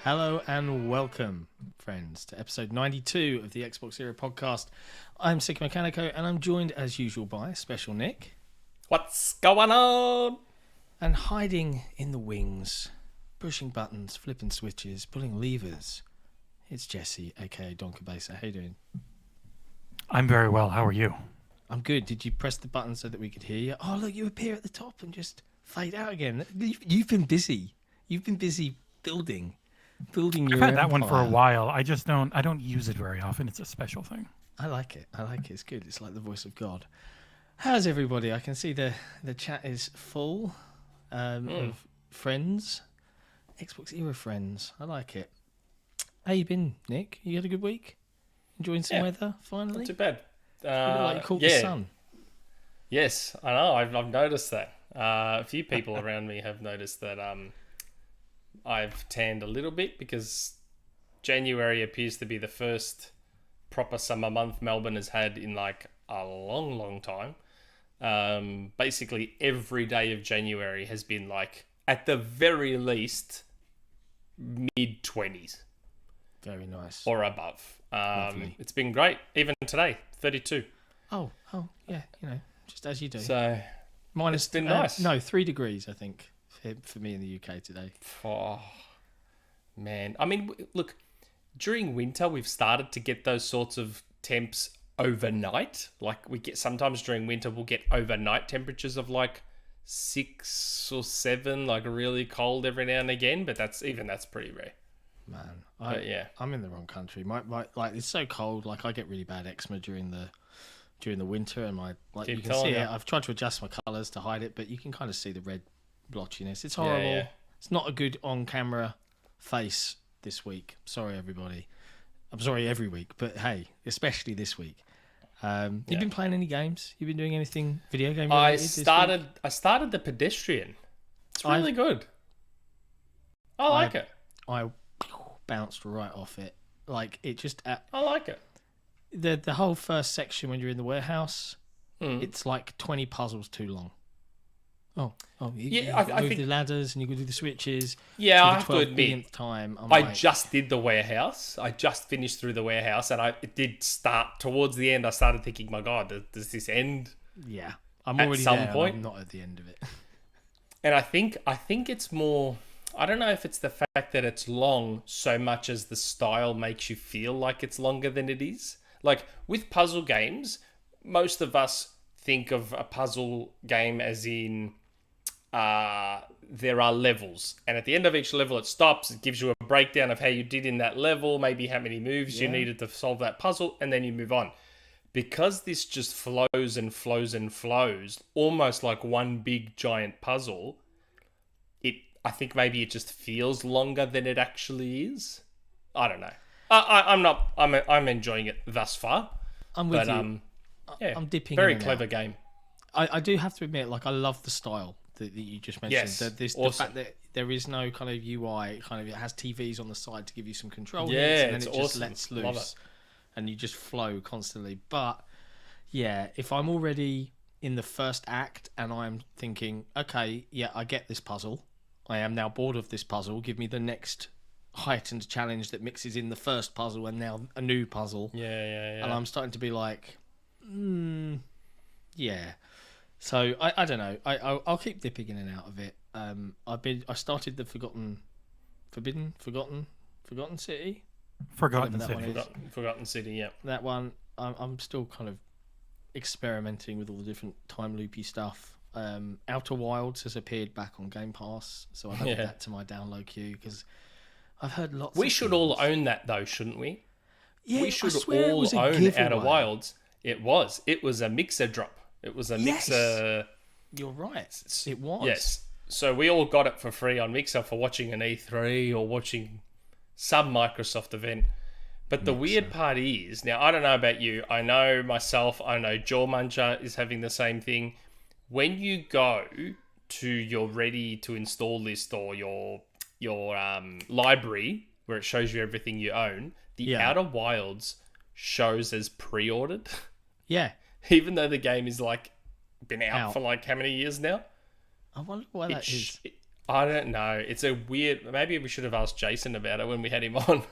Hello and welcome, friends, to episode 92 of the XboxEra podcast. I'm Sikamikanico and I'm joined as usual by Special Nick. What's going on? And hiding in the wings, pushing buttons, flipping switches, pulling levers, it's Jesse, aka Don Cabeza. How you doing? I'm very well. How are you? I'm good. Did you press the button so that we could hear you? Oh, look, you appear at the top and just fade out again. You've been busy. You've been busy building your I've had that one for a empire. while. I don't use it very often. It's a special thing. I like it. It's good. It's like the voice of God. How's everybody? I can see the chat is full of friends, XboxEra friends. I like it. How you been, Nick? You had a good week? Enjoying some weather finally? Not too bad. Like you caught the sun. Yes, I know. I've noticed that. A few people around me have noticed that I've tanned a little bit because January appears to be the first proper summer month Melbourne has had in like a long, long time. Basically, every day of January has been like, at the very least, mid-20s. Very nice. Or above. Lovely. It's been great. Even today, 32. Oh, yeah, just as you do. So, Minus, it's been nice. No, 3 degrees, I think, for me in the UK today. Oh, man. I mean, look, during winter, we've started to get those sorts of temps overnight. Like, sometimes during winter, we'll get overnight temperatures of like 6 or 7, like really cold every now and again. But that's pretty rare. Man, I'm in the wrong country. My like it's so cold. Like I get really bad eczema during the winter, and you can see it. I've tried to adjust my colours to hide it, but you can kind of see the red blotchiness. It's horrible. Yeah. It's not a good on-camera face this week. Sorry, everybody. I'm sorry every week, but hey, especially this week. You've been playing any games? You've been doing anything video game related? I started the Pedestrian. It's really good. I like it. I bounced right off it. Like it just. I like it. The whole first section when you're in the warehouse, it's like 20 puzzles too long. You do the ladders and you go do the switches. Yeah, I the have to admit, time, just did the warehouse. I just finished through the warehouse, and it did start towards the end. I started thinking, my God, does this end? Yeah, I'm already at some there, point. I'm not at the end of it. And I think it's more. I don't know if it's the fact that it's long so much as the style makes you feel like it's longer than it is. Like with puzzle games, most of us think of a puzzle game as in there are levels, and at the end of each level it stops. It gives you a breakdown of how you did in that level, maybe how many moves you needed to solve that puzzle, and then you move on. Because this just flows and flows and flows, almost like one big giant puzzle, I think maybe it just feels longer than it actually is. I don't know. I'm enjoying it thus far. I'm with you. I'm dipping very in and clever out. game. I do have to admit, like I love the style that you just mentioned. Yes, awesome. The fact that there is no kind of UI, it has TVs on the side to give you some control. Yeah, and then it just awesome. lets Love loose, it. and you just flow constantly. But yeah, if I'm already in the first act and I'm thinking, okay, yeah, I get this puzzle. I am now bored of this puzzle. Give me the next heightened challenge that mixes in the first puzzle and now a new puzzle. Yeah. And I'm starting to be like, yeah. So I don't know. I'll keep dipping in and out of it. I started the Forgotten City. Forgotten City. Yeah. That one. I'm still kind of experimenting with all the different time loopy stuff. Outer Wilds has appeared back on Game Pass, so I've added that to my download queue because I've heard lots. We should all own that though, shouldn't we? Yeah, we should I swear all it was a own giveaway. Outer Wilds. It was a mixer drop. It was a mixer. You're right. It was. Yes. So we all got it for free on Mixer for watching an E3 or watching some Microsoft event. But the weird part is, now I don't know about you, I know myself, I know Jaw Muncher is having the same thing. When you go to your ready to install list or your library where it shows you everything you own, the Outer Wilds shows as pre-ordered. Yeah. Even though the game is like been out for like how many years now? I wonder why that is. I don't know. It's a weird... Maybe we should have asked Jason about it when we had him on.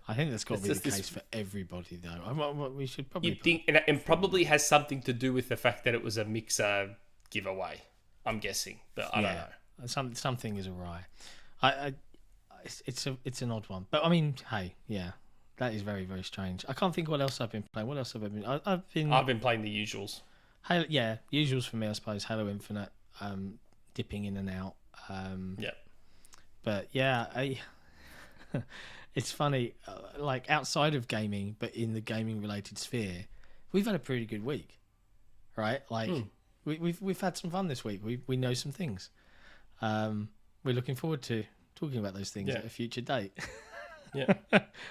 I think that's got to be the case for everybody, though. We should probably... You'd think... And it probably has something to do with the fact that it was a Mixer giveaway, I'm guessing. But I don't know. Something is awry. It's an odd one. But, I mean, hey, yeah. That is very, very strange. I can't think what else I've been playing. What else have I been... I've been playing the usuals. Halo, yeah, usuals for me, I suppose. Halo Infinite, dipping in and out. Yeah. But yeah, it's funny, like outside of gaming, but in the gaming related sphere, we've had a pretty good week, right? Like we've had some fun this week. We know some things. We're looking forward to talking about those things at a future date. Yeah.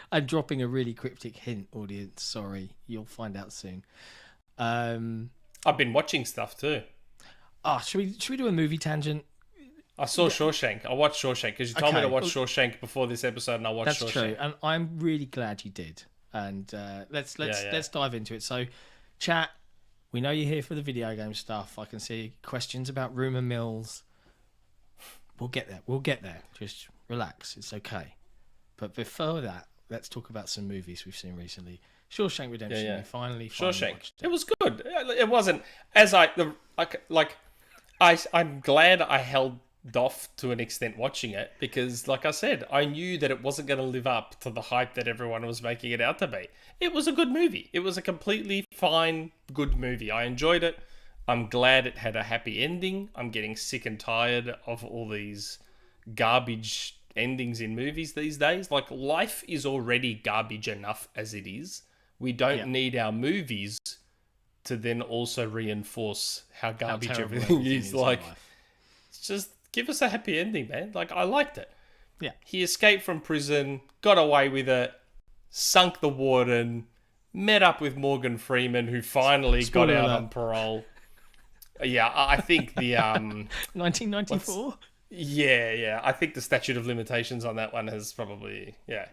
I'm dropping a really cryptic hint, audience. Sorry, you'll find out soon. I've been watching stuff too. Oh, should we do a movie tangent? I saw Shawshank. I watched Shawshank because you told me to watch Shawshank before this episode, and I watched Shawshank. That's true, and I'm really glad you did. And let's dive into it. So, chat, we know you're here for the video game stuff. I can see questions about Rumour Mills. We'll get there. Just relax. It's okay. But before that, let's talk about some movies we've seen recently. Shawshank Redemption. We finally Shawshank. watched it was good. It wasn't as I'm glad I held off to an extent watching it because, like I said, I knew that it wasn't going to live up to the hype that everyone was making it out to be. It was a good movie. It was a completely fine, good movie. I enjoyed it. I'm glad it had a happy ending. I'm getting sick and tired of all these garbage endings in movies these days. Like, life is already garbage enough as it is. We don't need our movies to then also reinforce how garbage everything is. Like, just give us a happy ending, man. Like, I liked it. Yeah. He escaped from prison, got away with it, sunk the warden, met up with Morgan Freeman, who finally got out on parole. Yeah, I think the... 1994? Yeah. I think the statute of limitations on that one has probably... Yeah.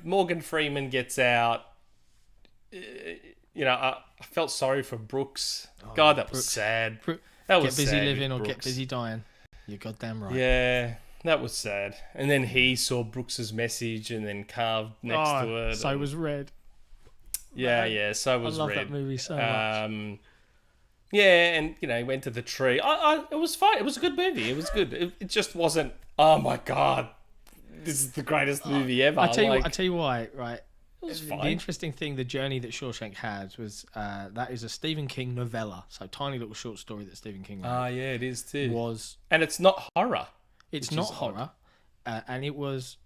Morgan Freeman gets out. I felt sorry for Brooks. God, that was sad. That was get busy sad living or get busy dying. You're goddamn right. Yeah, that was sad. And then he saw Brooks's message and then carved next to it. So was Red. Yeah. So was Red. I love that movie so much. Yeah, and he went to the tree. It was fine. It was a good movie. It was good. It just wasn't. Oh my god, this is the greatest movie ever. I tell you why. Right. It was fine. The interesting thing, the journey that Shawshank had was that is a Stephen King novella. So tiny little short story that Stephen King wrote. Yeah, it is too. And it's not horror. It's not horror. And it was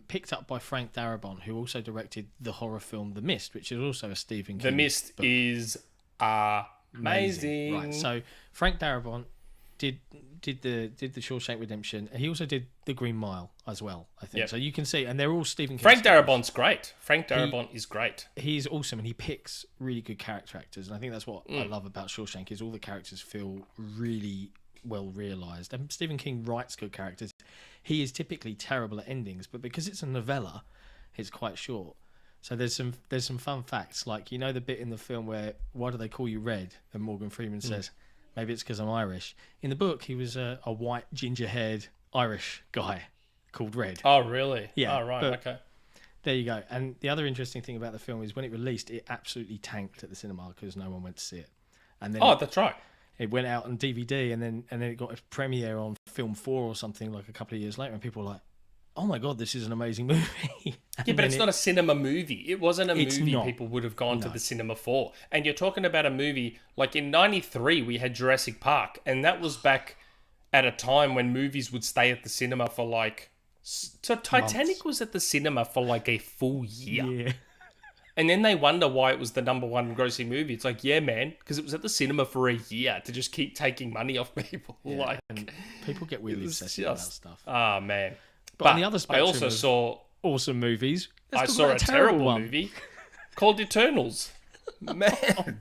picked up by Frank Darabont, who also directed the horror film The Mist, which is also a Stephen King The Mist book. Is amazing. Right. So Frank Darabont did the Shawshank Redemption. He also did The Green Mile as well, I think. Yep. So you can see, and they're all Stephen King. Frank Darabont's great. Frank Darabont is great. He's awesome, and he picks really good character actors. And I think that's what I love about Shawshank is all the characters feel really well realised. And Stephen King writes good characters. He is typically terrible at endings, but because it's a novella, it's quite short. So there's some fun facts, like the bit in the film where why do they call you Red? And Morgan Freeman says, maybe it's because I'm Irish. In the book, he was a white, ginger-haired Irish guy called Red. Oh, really? Yeah. Oh, right. Okay. There you go. And the other interesting thing about the film is when it released, it absolutely tanked at the cinema because no one went to see it. And then that's right. It went out on DVD, and then it got a premiere on Film 4 or something like a couple of years later, and people were like, oh my god, this is an amazing movie. Yeah, but it's not a cinema movie. It wasn't a movie people would have gone to the cinema for. And you're talking about a movie, like in 93, we had Jurassic Park, and that was back at a time when movies would stay at the cinema for so Titanic months. Was at the cinema for like a full year. Yeah. And then they wonder why it was the number one grossing movie. It's like, yeah, man, because it was at the cinema for a year to just keep taking money off people. Yeah, and people get really obsessed with that stuff. Oh, man. But on the other spectrum, I also saw awesome movies. I saw a terrible movie called Eternals. Man,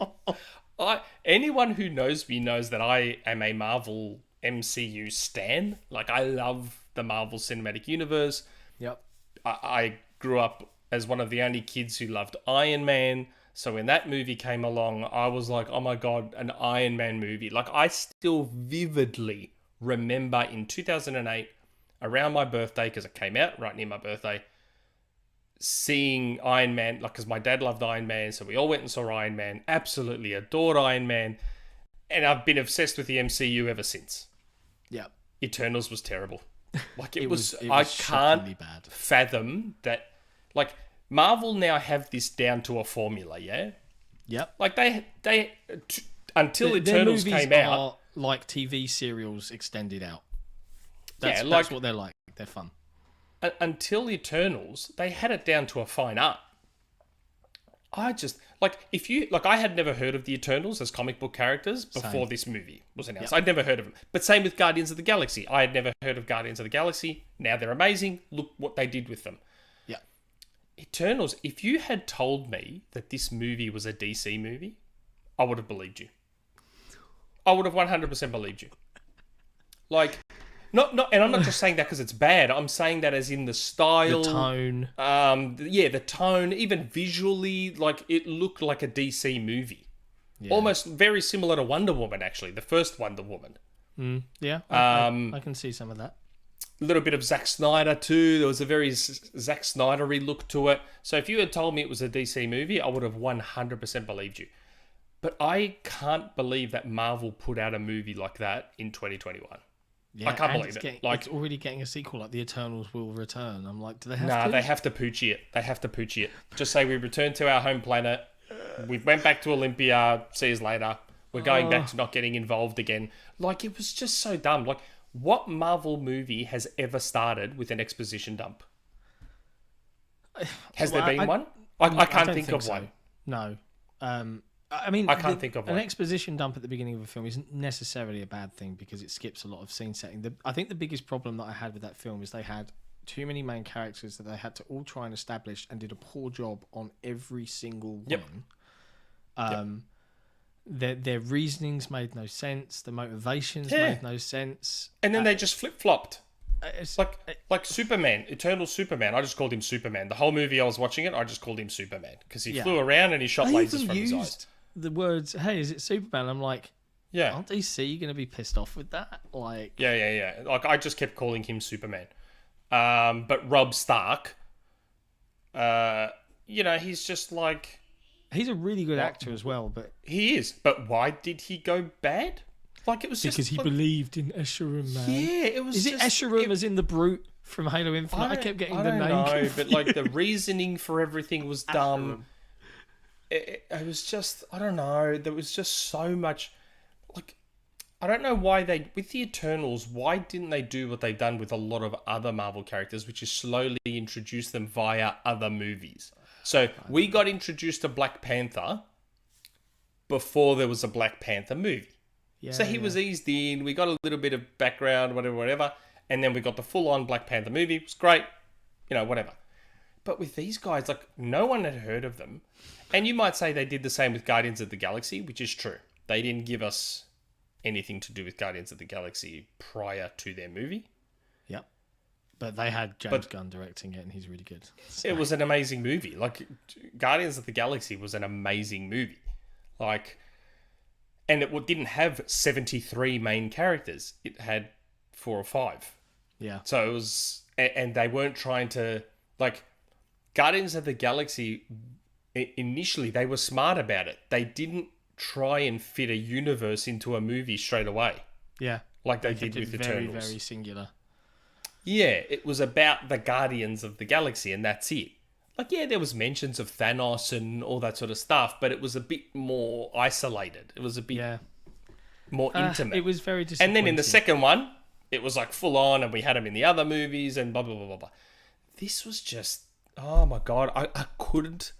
anyone who knows me knows that I am a Marvel MCU stan. Like, I love the Marvel Cinematic Universe. Yep. I grew up as one of the only kids who loved Iron Man. So when that movie came along, I was like, oh my God, an Iron Man movie. Like, I still vividly remember in 2008, around my birthday, because it came out right near my birthday, seeing Iron Man, like, because my dad loved Iron Man, so we all went and saw Iron Man, absolutely adored Iron Man, and I've been obsessed with the MCU ever since. Yeah. Eternals was terrible. Like, it was I can't bad. fathom that, like, Marvel now have this down to a formula, yeah? Yep. Like, until Eternals came out... are like TV serials extended out. That's what they're like. They're fun. Until Eternals, they had it down to a fine art. I just I had never heard of the Eternals as comic book characters before this movie was announced. I'd never heard of them. But same with Guardians of the Galaxy. I had never heard of Guardians of the Galaxy. Now they're amazing. Look what they did with them. Yeah. Eternals, if you had told me that this movie was a DC movie, I would have believed you. I would have 100% believed you. Like, and I'm not just saying that because it's bad. I'm saying that as in the style, the tone. The tone, even visually, like, it looked like a DC movie. Yeah. Almost very similar to Wonder Woman, actually, the first Wonder Woman. Yeah, I can see some of that. A little bit of Zack Snyder too. There was a very Zack Snyder-y look to it. So if you had told me it was a DC movie, I would have 100% believed you. But I can't believe that Marvel put out a movie like that in 2021. Yeah, I can't believe it. It's already getting a sequel, like The Eternals Will Return. I'm like, do they have to? Nah, they have to poochie it. They have to poochie it. Just say we returned to our home planet. We went back to Olympia. See you later. We're going back to not getting involved again. Like, it was just so dumb. Like, what Marvel movie has ever started with an exposition dump? Has there been one? I can't think of one. No. I mean, I can't think of one. An exposition dump at the beginning of a film isn't necessarily a bad thing because it skips a lot of scene setting. I think the biggest problem that I had with that film is they had too many main characters that they had to all try and establish and did a poor job on every single one. Their reasonings made no sense. The motivations made no sense. And then they just flip-flopped. It's like Superman, Eternal Superman. I just called him Superman. The whole movie I was watching it, I just called him Superman because he flew around and he shot lasers from his eyes. The words, "Hey, is it Superman?" I'm like, yeah, aren't DC going to be pissed off with that? Like, yeah. Like, I just kept calling him Superman. But Rob Stark, he's just like, he's a really good actor as well. But he is. But why did he go bad? Like, it was because he believed in Escharum, man. Yeah, it was. Is it Escharum as in the brute from Halo Infinite? I kept getting the name. No, but like the reasoning for everything was dumb. It was just, I don't know. There was just so much. Like, I don't know why with the Eternals, why didn't they do what they've done with a lot of other Marvel characters, which is slowly introduce them via other movies. So we got introduced to Black Panther before there was a Black Panther movie. Yeah, so he was eased in. We got a little bit of background, whatever. And then we got the full-on Black Panther movie. It was great. Whatever. But with these guys, like, no one had heard of them. And you might say they did the same with Guardians of the Galaxy, which is true. They didn't give us anything to do with Guardians of the Galaxy prior to their movie. Yep. But they had James Gunn directing it, and he's really good. So. It was an amazing movie. Like, Guardians of the Galaxy was an amazing movie. Like, and it didn't have 73 main characters. It had 4 or 5. Yeah. So it was, and they weren't trying to, like, Guardians of the Galaxy, initially, they were smart about it. They didn't try and fit a universe into a movie straight away. Yeah. Like they did with Eternals. Very, very singular. Yeah, it was about the Guardians of the Galaxy, and that's it. Like, yeah, there was mentions of Thanos and all that sort of stuff, but it was a bit more isolated. It was a bit more intimate. It was very disappointing. And then in the second one, it was like full on, and we had them in the other movies, and blah, blah, blah, blah, blah. This was just, oh my God, I couldn't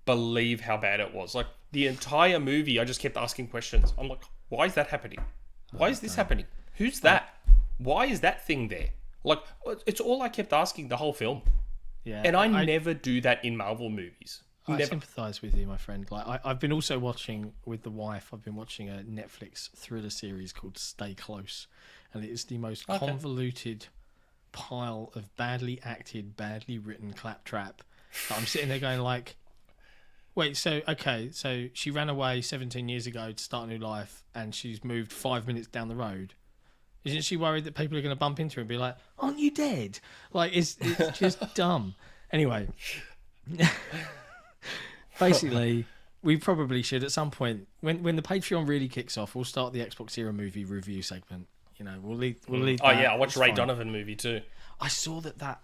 believe how bad it was. Like, the entire movie, I just kept asking questions. I'm like, why is that happening? Why is this happening? Who's that? Why is that thing there? Like, it's all I kept asking the whole film. Yeah, and I never do that in Marvel movies. I sympathise with you, my friend. Like, I've been also watching with the wife. I've been watching a Netflix thriller series called Stay Close, and it is the most convoluted pile of badly acted, badly written claptrap. I'm sitting there going like, wait, so she ran away 17 years ago to start a new life, and she's moved 5 minutes down the road. Isn't she worried that people are going to bump into her and be like, "Aren't you dead?" Like, it's just dumb. Anyway, basically, we probably should at some point when the Patreon really kicks off, we'll start the XboxEra movie review segment. You know, we'll lead. Oh yeah, I watched Ray Donovan movie too. I saw that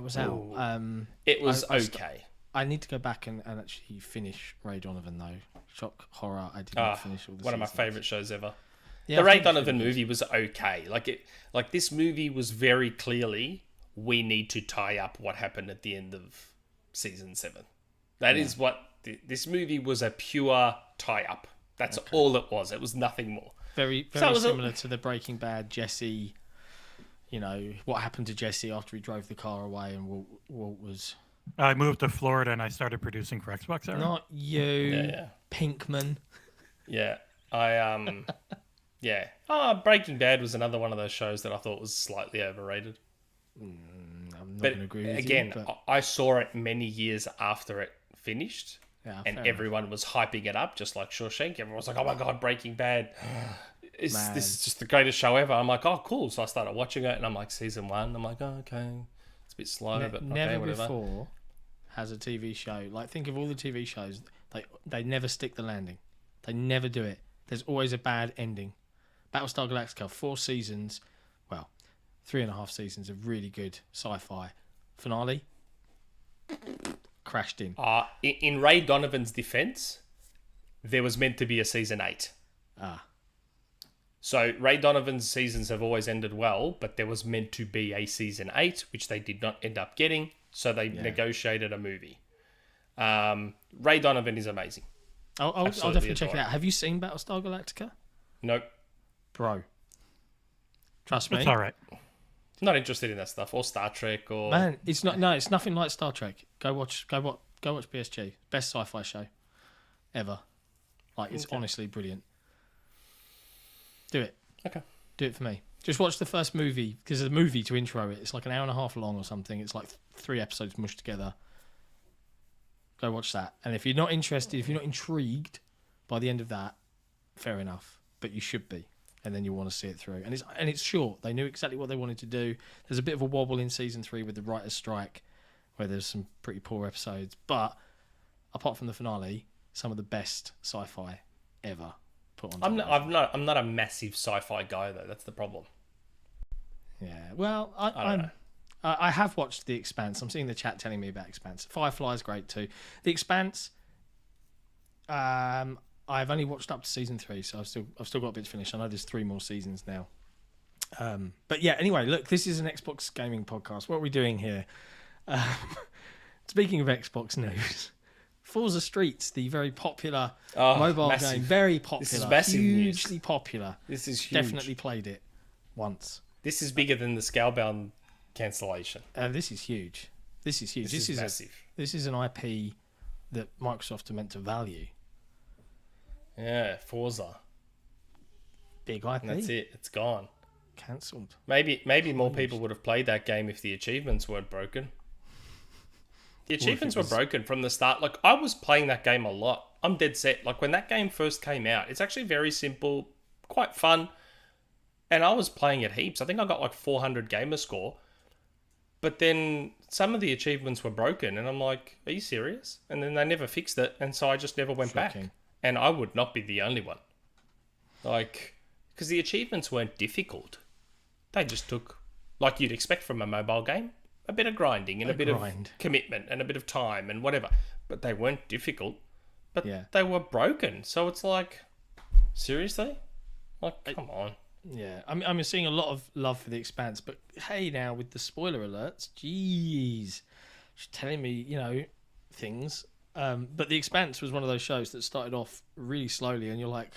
was out. It was okay. I need to go back and actually finish Ray Donovan though. Shock horror. I didn't finish all the one of my seasons. favourite shows ever. Yeah, the Ray Donovan movie was okay. Like this movie was very clearly, we need to tie up what happened at the end of season 7. That is what this movie was, a pure tie up. That's all it was. It was nothing more. Very similar to the Breaking Bad Jesse. You know what happened to Jesse after he drove the car away, and Walt was. I moved to Florida and I started producing for XboxEra. Not you, Pinkman. Yeah, yeah. Breaking Bad was another one of those shows that I thought was slightly overrated. I'm not going to agree with again, you. But... I saw it many years after it finished, and everyone was hyping it up, just like Shawshank. Everyone was like, "Oh my god, Breaking Bad! This is just the greatest show ever." I'm like, "Oh, cool!" So I started watching it, and I'm like, season 1. I'm like, "Oh, okay, it's a bit slow, but never whatever." Before has a TV show, like, think of all the TV shows, they never stick the landing. They never do it. There's always a bad ending. Battlestar Galactica, 4 seasons, well, 3.5 seasons of really good sci-fi. Finale, crashed in. In Ray Donovan's defense, there was meant to be a season 8. So Ray Donovan's seasons have always ended well, but there was meant to be a season 8, which they did not end up getting. So they negotiated a movie. Ray Donovan is amazing. I'll definitely check it out. Have you seen Battlestar Galactica? Nope. Bro. Trust me. It's all right. Not interested in that stuff, or Star Trek, or... Man, it's nothing like Star Trek. Go watch BSG. Best sci-fi show ever. Like, it's honestly brilliant. Do it. Okay. Do it for me. Just watch the first movie, because the movie to intro it, it's like an hour and a half long or something. It's like 3 episodes mushed together. Go watch that. And if you're not interested, if you're not intrigued by the end of that, fair enough. But you should be. And then you'll want to see it through. And it's short. They knew exactly what they wanted to do. There's a bit of a wobble in season 3 with the writer's strike, where there's some pretty poor episodes. But apart from the finale, some of the best sci-fi ever put on. I'm not a massive sci-fi guy though. That's the problem. Yeah. Well, I have watched The Expanse. I'm seeing the chat telling me about Expanse. Firefly's great too. The Expanse. I've only watched up to season 3, so I've still got a bit to finish. I know there's 3 more seasons now. But yeah, anyway, look, this is an Xbox gaming podcast. What are we doing here? Speaking of Xbox news, Forza Street, the very popular mobile game, very popular, this is massive hugely news. Popular. This is huge. Definitely played it once. This is bigger than the Scalebound cancellation. This is huge. This is huge. This is massive. This is an IP that Microsoft are meant to value. Yeah, Forza. Big IP. And that's it. It's gone. Cancelled. Maybe more people would have played that game if the achievements weren't broken. The achievements were broken from the start. Like, I was playing that game a lot. I'm dead set. Like, when that game first came out, it's actually very simple, quite fun. And I was playing it heaps. I think I got like 400 gamer score. But then some of the achievements were broken. And I'm like, are you serious? And then they never fixed it. And so I just never went back. And I would not be the only one. Like, because the achievements weren't difficult. They just took, like you'd expect from a mobile game, a bit of grinding and a bit of commitment and a bit of time and whatever. But they weren't difficult. But they were broken. So it's like, seriously? Like, come on. Yeah, I'm seeing a lot of love for The Expanse, but hey, now with the spoiler alerts, jeez, she's telling me, things. But The Expanse was one of those shows that started off really slowly, and you're like,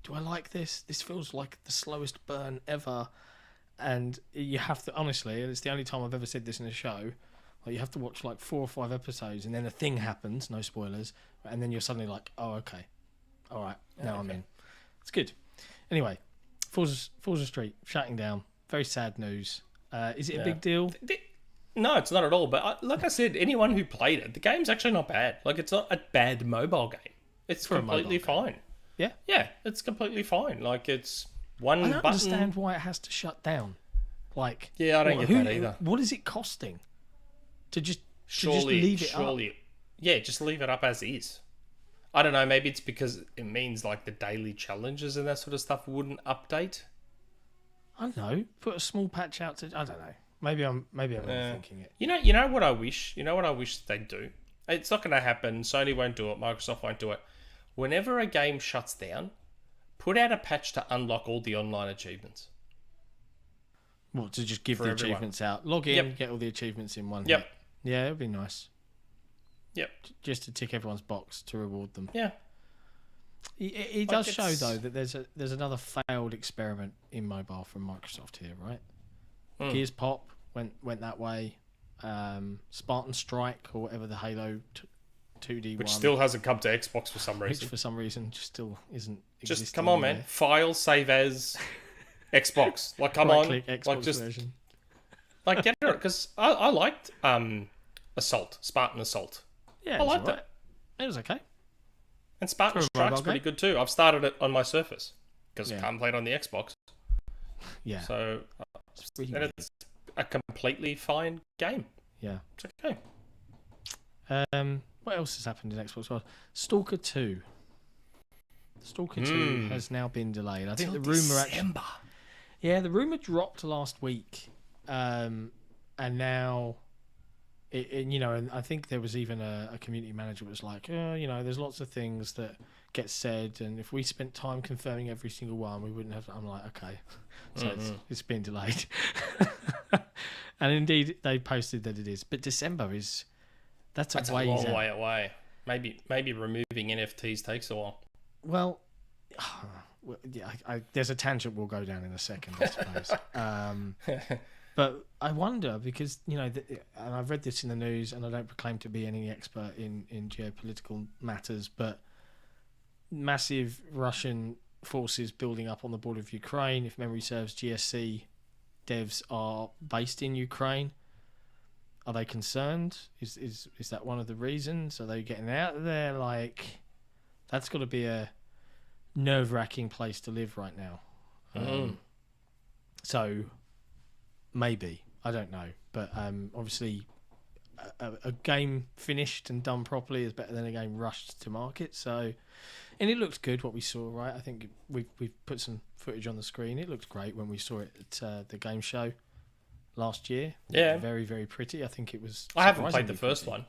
do I like this? This feels like the slowest burn ever. And you have to, honestly, and it's the only time I've ever said this in a show, like, you have to watch like 4 or 5 episodes, and then a thing happens, no spoilers, and then you're suddenly like, oh, okay, all right, now I'm in. It's good. Anyway, Forza Street shutting down. Very sad news. Is it a big deal? No, it's not at all. But like I said, anyone who played it, the game's actually not bad. Like, it's not a bad mobile game. It's completely fine. Yeah? Yeah, it's completely fine. Like, it's one I don't button. understand why it has to shut down. Like, Yeah, I don't get that either. What is it costing to just Surely, leave it up? Yeah, just leave it up as is. I don't know. Maybe it's because it means like the daily challenges and that sort of stuff wouldn't update. I don't know. Put a small patch out to. I don't know. Maybe I'm overthinking it. You know what I wish. You know what I wish they'd do. It's not going to happen. Sony won't do it. Microsoft won't do it. Whenever a game shuts down, put out a patch to unlock all the online achievements. What, to just give the everyone. Achievements out? Log in, get all the achievements in one hit. Yeah, it would be nice. Yep. Just to tick everyone's box to reward them. Yeah. It does show, though, that there's another failed experiment in mobile from Microsoft here, right? Gears Pop went that way. Spartan Strike, or whatever the Halo 2D Which one. still hasn't come to Xbox for some Which, reason. for some reason, just still isn't Just existing come on, anywhere. man. File, save as, Xbox. Like, come on. Right-click, Xbox Like, just version. like get it, because I liked Assault, Spartan Assault. Yeah, I liked it. It was okay. And Spartan For a Strike's mobile pretty game? good too. I've started it on my Surface because Yeah. I can't play it on the Xbox. Yeah. So, It's really and weird. it's a completely fine game. Yeah. It's okay. What else has happened in Xbox One? Stalker 2. Stalker 2 has now been delayed. I think the rumor the rumor dropped last week, and now, and I think there was even a community manager that was like, there's lots of things that get said, and if we spent time confirming every single one, we wouldn't have. I'm like, okay, so it's been delayed, and indeed they posted that it is, but December is that's a long out. way away. Maybe removing NFTs takes a while. Well, yeah, there's a tangent we'll go down in a second, I suppose. But I wonder, because, and I've read this in the news, and I don't proclaim to be any expert in geopolitical matters, but massive Russian forces building up on the border of Ukraine. If memory serves, GSC devs are based in Ukraine. Are they concerned? Is that one of the reasons? Are they getting out of there? Like, that's got to be a nerve-wracking place to live right now. So maybe, I don't know, but obviously a game finished and done properly is better than a game rushed to market. So, and it looked good what we saw, right? I think we've put some footage on the screen. It looked great when we saw it at the game show last year. Yeah, very, very pretty. I think it was. I haven't played the surprisingly first pretty. one.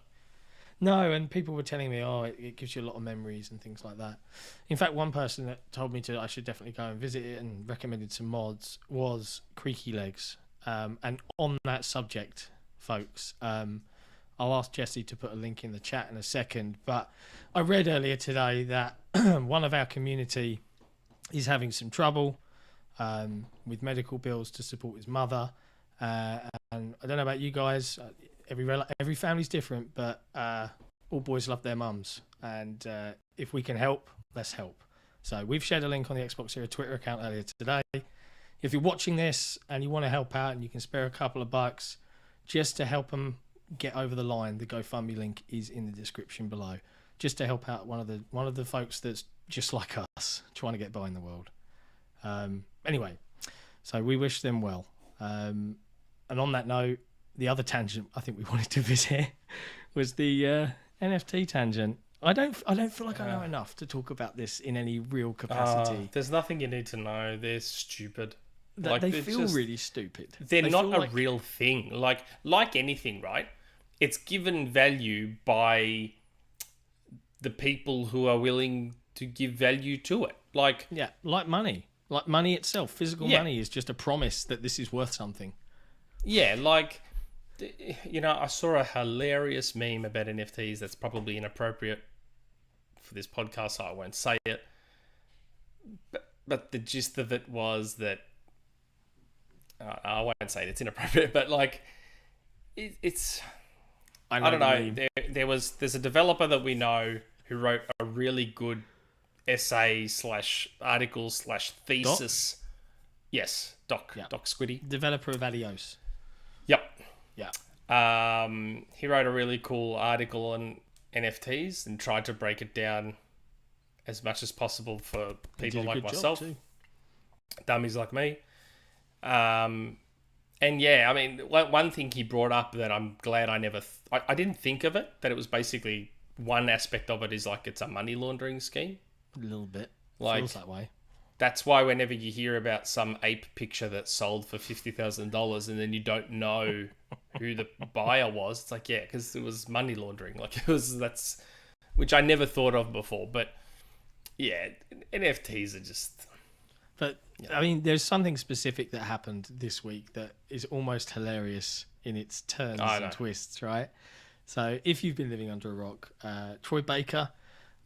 No, and people were telling me, it gives you a lot of memories and things like that. In fact, one person that told me I should definitely go and visit it and recommended some mods was Creaky Legs. And on that subject, folks, I'll ask Jesse to put a link in the chat in a second. But I read earlier today that one of our community is having some trouble with medical bills to support his mother. And I don't know about you guys. Every family's different, but all boys love their mums, and if we can help, let's help. So we've shared a link on the XboxEra Twitter account earlier today. If you're watching this and you want to help out and you can spare a couple of bucks just to help them get over the line, the GoFundMe link is in the description below. Just to help out one of the folks that's just like us, trying to get by in the world. Anyway, so we wish them well. And on that note, the other tangent I think we wanted to visit was the NFT tangent. I don't feel like I know enough to talk about this in any real capacity. There's nothing you need to know. They're stupid. They feel really stupid. They're not a real thing. Like anything, right? It's given value by the people who are willing to give value to it. Like money. Like money itself. Physical money is just a promise that this is worth something. Yeah, like, I saw a hilarious meme about NFTs that's probably inappropriate for this podcast, so I won't say it. But the gist of it was that, I won't say it's inappropriate, but like, it's, I don't know. There's a developer that we know who wrote a really good essay / article / thesis. Doc? Yes, Doc Squiddy. Developer of Adios. Yep. Yeah. He wrote a really cool article on NFTs and tried to break it down as much as possible for people like myself. dummies like me. And yeah, I mean, one thing he brought up that I'm glad I never... I didn't think of it, that it was basically... One aspect of it is like it's a money laundering scheme. A little bit. Like, feels that way. That's why whenever you hear about some ape picture that sold for $50,000 and then you don't know who the buyer was, it's like, yeah, because it was money laundering. Like, that's... Which I never thought of before, but yeah, NFTs are just... But, I mean, there's something specific that happened this week that is almost hilarious in its turns and twists, right? So, if you've been living under a rock, Troy Baker,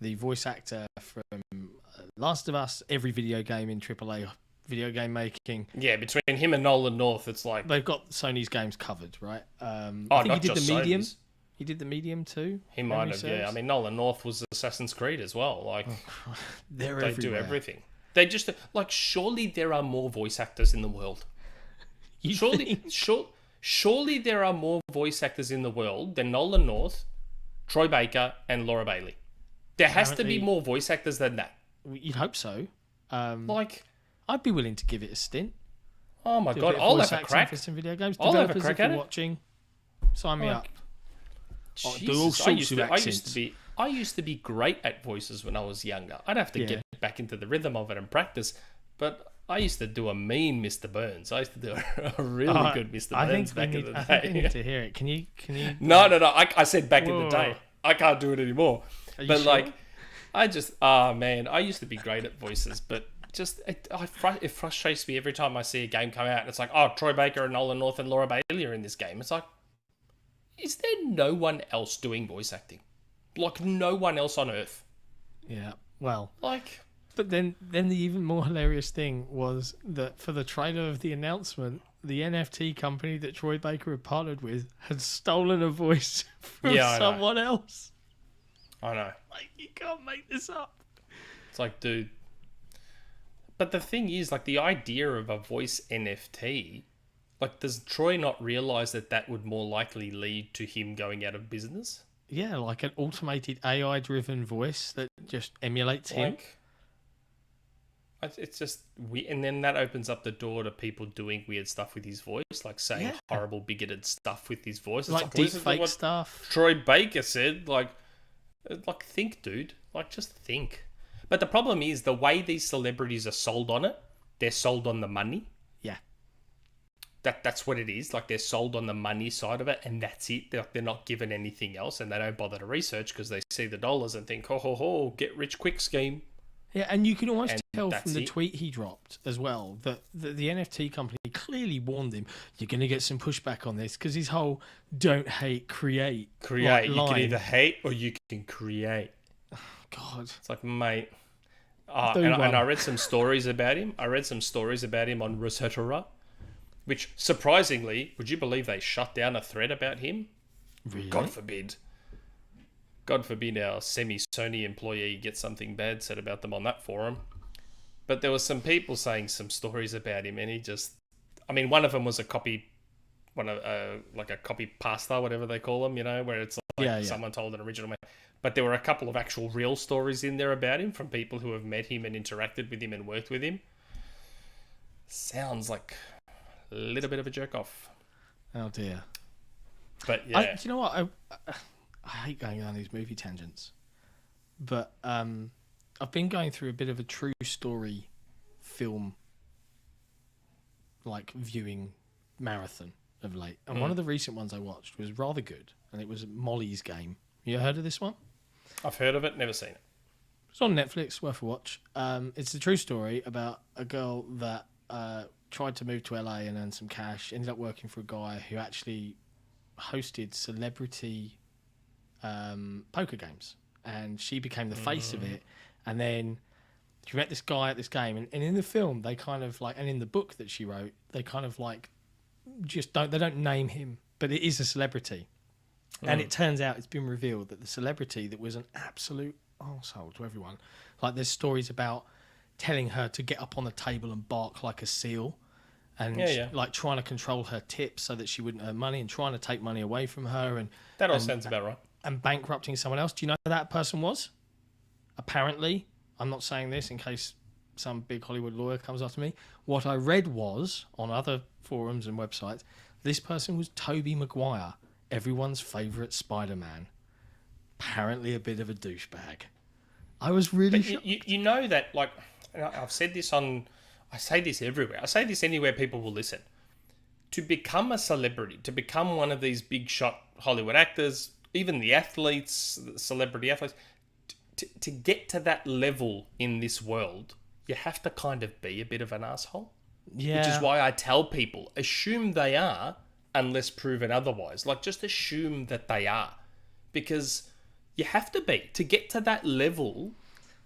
the voice actor from Last of Us, every video game in AAA video game making. Yeah, between him and Nolan North, it's like... They've got Sony's games covered, right? I think not he did just the Medium. Sony's. He did the Medium too. He might have, yeah. I mean, Nolan North was Assassin's Creed as well. Like, they everywhere. Do everything. They just... Like, surely there are more voice actors in the world. Surely there are more voice actors in the world than Nolan North, Troy Baker, and Laura Bailey. There has to be more voice actors than that. You'd hope so. Like, I'd be willing to give it a stint. Oh my god, I'll have a crack for some video games. I'll have a Developers, crack if at you're it. watching, sign me up. Jesus, Do all sorts of accents. I used to be great at voices when I was younger. I'd have to get back into the rhythm of it and practice, but I used to do a mean Mr. Burns. I used to do a really good Mr. Burns back in the day. I think we need to hear it. Can you? No. I said back in the day. I can't do it anymore. But sure? Like, I used to be great at voices, but just it frustrates me every time I see a game come out. And it's like, oh, Troy Baker and Nolan North and Laura Bailey are in this game. It's like, is there no one else doing voice acting? Like, no one else on Earth. Yeah. Well, like. But then the even more hilarious thing was that for the trailer of the announcement, the NFT company that Troy Baker had partnered with had stolen a voice from someone else. I know. Like, you can't make this up. It's like, dude. But the thing is, like, the idea of a voice NFT, like, does Troy not realize that would more likely lead to him going out of business? Yeah, like an automated AI-driven voice that just emulates him. It's just weird, and then that opens up the door to people doing weird stuff with his voice, like saying horrible, bigoted stuff with his voice. It's like deep fake stuff. Troy Baker said, like, think, dude. Like, just think. But the problem is the way these celebrities are sold on it. They're sold on the money. Yeah. That's what it is. Like, they're sold on the money side of it, and that's it. They're not given anything else, and they don't bother to research because they see the dollars and think, ho, get rich quick scheme. Yeah, and you can almost tell from the tweet he dropped as well that the NFT company clearly warned him, you're going to get some pushback on this, because his whole don't hate, create. Like, you can either hate or you can create. Oh, God. It's like, mate. And I read some stories about him. I read some stories about him on Rosetta, which, surprisingly, would you believe they shut down a thread about him? Really? God forbid our semi-Sony employee gets something bad said about them on that forum. But there was some people saying some stories about him, and he just... I mean, one of them was a copy pasta, whatever they call them, you know, where it's like someone told an original man. But there were a couple of actual real stories in there about him from people who have met him and interacted with him and worked with him. Sounds like a little bit of a jerk-off. Oh, dear. But, yeah. Do you know what? I hate going down these movie tangents, but I've been going through a bit of a true story film like viewing marathon of late, and one of the recent ones I watched was rather good, and it was Molly's Game. You heard of this one? I've heard of it, never seen it. It's on Netflix, worth a watch. It's a true story about a girl that tried to move to LA and earn some cash, ended up working for a guy who actually hosted celebrity poker games, and she became the face of it. And then she met this guy at this game, and in the film they kind of like, and in the book that she wrote, they kind of like they don't name him, but it is a celebrity. And it turns out it's been revealed that the celebrity that was an absolute arsehole to everyone, like there's stories about telling her to get up on the table and bark like a seal, and like trying to control her tips so that she wouldn't earn money, and trying to take money away from her, and that all sounds about right. And bankrupting someone else. Do you know who that person was? Apparently, I'm not saying this in case some big Hollywood lawyer comes after me. What I read was, on other forums and websites, this person was Tobey Maguire, everyone's favourite Spider-Man. Apparently a bit of a douchebag. I was really shocked. You know that, like, I've said this on... I say this everywhere. I say this anywhere people will listen. To become a celebrity, to become one of these big shot Hollywood actors, even the athletes, the celebrity athletes, to get to that level in this world, you have to kind of be a bit of an asshole. Yeah. Which is why I tell people, assume they are, unless proven otherwise. Like, just assume that they are. Because you have to be. To get to that level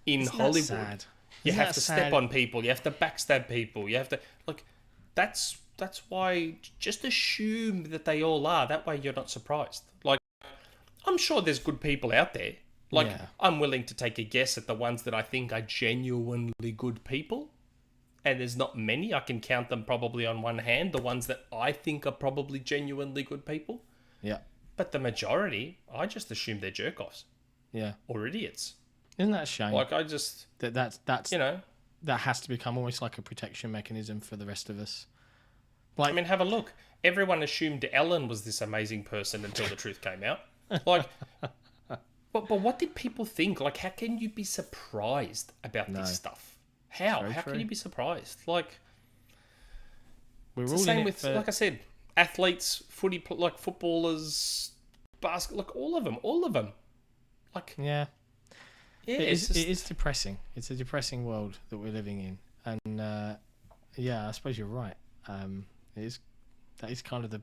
in Isn't Hollywood, that sad? you Isn't have that to sad? step on people. You have to backstab people. You have to... Like, that's why just assume that they all are. That way you're not surprised. Like, I'm sure there's good people out there. Like, Yeah. I'm willing to take a guess at the ones that I think are genuinely good people. And there's not many. I can count them probably on one hand, the ones that I think are probably genuinely good people. Yeah. But the majority, I just assume they're jerk-offs Yeah. or idiots. Isn't that a shame? Like, I just, That's you know... that has to become almost like a protection mechanism for the rest of us. Like, I mean, have a look. Everyone assumed Ellen was this amazing person until the truth came out. Like, but what did people think? Like, how can you be surprised about this stuff? How? Very How true. can you be surprised? Like, we're it's all the same in it with, for... like I said, athletes, like footballers, like all of them. Like, Yeah. yeah, It it's just, is depressing. It's a depressing world that we're living in. And, yeah, I suppose you're right. That is kind of the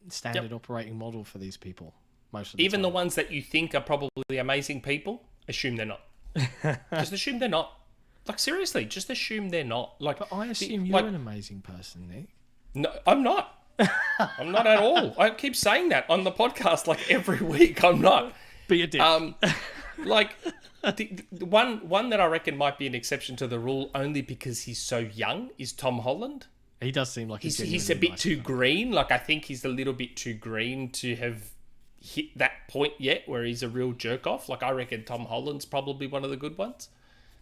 standard operating model for these people most of the even time. the ones that you think are probably amazing people, assume they're not. Just assume they're not. Like, seriously, just assume they're not. Like, But I assume you're an amazing person, Nick. No, I'm not. I'm not at all. I keep saying that on the podcast like every week. I'm not. Be a dick. Like the one that I reckon might be an exception to the rule only because he's so young is Tom Holland. He does seem like He's a genuinely bit nice too guy. green. Like, I think he's a little bit too green to have hit that point yet where he's a real jerk off. Like, I reckon Tom Holland's probably one of the good ones.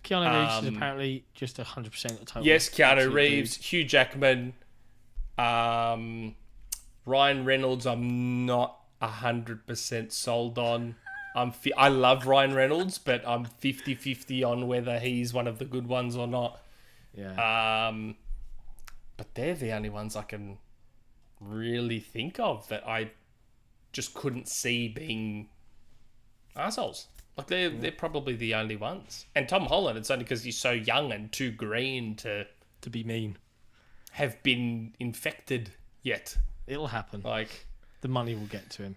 Keanu Reeves is apparently just 100% a total. Yes, Keanu absolute Reeves, dude. Hugh Jackman, Ryan Reynolds. I'm not 100% sold on. I love Ryan Reynolds, but I'm 50-50 on whether he's one of the good ones or not. Yeah. But they're the only ones I can really think of that I just couldn't see being assholes. Like, they're probably the only ones. And Tom Holland, it's only because he's so young and too green to be mean. have been infected yet. It'll happen. Like, The money will get to him.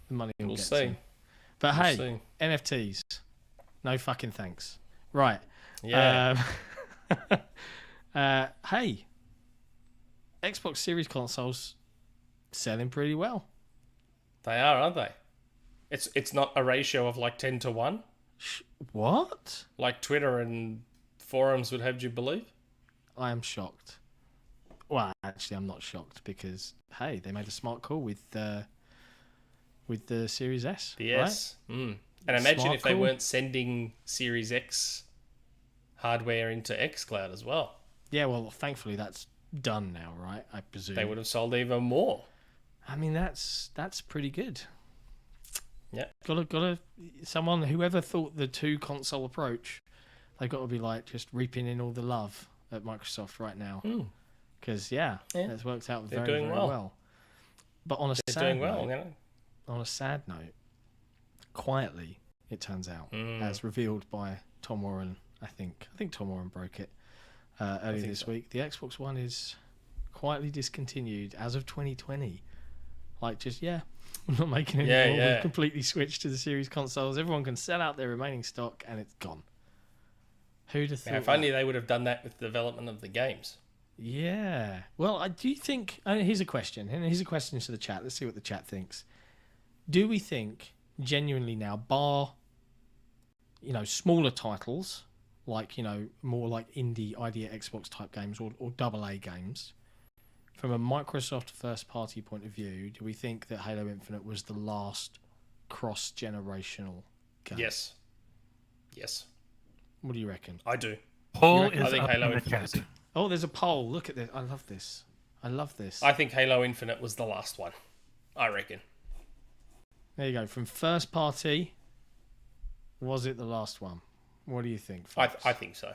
The money will we'll get see. to him. But We'll hey, see. NFTs. No fucking thanks. Right. Yeah. Hey, Xbox Series consoles selling pretty well. They are, aren't they? It's not a ratio of like 10 to 1, What? like Twitter and forums would have you believe. I am shocked. Well, actually, I'm not shocked because hey, they made a smart call with the Series S. Yes. And imagine Smart if they call. weren't sending Series X hardware into xCloud as well. Right? Yeah. Well, thankfully that's done now, right? I presume They would have sold even more. I mean, that's pretty good. Yeah. Gotta. Someone, whoever thought the two console approach, they got to be like just reaping in all the love at Microsoft right now. Because it's worked out They're very, doing very well. well. But on a They're sad doing well. note, You know? on a sad note, quietly, it turns out, as revealed by Tom Warren, I think Tom Warren broke it earlier this week, the Xbox One is quietly discontinued as of 2020. Like, just, we're not making it anymore. We've completely switched to the Series consoles. Everyone can sell out their remaining stock and it's gone. Who'd have thought Now, if only they would have done that with the development of the games. Yeah. Well, I do think... here's a question. And here's a question to the chat. Let's see what the chat thinks. Do we think, genuinely now, bar, smaller titles, like, more like indie idea Xbox type games or AA games, from a Microsoft first-party point of view, do we think that Halo Infinite was the last cross-generational game? Yes. What do you reckon? I do. Poll I is think up Halo in the Infinite. chat. Oh, there's a poll. Look at this. I love this. I love this. I think Halo Infinite was the last one. I reckon. There you go. From first party, was it the last one? What do you think, I folks? think so.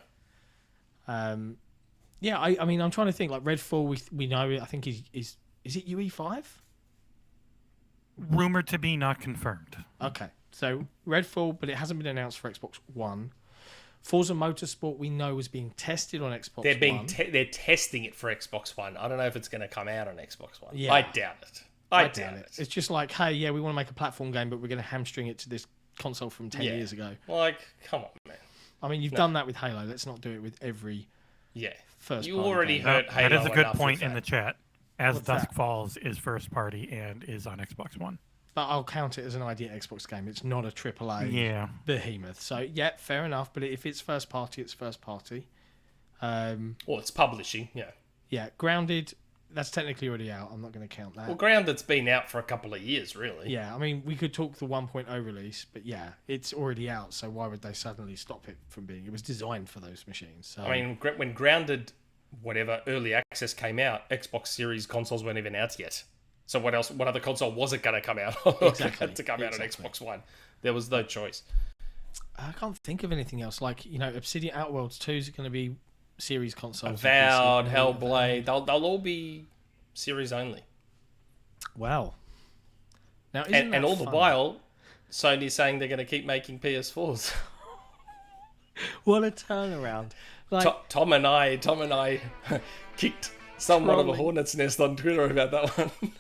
Yeah, I mean, I'm trying to think. Like Redfall, we know it. I think is it UE5? Rumored to be, not confirmed. Okay, so Redfall, but it hasn't been announced for Xbox One. Forza Motorsport, we know, is being tested on Xbox One. They're testing it for Xbox One. I don't know if it's going to come out on Xbox One. Yeah. I doubt it. I doubt it. It's just like, hey, yeah, we want to make a platform game, but we're going to hamstring it to this console from 10 years ago. Like, come on, man. I mean, you've done that with Halo. Let's not do it with every first. You already heard Halo. That is a good enough point with in the that. chat. As What's Dusk that? Falls is first party and is on Xbox One. But I'll count it as an ID Xbox game. It's not a AAA behemoth. So, yeah, fair enough. But if it's first party, it's first party. Well, it's publishing, yeah. Yeah, Grounded, that's technically already out. I'm not going to count that. Well, Grounded's been out for a couple of years, really. Yeah, I mean, we could talk the 1.0 release, but yeah, it's already out, so why would they suddenly stop it from being... It was designed for those machines. So. I mean, when Grounded, whatever, early access came out, Xbox Series consoles weren't even out yet. So what else? What other console was it going to come out? Exactly. to come out on Xbox One. There was no choice. I can't think of anything else. Like, you know, Obsidian Outworlds 2 is going to be Series consoles. Avowed, Hellblade, they'll all be Series only. Wow. Now, And all the while, Sony's saying they're going to keep making PS4s. What a turnaround. Like, Tom and I kicked somewhat of a hornet's nest on Twitter about that one.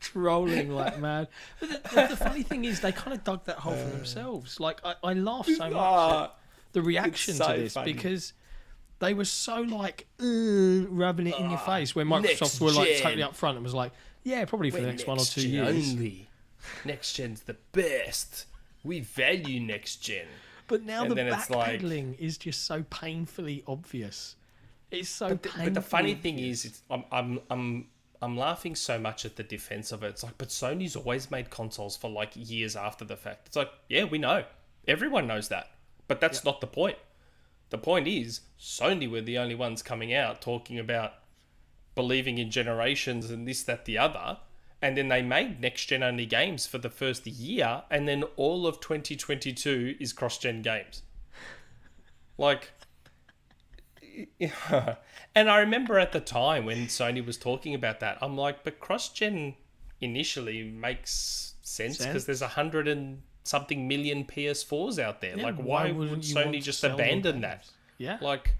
trolling like mad. But the funny thing is, they kind of dug that hole for themselves. Like, I laugh so much at the reaction so to this funny. because they were so like rubbing it in your face when Microsoft were like totally up front and was like, yeah, probably for the next 1 or 2 years. Only. Next gen's the best. We value next gen. But now And the then it's like- backpedaling is just so painfully obvious. It's so painfully But the funny thing obvious. is, I'm laughing so much at the defense of it. It's like, but Sony's always made consoles for like years after the fact. It's like, yeah, we know. Everyone knows that. But that's not the point. The point is, Sony were the only ones coming out talking about believing in generations and this, that, the other. And then they made next-gen only games for the first year. And then all of 2022 is cross-gen games. Like... And I remember at the time when Sony was talking about that, I'm like, but cross-gen initially makes sense because there's 100 and something million PS4s out there. Yeah, like, why would wouldn't you want Sony to just sell them abandon games? that? Yeah. Like,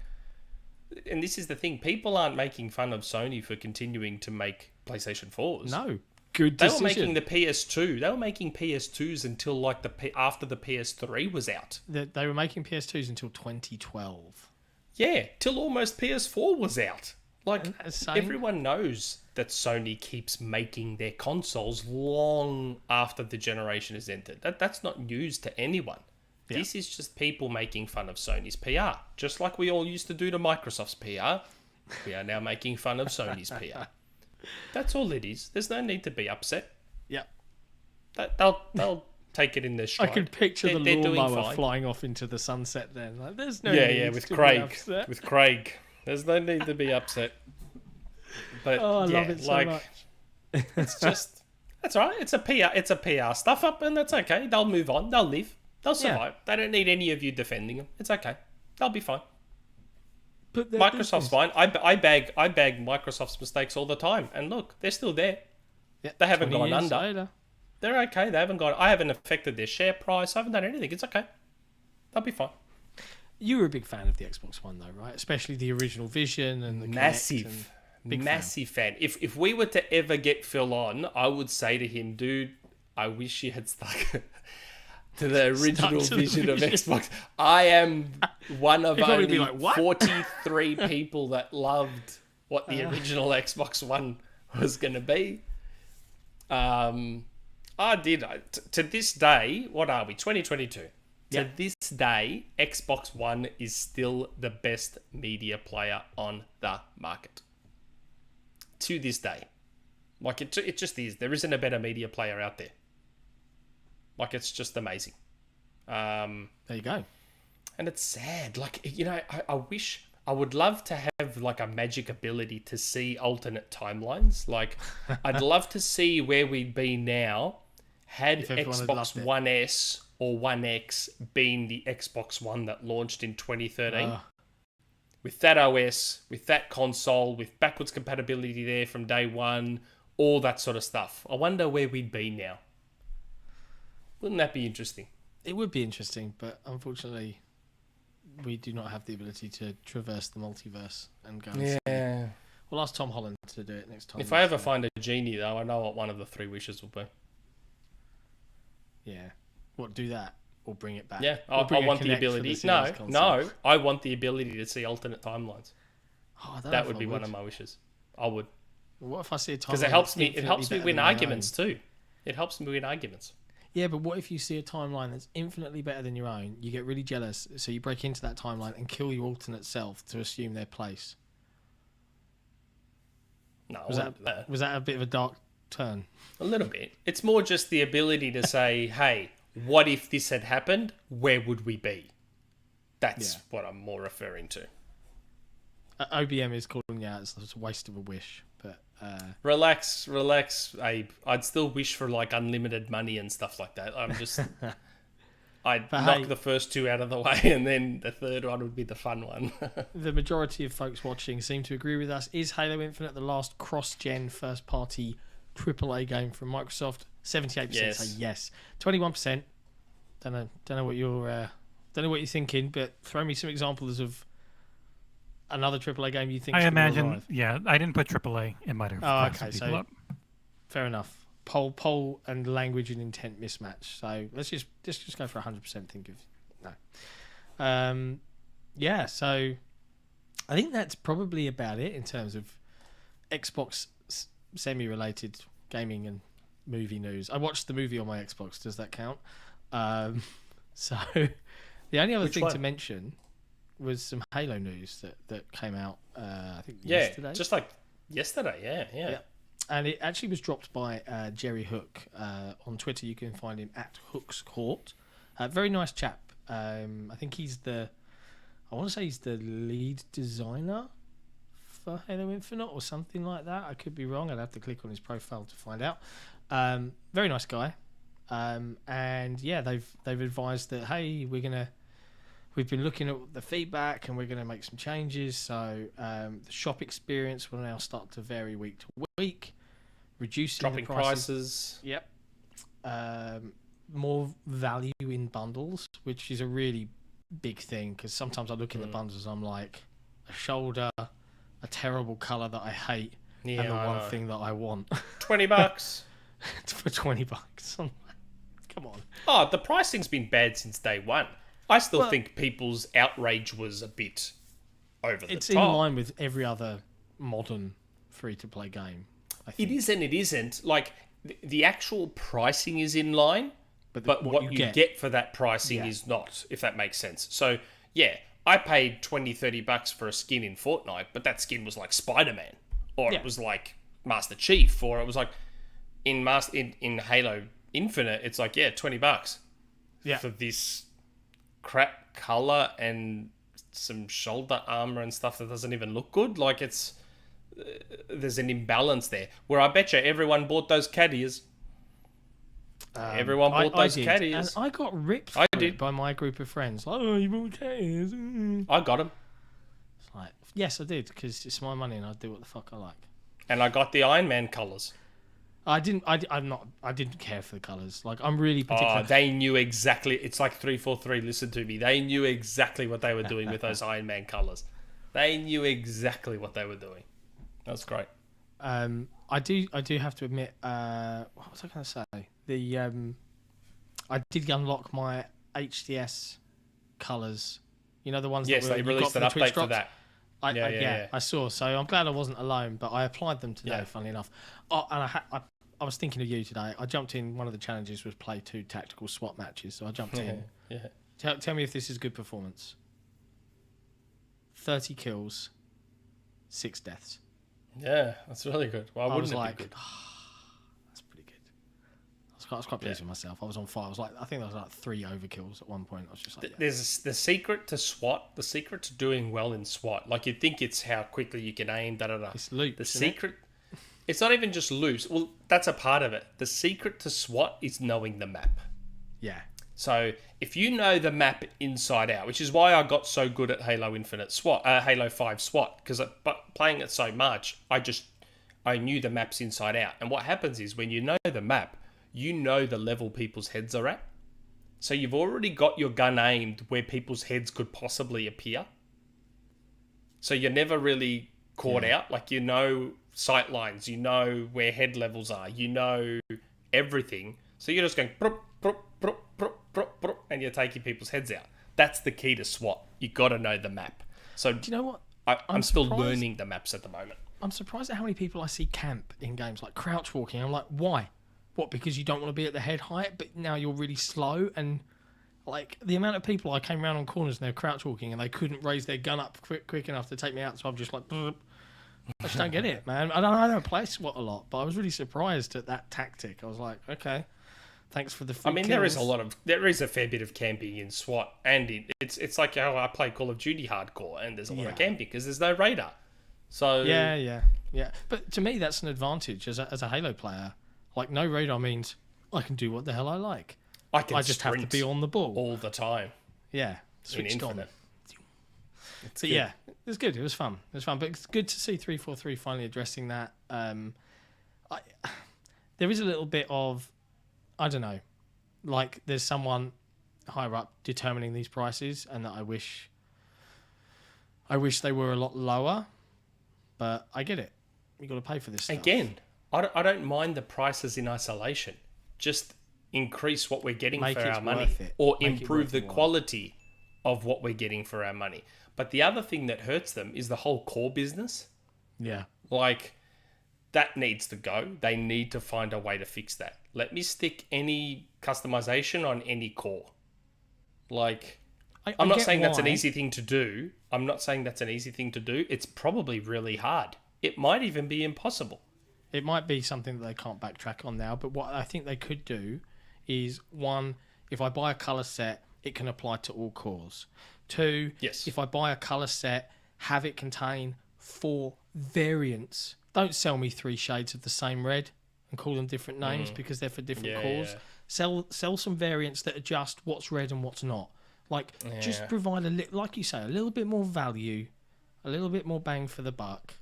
and this is the thing, people aren't making fun of Sony for continuing to make PlayStation 4s. No. Good They decision. were making the PS2. They were making PS2s until like after the PS3 was out. They were making PS2s until 2012. Yeah, till almost PS4 was out. Like, Same. everyone knows that Sony keeps making their consoles long after the generation has ended. That's not news to anyone. Yeah. This is just people making fun of Sony's PR. Just like we all used to do to Microsoft's PR, we are now making fun of Sony's PR. That's all it is. There's no need to be upset. Yeah. They'll take it in their stride. I could picture the They're doing lawnmower fine. flying off into the sunset then. Like, there's no Yeah, need with to be Craig. upset. With Craig. There's no need to be upset. But Oh, I yeah, love it so like, much. it's just that's all right. It's a PR stuff up, and that's okay. They'll move on. They'll live. They'll survive. They don't need any of you defending them. It's okay. They'll be fine. But Microsoft's fine. I bag Microsoft's mistakes all the time, and look, they're still there. Yeah, They haven't 20 gone years under. later. They're okay. They haven't gone. I haven't affected their share price. I haven't done anything. It's okay. They'll be fine. You were a big fan of the Xbox One, though, right? Especially the original Vision and the Kinect Massive. and big Massive fan. If we were to ever get Phil on, I would say to him, dude, I wish you had stuck to the original to the vision of Vision. Xbox. I am one of He'd probably only be like, "What?" 43 people that loved what the original Xbox One was going to be. To this day, what are we? 2022. Yeah. To this day, Xbox One is still the best media player on the market. To this day. Like, it just is. There isn't a better media player out there. Like, it's just amazing. There you go. And it's sad. Like, I wish I would love to have like a magic ability to see alternate timelines. Like, I'd love to see where we'd be now had If everyone had loved Xbox it. One S or One X been the Xbox One that launched in 2013. With that OS, with that console, with backwards compatibility there from day one, all that sort of stuff. I wonder where we'd be now. Wouldn't that be interesting? It would be interesting, but unfortunately, we do not have the ability to traverse the multiverse and go. And see. We'll ask Tom Holland to do it next time. If I ever find a genie, though, I know what one of the 3 wishes will be. Yeah. What, do that? Or bring it back? Yeah, I Or bring a want the Kinect for ability. Series console. I want the ability to see alternate timelines. Oh, I don't know That if would I be one of my wishes. I would. What if I see a timeline? Because it helps me. It infinitely helps me better win than my arguments own? too. It helps me win arguments. Yeah, but what if you see a timeline that's infinitely better than your own? You get really jealous, so you break into that timeline and kill your alternate self to assume their place. No, I Was wouldn't do that. Was that a bit of a dark turn? A little bit. It's more just the ability to say, "Hey, what if this had happened? Where would we be?" That's what I'm more referring to. OBM is calling you out. It's a waste of a wish, but Relax, Abe. I'd still wish for like unlimited money and stuff like that. I'm just, I'd But knock hey- the first 2 out of the way, and then the third one would be the fun one. the majority of folks watching seem to agree with us. Is Halo Infinite the last cross-gen first-party AAA game from Microsoft? 78% Yes. say yes. 21%. Don't know what you're thinking, but throw me some examples of another AAA game you think. I should imagine, arrive. yeah, I didn't put AAA. It might have fucked some people up. Fair enough. Poll and language and intent mismatch. So let's just go for 100%. Think of no. Yeah. So I think that's probably about it in terms of Xbox semi-related gaming and movie news. I watched the movie on my Xbox. Does that count? So the only other Which thing one? to mention was some Halo news that came out. I think yesterday. Just like yesterday. Yeah. And it actually was dropped by Jerry Hook on Twitter. You can find him at Hook's Court. Very nice chap. I think he's I want to say he's the lead designer for Halo Infinite or something like that. I could be wrong. I'd have to click on his profile to find out. Very nice guy. And yeah, they've advised that, hey, we've been looking at the feedback and we're going to make some changes. So the shop experience will now start to vary week to week, reducing Dropping the prices. Yep. More value in bundles, which is a really big thing because sometimes I look in the bundles, I'm like, a shoulder, a terrible colour that I hate, Yeah, and the I one know. thing that I want $20. for $20. I'm like, come on. Oh, the pricing's been bad since day one. I still Well- think people's outrage was a bit over the It's top. in line with every other modern free-to-play game, I think. It is and it isn't. Like, the actual pricing is in line, but what you get for that pricing Yeah. is not, if that makes sense. So, yeah, I paid $20-$30 for a skin in Fortnite, but that skin was like Spider-Man, or Yeah. it was like Master Chief, or it was like in Halo Infinite, it's like, yeah, $20 Yeah. for this crap color and some shoulder armor and stuff that doesn't even look good. Like, it's there's an imbalance there. Where I bet you everyone bought those cat ears. Everyone bought those did, cat ears. and I got ripped I for did. it by my group of friends. Like, oh, you bought cat ears. I got them, It's like, yes, I did, because it's my money and I do what the fuck I like. and I got the Iron Man colors. I didn't care for the colours. Like, I'm really particular. Oh, they knew exactly. It's like 343. Listen to me. They knew exactly what they were doing with those Iron Man colors. They knew exactly what they were doing. That's great. I do have to admit, what was I going to say? I did unlock my HDS colours. You know, the ones Yes, that they you got released for an the update Twitch for drops? that. Yeah. I saw. So I'm glad I wasn't alone, but I applied them today, Yeah. funnily enough. Oh, and I was thinking of you today. I jumped in, one of the challenges was play 2 tactical SWAT matches, so I jumped in. Yeah. Tell me if this is good performance. 30 kills, 6 deaths. Yeah, that's really good. Why I was wouldn't it like, be good? that's pretty good. I was I was quite pleased with myself. I was on fire. I think there was like 3 overkills at one point. I was just like, There's the secret to SWAT, the secret to doing well in SWAT. Like, you'd think it's how quickly you can aim, da-da-da. It's loot. The secret... It's not even just loose. Well, that's a part of it. The secret to SWAT is knowing the map. Yeah. So if you know the map inside out, which is why I got so good at Halo Infinite SWAT, Halo 5 SWAT, because playing it so much, I knew the maps inside out. And what happens is when you know the map, you know the level people's heads are at. So you've already got your gun aimed where people's heads could possibly appear. So you're never really caught out. Like, you know sight lines, you know where head levels are, you know everything. So you're just going prop, prop, prop, prop, prop, prop, and you're taking people's heads out. That's the key to SWAT. You got to know the map. So do you know what? I'm still learning the maps at the moment. I'm surprised at how many people I see camp in games, like crouch walking. I'm like, why? What, because you don't want to be at the head height, but now you're really slow? And like the amount of people I came around on corners and they're crouch walking and they couldn't raise their gun up quick enough to take me out, so I'm just like, I just don't get it, man. I don't play SWAT a lot, but I was really surprised at that tactic. I was like, okay, thanks for the free kills. there is a fair bit of camping in SWAT, and it's like how I play Call of Duty hardcore, and there's a lot of camping because there's no radar. So yeah. But to me, that's an advantage as a Halo player. Like, no radar means I can do what the hell I like. I just have to be on the ball all the time. Yeah, switched on. But yeah, it was good. It was fun. But it's good to see 343 finally addressing that. There is a little bit of, I don't know, like there's someone higher up determining these prices, and that I wish they were a lot lower. But I get it. You got to pay for this stuff. Again, I don't mind the prices in isolation. Just increase what we're getting for our money, or improve the quality of what we're getting for our money. But the other thing that hurts them is the whole core business. Yeah. Like, that needs to go. They need to find a way to fix that. Let me stick any customization on any core. Like, I'm not saying that's an easy thing to do. It's probably really hard. It might even be impossible. It might be something that they can't backtrack on now, but what I think they could do is, 1, if I buy a colour set, it can apply to all cores. 2, if I buy a colour set, have it contain 4 variants. Don't sell me 3 shades of the same red and call them different names because they're for different cores. Yeah. Sell some variants that adjust what's red and what's not. Like, just provide like you say, a little bit more value, a little bit more bang for the buck,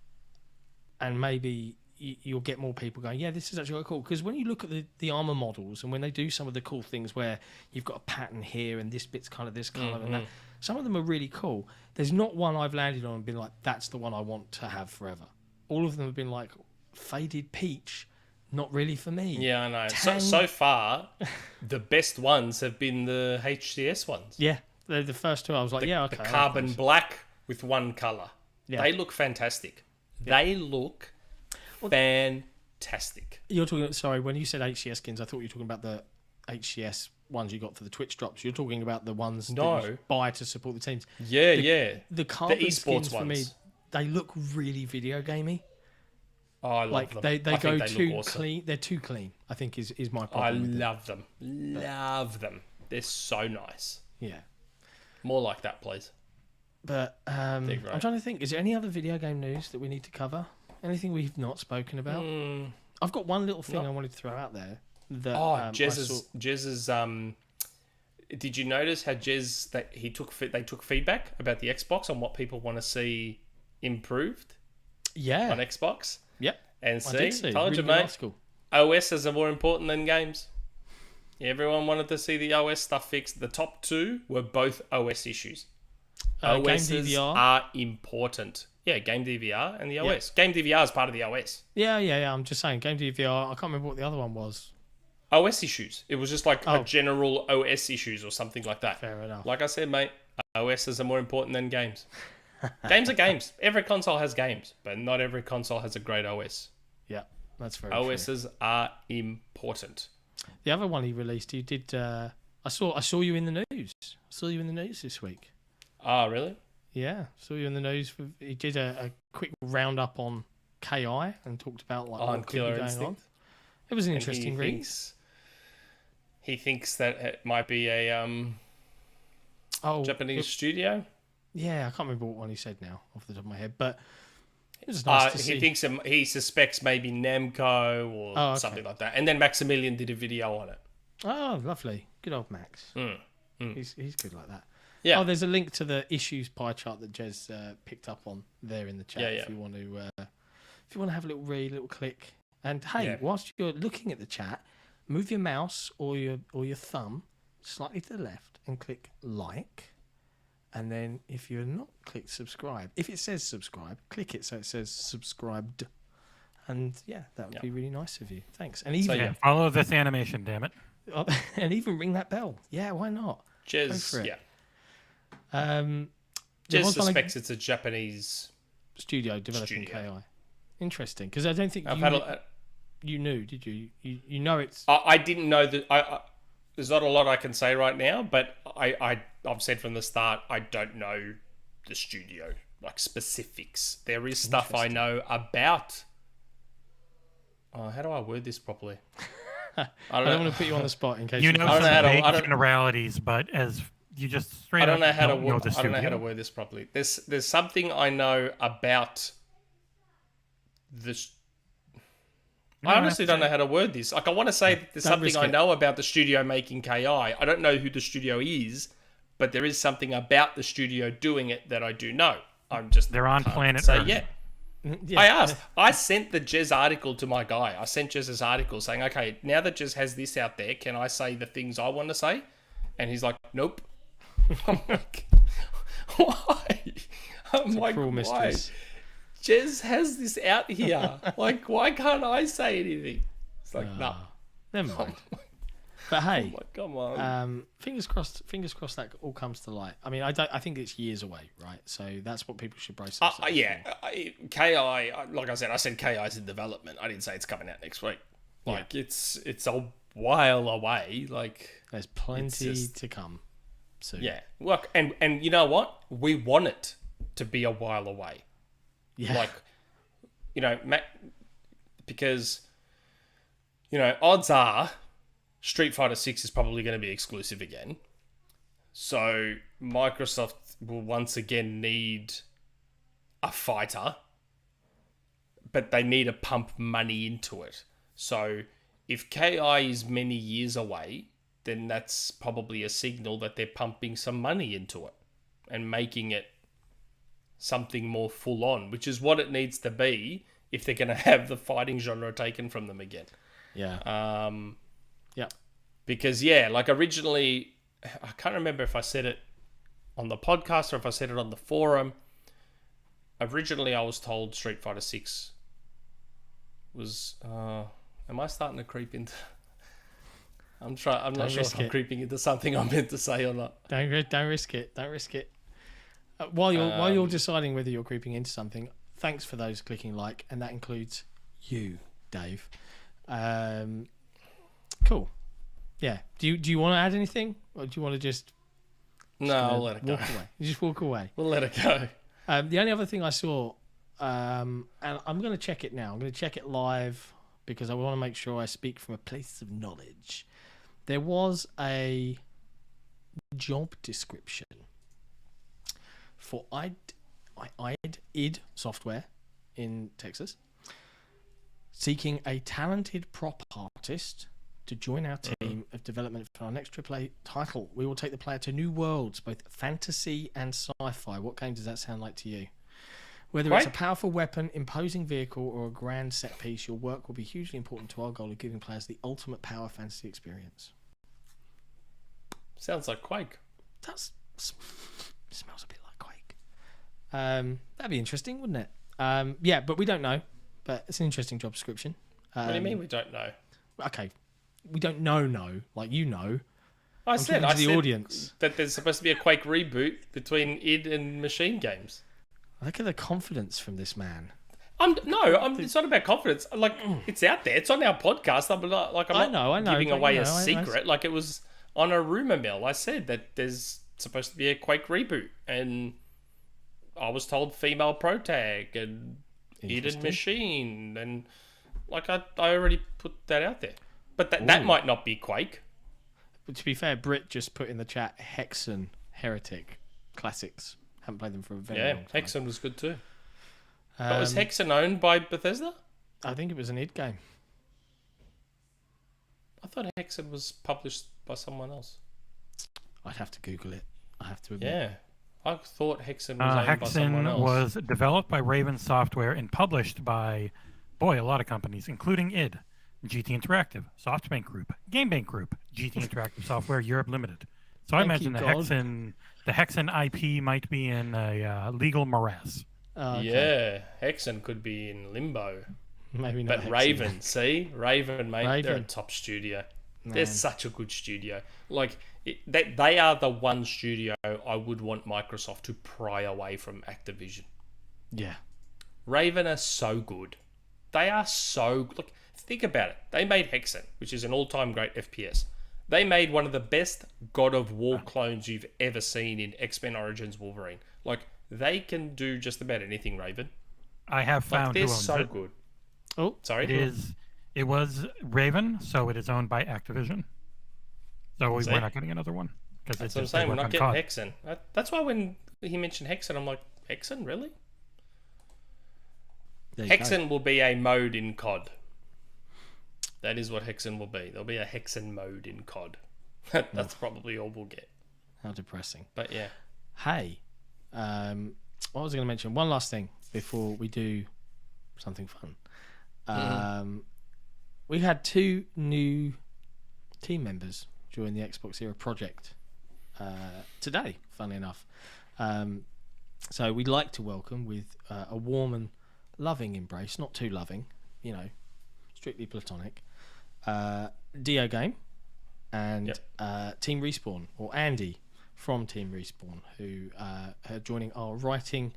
and maybe you'll get more people going, yeah, this is actually quite cool. Because when you look at the armor models, and when they do some of the cool things where you've got a pattern here and this bit's kind of this color and that, some of them are really cool. There's not one I've landed on and been like, that's the one I want to have forever. All of them have been like, faded peach, not really for me. Yeah, I know. So far, the best ones have been the HCS ones. Yeah, they're the first 2. I was like, okay. The carbon black with 1 color. Yeah. They look fantastic. Yeah. They look fantastic. You're talking, sorry, when you said HCS skins, I thought you were talking about the HCS ones you got for the Twitch drops. You're talking about the ones that you buy to support the teams. Yeah, The carbon skins for me, they look really video gamey. Oh, I love them. They go too clean. They're too clean, I think, is my problem. I love them. Love them. They're so nice. Yeah. More like that, please. But I'm trying to think. Is there any other video game news that we need to cover? Anything we've not spoken about? I've got one little thing I wanted to throw out there. That, Jez's. Did you notice how Jez they took feedback about the Xbox on what people want to see improved? Yeah. On Xbox. Yep. And told you, mate. OSs are more important than games. Everyone wanted to see the OS stuff fixed. The top 2 were both OS issues. OSs are important. Yeah, Game DVR and the OS. Game DVR is part of the OS. Yeah. I'm just saying, Game DVR, I can't remember what the other one was. OS issues. It was just like a general OS issues or something like that. Fair enough. Like I said, mate, OSs are more important than games. Games are games. Every console has games, but not every console has a great OS. Yeah, that's very OSs true. are important. The other one he released, he did... I saw you in the news. I saw you in the news this week. Oh, really? Yeah, saw you in the news. He did a quick roundup on KI and talked about what could be going on. It was an interesting read. he thinks that it might be a Japanese studio. Yeah, I can't remember what one he said now off the top of my head, but it was nice to see. He suspects maybe Namco or something like that. And then Maximilian did a video on it. Oh, lovely. Good old Max. He's good like that. Yeah. Oh, there's a link to the issues pie chart that Jez picked up on there in the chat. Yeah. If you want to have a little read, a little click. And hey, whilst you're looking at the chat, move your mouse or your thumb slightly to the left and click like. And then if you're not clicked subscribe, if it says subscribe, click it so it says subscribed. And yeah, that would be really nice of you. Thanks. And even follow this animation, damn it. And even ring that bell. Yeah, why not? Jez, Jez suspects it's a Japanese studio developing KI. Interesting, because I don't think you knew, did you? You know it's... I didn't know that... There's not a lot I can say right now, but I've said from the start, I don't know the studio, like specifics. There is stuff I know about... how do I word this properly? I don't want to put you on the spot in case you know some generalities, but as you just straight I don't know how to word this properly. There's something I know about this. I honestly don't know how to word this. Like, I want to say there's something I know about the studio making KI. I don't know who the studio is, but there is something about the studio doing it that I do know. They're on planet Earth. Yeah. I sent the Jez article to my guy. I sent Jez's article saying, okay, now that Jez has this out there, can I say the things I want to say? And he's like, nope. I'm like, why? I'm like, why? Mistress. Jez has this out here. Like, why can't I say anything? It's like, nah. Never mind. But hey, come on. Fingers crossed that all comes to light. I mean, I think it's years away, right? So that's what people should brace themselves for. KI, like I said KI's in development. I didn't say it's coming out next week. Like, it's a while away. Like, there's plenty to come soon. Yeah. Look, and you know what? We want it to be a while away. Yeah. Like, because, odds are Street Fighter 6 is probably going to be exclusive again. So Microsoft will once again need a fighter, but they need to pump money into it. So if KI is many years away, then that's probably a signal that they're pumping some money into it and making it something more full on, which is what it needs to be if they're going to have the fighting genre taken from them again. Yeah. Because like originally, I can't remember if I said it on the podcast or if I said it on the forum. Originally, I was told Street Fighter 6 was. Am I starting to creep into? I'm not sure if I'm creeping into something I'm meant to say or not. Don't risk it. Don't risk it. While you're deciding whether you're creeping into something, thanks for those clicking like, and that includes you, Dave. Cool. Yeah. Do you want to add anything, or do you want to just? No, I'll let it go. Walk away. You just walk away. We'll let it go. The only other thing I saw, and I'm going to check it now. I'm going to check it live because I want to make sure I speak from a place of knowledge. There was a job description for id Software in Texas, seeking a talented prop artist to join our team of development for our next AAA title. We will take the player to new worlds, both fantasy and sci-fi. What game does that sound like to you? Whether it's a powerful weapon, imposing vehicle, or a grand set piece, your work will be hugely important to our goal of giving players the ultimate power fantasy experience. Sounds like Quake. That smells a bit like Quake. That'd be interesting, wouldn't it? Yeah, but we don't know. But it's an interesting job description. What do you mean we don't know? Okay, we don't know. Like, you know. I said the audience that there's supposed to be a Quake reboot between id and Machine Games. Look at the confidence from this man. It's not about confidence. Like, it's out there. It's on our podcast. I'm not giving away a secret. Like, it was on a Rumour Mill. I said that there's supposed to be a Quake reboot, and I was told female protag and id and Machine, and like I already put that out there. But that might not be Quake. But to be fair, Brit just put in the chat Hexen Heretic Classics. Haven't played them for a very long time. Hexen was good too. But was Hexen owned by Bethesda? I think it was an id game. I thought Hexen was published by someone else. I'd have to Google it. I have to admit. Yeah. I thought Hexen was owned by someone else. Hexen was developed by Raven Software and published by, a lot of companies, including id, GT Interactive, SoftBank Group, GameBank Group, GT Interactive Software Europe Limited. So I imagine the Hexen IP might be in a legal morass. Oh, okay. Yeah, Hexen could be in limbo. Maybe not. But Raven, Raven, mate, Raven. they're a top studio. Man. They're such a good studio. Like, they are the one studio I would want Microsoft to pry away from Activision. Yeah. Raven are so good. They are so... Look, think about it. They made Hexen, which is an all-time great FPS. They made one of the best God of War clones you've ever seen in X-Men Origins Wolverine. Like, they can do just about anything, Raven. I have found they're who owns so it. good. Oh, Sorry? It was Raven, so it is owned by Activision. So we're not getting another one. That's what I'm saying. We're not getting Hexen. That's why when he mentioned Hexen, I'm like, Hexen, really? Hexen will be a mode in COD. That is what Hexen will be. There'll be a Hexen mode in COD. That's probably all we'll get. How depressing. But yeah. Hey, what was I going to mention? One last thing before we do something fun. We had 2 new team members join the XboxEra project today, funnily enough. So we'd like to welcome with a warm and loving embrace, not too loving, strictly platonic, DeoGame and Team Respawn, or Andy from Team Respawn, who are joining our writing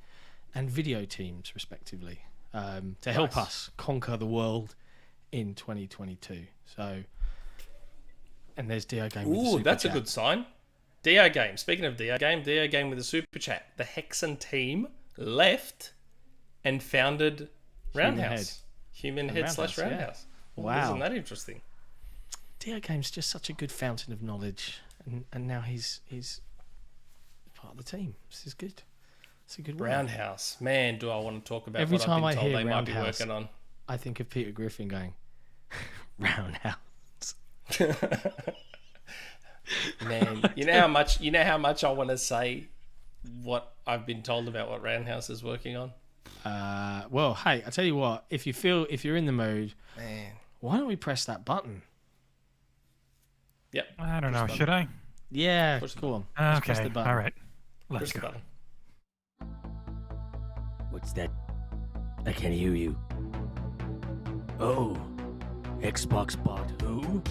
and video teams respectively to help us conquer the world in 2022. So, and there's DeoGame. Ooh, that's a good sign. DeoGame. Speaking of DeoGame with a super chat. The Hexen team left and founded Roundhouse. Human Head / Roundhouse. Yeah. Wow. Isn't that interesting? DeoGame's just such a good fountain of knowledge, and now he's part of the team. This is good. It's a good one. Roundhouse. Man, do I want to talk about Every what time I've been I told hear they might be Roundhouse, working on. I think of Peter Griffin going, Roundhouse. Man, you know how much I want to say what I've been told about what Roundhouse is working on. Well, hey, I tell you what, if you're in the mood, man, why don't we press that button? Yep. I don't know. Should I? Yeah, cool on. Let's press the Okay. button. All right. Let's Press the go. button. What's that? I can't hear you. Oh, Xbox bought who?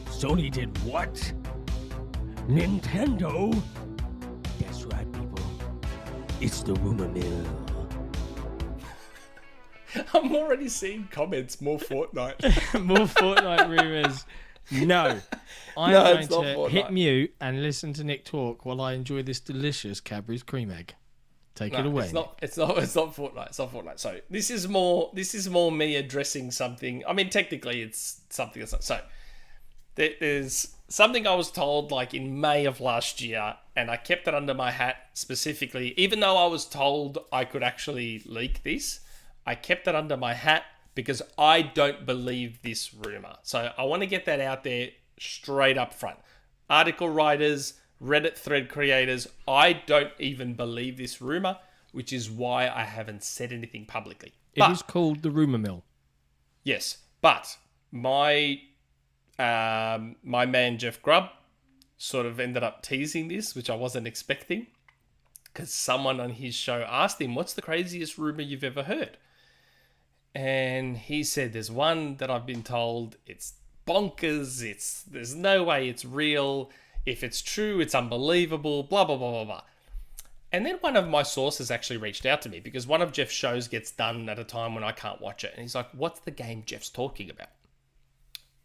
Sony did what? Nintendo? That's right, people. It's the Rumour Mill. I'm already seeing comments. More Fortnite. More Fortnite rumors. No. I'm No, going it's not to Fortnite. hit mute and listen to Nick talk while I enjoy this delicious Cadbury's cream egg. Take it away. It's not Fortnite. It's not Fortnite. So this is more me addressing something. I mean, technically, it's something that's not. So there's something I was told like in May of last year, and I kept it under my hat specifically, even though I was told I could actually leak this. I kept it under my hat because I don't believe this rumor. So I want to get that out there straight up front. Article writers, Reddit thread creators, I don't even believe this rumor, which is why I haven't said anything publicly. It is called the Rumour Mill. Yes, but my man Jeff Grubb sort of ended up teasing this, which I wasn't expecting, because someone on his show asked him, "What's the craziest rumor you've ever heard?" And he said, "There's one that I've been told. It's bonkers. There's no way it's real. If it's true, it's unbelievable. Blah blah blah blah blah." And then one of my sources actually reached out to me because one of Jeff's shows gets done at a time when I can't watch it, and he's like, "What's the game Jeff's talking about?"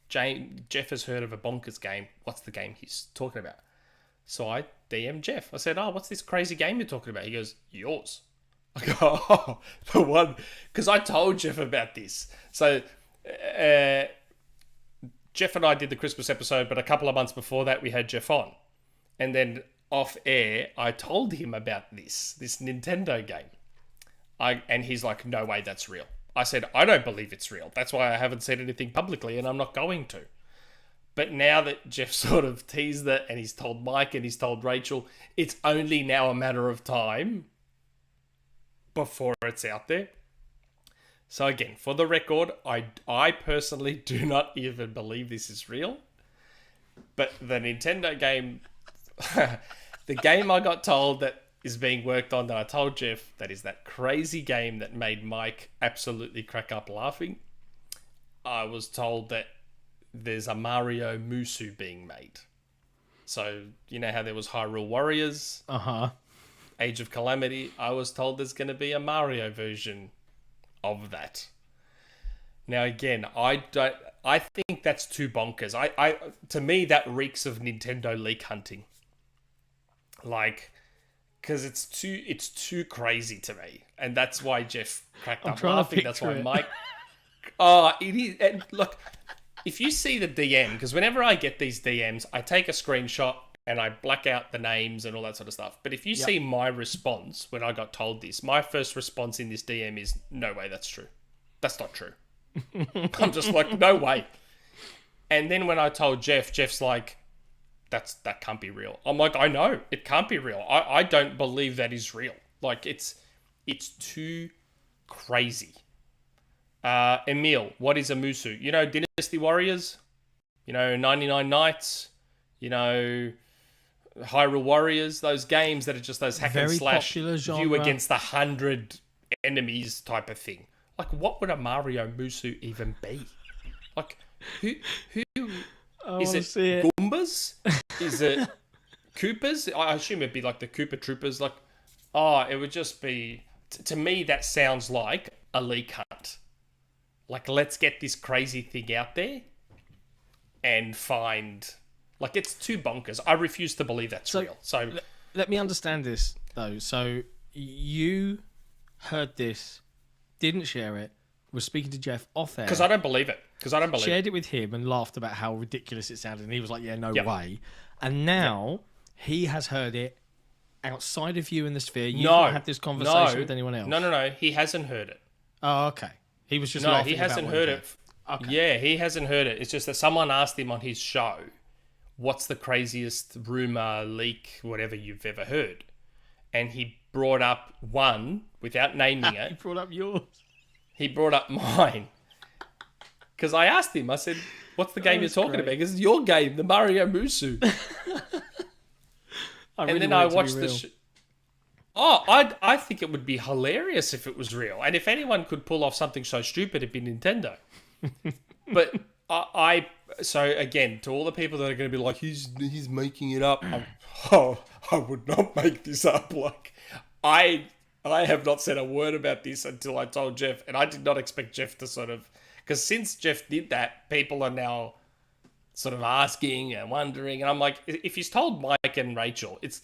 Jeff has heard of a bonkers game. What's the game he's talking about? So I DM'd Jeff. I said, "Oh, what's this crazy game you're talking about?" He goes, "Yours." I go, "Oh, the one," because I told Jeff about this. So Jeff and I did the Christmas episode, but a couple of months before that, we had Jeff on. And then off air, I told him about this Nintendo game. And he's like, no way, that's real. I said, I don't believe it's real. That's why I haven't said anything publicly, and I'm not going to. But now that Jeff sort of teased it, and he's told Mike and he's told Rachel, it's only now a matter of time before it's out there. So again, for the record, I personally do not even believe this is real. But the Nintendo game, the game I got told that is being worked on, that I told Jeff, that is that crazy game that made Mike absolutely crack up laughing. I was told that there's a Mario Musou being made. So, you know how there was Hyrule Warriors? Age of Calamity? I was told there's going to be a Mario version of that. Now, again, I think that's too bonkers. To me, that reeks of Nintendo leak hunting. Like, because it's too crazy to me. And that's why Jeff cracked up laughing. That's why Mike... Oh, it is... And look... If you see the DM, because whenever I get these DMs, I take a screenshot and I black out the names and all that sort of stuff. But if you see my response when I got told this, my first response in this DM is, no way, that's true. That's not true. I'm just like, no way. And then when I told Jeff, Jeff's like, that can't be real. I'm like, I know, it can't be real. I don't believe that is real. Like, it's too crazy. Emil, what is a Musou? You know, Dynasty Warriors? You know, 99 Nights? You know, Hyrule Warriors? Those games that are just those hack and slash you against 100 enemies type of thing. Like, what would a Mario Musou even be? Like, who is it? Goombas? Is it Koopas? I assume it'd be like the Koopa Troopers. Like, it would just be... To me, that sounds like a leak hunt. Like, let's get this crazy thing out there and find... Like, it's too bonkers. I refuse to believe that's real. So let me understand this, though. So you heard this, didn't share it, was speaking to Jeff off air. Because I don't believe it. Shared it with him and laughed about how ridiculous it sounded. And he was like, yeah, no way. And now he has heard it outside of you in the sphere. You've not had this conversation with anyone else. No. He hasn't heard it. Oh, okay. He was just laughing. He hasn't heard it. Okay. Yeah, he hasn't heard it. It's just that someone asked him on his show, what's the craziest rumor, leak, whatever you've ever heard? And he brought up one without naming it. He brought up yours. He brought up mine. Because I asked him, I said, what's the game you're talking about? Because it's your game, the Mario Musou. And then I watched the show. I think it would be hilarious if it was real. And if anyone could pull off something so stupid, it'd be Nintendo. But so again, to all the people that are going to be like, he's making it up. I would not make this up. Like, I have not said a word about this until I told Jeff. And I did not expect Jeff to sort of... Because since Jeff did that, people are now sort of asking and wondering. And I'm like, if he's told Mike and Rachel, it's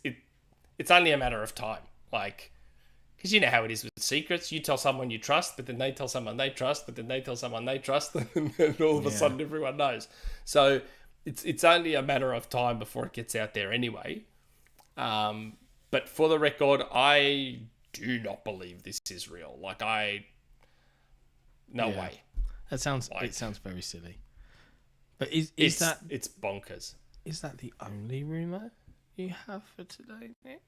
only a matter of time. Like, because you know how it is with secrets. You tell someone you trust, but then they tell someone they trust, but then they tell someone they trust, and then all of a sudden everyone knows. So it's only a matter of time before it gets out there anyway. But for the record, I do not believe this is real. Like, no way. It sounds very silly. But is that... It's bonkers. Is that the only rumor you have for today, Nick?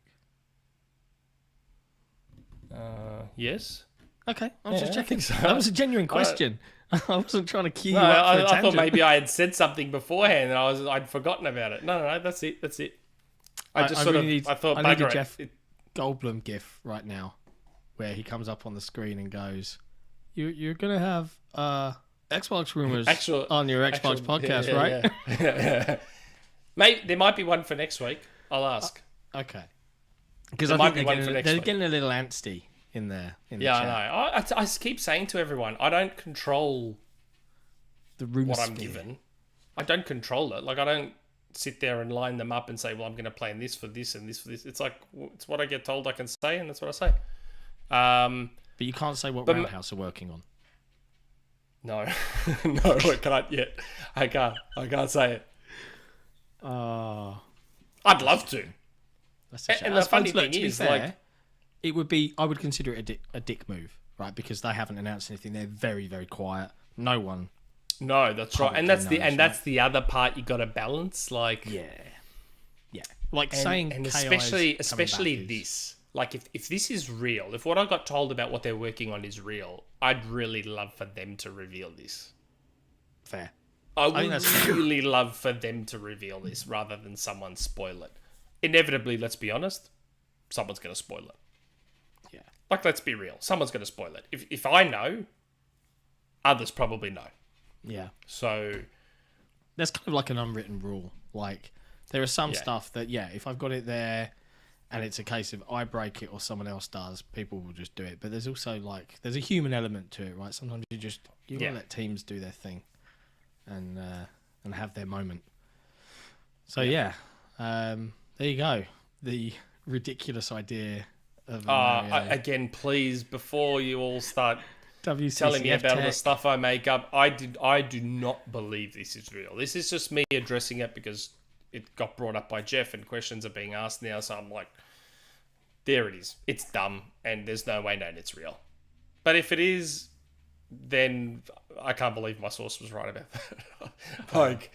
Yes. Okay, I was just checking. So. That was a genuine question. I wasn't trying to cue you up for a I tangent. thought maybe I had said something beforehand and I'd forgotten about it. No, that's it. I thought need a bugger Jeff Goldblum gif right now, where he comes up on the screen and goes, "You're gonna have Xbox rumors on your Xbox podcast, right?" Yeah. Mate, there might be one for next week. I'll ask. Okay. Because I think they're getting a little antsy in there. I know. I keep saying to everyone, I don't control the room what sphere. I'm given. I don't control it. Like, I don't sit there and line them up and say, well, I'm going to plan this for this and this for this. It's like, it's what I get told I can say, and that's what I say. But you can't say what Roundhouse are working on. No, no, I can't yet. I can't say it. Oh, I'd love to. that's a shame. And the funny Look, thing to be is, fair, like, it would be. I would consider it a dick move, right? Because they haven't announced anything. They're very, very quiet. No one. no, that's right, and Publicly that's knows, the other part you got to balance, like, Yeah. Like and, saying, and KI is especially coming back is- this, like, if this is real, if what I got told about what they're working on is real, I'd really love for them to reveal this. fair. I think would that's fair. really love for them to reveal this rather than someone spoil it. Inevitably, let's be honest, someone's going to spoil it. Yeah. Like, let's be real, someone's going to spoil it. If I know, others probably know. Yeah. So, There's kind of like an unwritten rule. Like, there is some Yeah. stuff that, if I've got it there and it's a case of I break it or someone else does, people will just do it. But there's also, like, there's a human element to it, right? Sometimes you Yeah. gotta let teams do their thing and have their moment. So, there you go. The ridiculous idea of Mario. again, please, before you all start WCCF telling me about all the tech. stuff I make up, I do not believe this is real. This is just me addressing it because it got brought up by Jeff and questions are being asked now. So I'm like, there it is. It's dumb and there's no way known it's real. But if it is, then I can't believe my source was right about that. Like,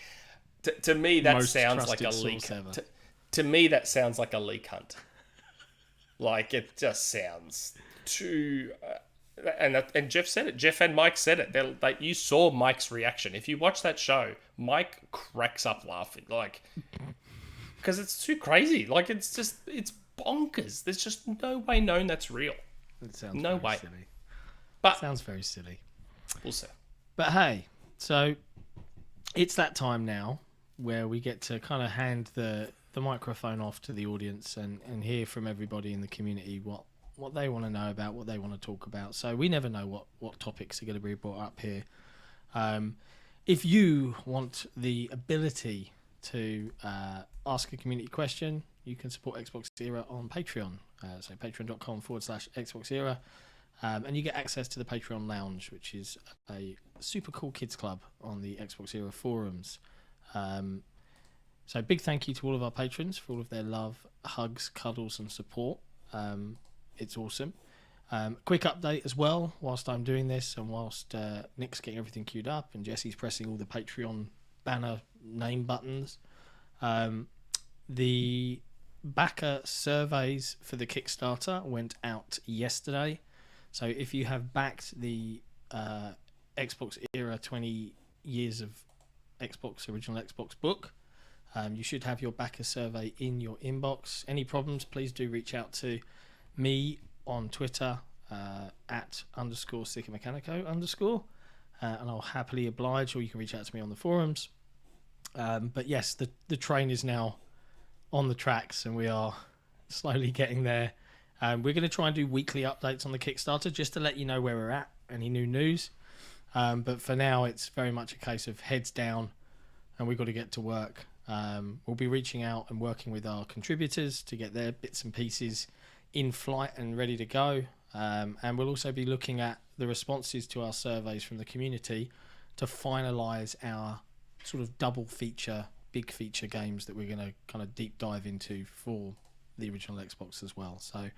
to me, that Most sounds like a trusted leak. source ever. To me, that sounds like a leak hunt. Like, it just sounds too... and Jeff said it. Jeff and Mike said it. You saw Mike's reaction. If you watch that show, Mike cracks up laughing. Like, because it's too crazy. Like, it's bonkers. There's just no way known that's real. It sounds No very way. silly. But Sounds very silly. we'll see. But hey, so it's that time now where we get to kind of hand the microphone off to the audience and hear from everybody in the community what they want to know about, what they want to talk about. So we never know what topics are going to be brought up here. If you want the ability to ask a community question, you can support XboxEra on Patreon. So patreon.com/XboxEra. And you get access to the Patreon Lounge, which is a super cool kids club on the XboxEra forums. So big thank you to all of our patrons for all of their love, hugs, cuddles and support. It's awesome. Quick update as well, whilst I'm doing this and whilst Nick's getting everything queued up and Jesse's pressing all the Patreon banner name buttons. The backer surveys for the Kickstarter went out yesterday. So if you have backed the Xbox Era 20 years of original Xbox book, you should have your backer survey in your inbox. Any problems, please do reach out to me on Twitter at _Sikamikanico and I'll happily oblige, or you can reach out to me on the forums. But yes, the train is now on the tracks and we are slowly getting there. We're going to try and do weekly updates on the Kickstarter just to let you know where we're at, any new news. But for now, it's very much a case of heads down and we've got to get to work. We'll be reaching out and working with our contributors to get their bits and pieces in flight and ready to go. And we'll also be looking at the responses to our surveys from the community to finalise our sort of double feature, big feature games that we're going to kind of deep dive into for the original Xbox as well. So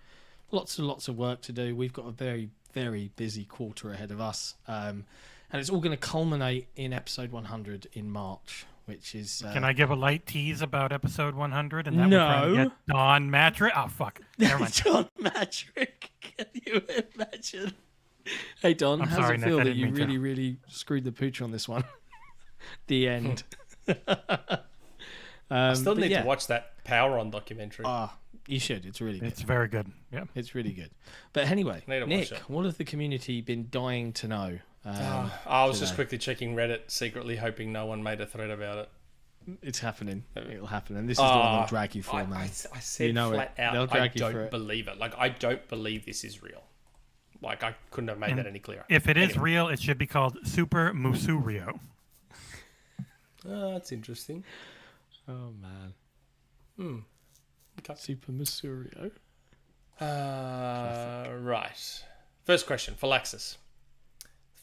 lots and lots of work to do. We've got a very, very busy quarter ahead of us. And it's all going to culminate in episode 100 in March, which is... Can I give a light tease about episode 100? And that No. we're trying to get Don Matrick. Oh, fuck. Never mind. John Matrick. Can you imagine? Hey, Don, I'm how sorry, does it Nick, feel I that didn't you mean to. really, really screwed the pooch on this one? The end. I still but need yeah. to watch that Power On documentary. You should. It's really good. It's very good. Yeah. It's really good. But anyway, Need to watch Nick, it. what has the community been dying to know? I was just today? quickly checking Reddit, secretly hoping no one made a thread about it. It's happening. It'll happen. And this is the one they'll drag you for, man. I said You know flat it. out, They'll I drag you for don't it. believe it. Like, I don't believe this is real. Like, I couldn't have made that any clearer. If it is Anyway. real, it should be called Super Musou Rio. That's interesting. Oh, man. Okay. Super Masurio. Right. First question, Phalaxis.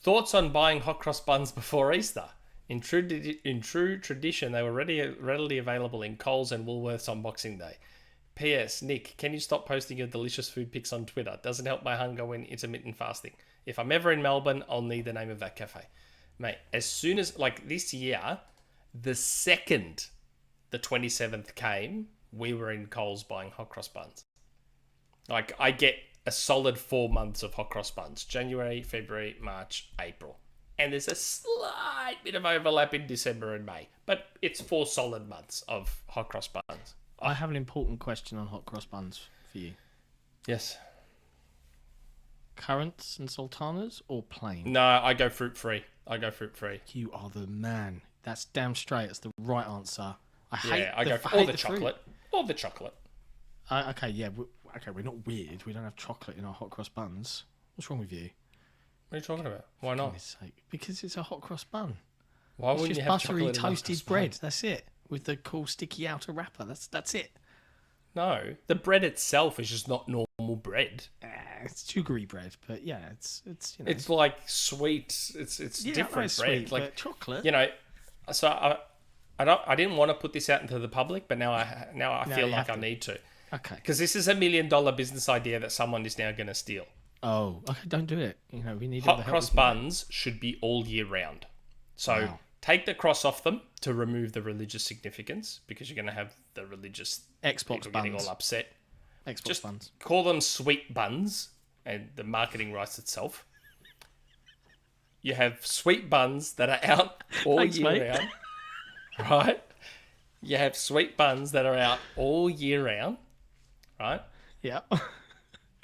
Thoughts on buying Hot Cross Buns before Easter? In true tradition, they were readily available in Coles and Woolworths on Boxing Day. P.S. Nick, can you stop posting your delicious food pics on Twitter? Doesn't help my hunger when intermittent fasting. If I'm ever in Melbourne, I'll need the name of that cafe. Mate, as soon as, like, this year, the second the 27th came, we were in Coles buying Hot Cross Buns. Like, I get a solid 4 months of Hot Cross Buns. January, February, March, April. And there's a slight bit of overlap in December and May. But it's 4 solid months of Hot Cross Buns. I have an important question on Hot Cross Buns for you. Yes. Currants and sultanas or plain? No, I go fruit-free. You are the man. That's damn straight. That's the right answer. I go for all the chocolate. All the chocolate. Okay, yeah. We're not weird. We don't have chocolate in our Hot Cross Buns. What's wrong with you? What are you talking about? Why not? Because it's a Hot Cross Bun. Why wouldn't you have buttery chocolate in a Hot toasted Cross bread. Bun? That's it. With the cool sticky outer wrapper. That's it. No, the bread itself is just not normal bread. It's sugary bread, but yeah, it's you know. It's like sweet. It's different bread. Sweet, like but chocolate. You know, so I didn't want to put this out into the public, but now I feel like I need to. Okay. Because this is $1 million business idea that someone is now going to steal. Oh, okay. Don't do it. You know, we need Hot Cross Buns should be all year round. So take the cross off them to remove the religious significance, because you're going to have the religious Xbox people buns. getting all upset. Xbox buns. Call them sweet buns, and the marketing writes itself. You have sweet buns that are out all year round. Right? You have sweet buns that are out all year round. Right? Yeah.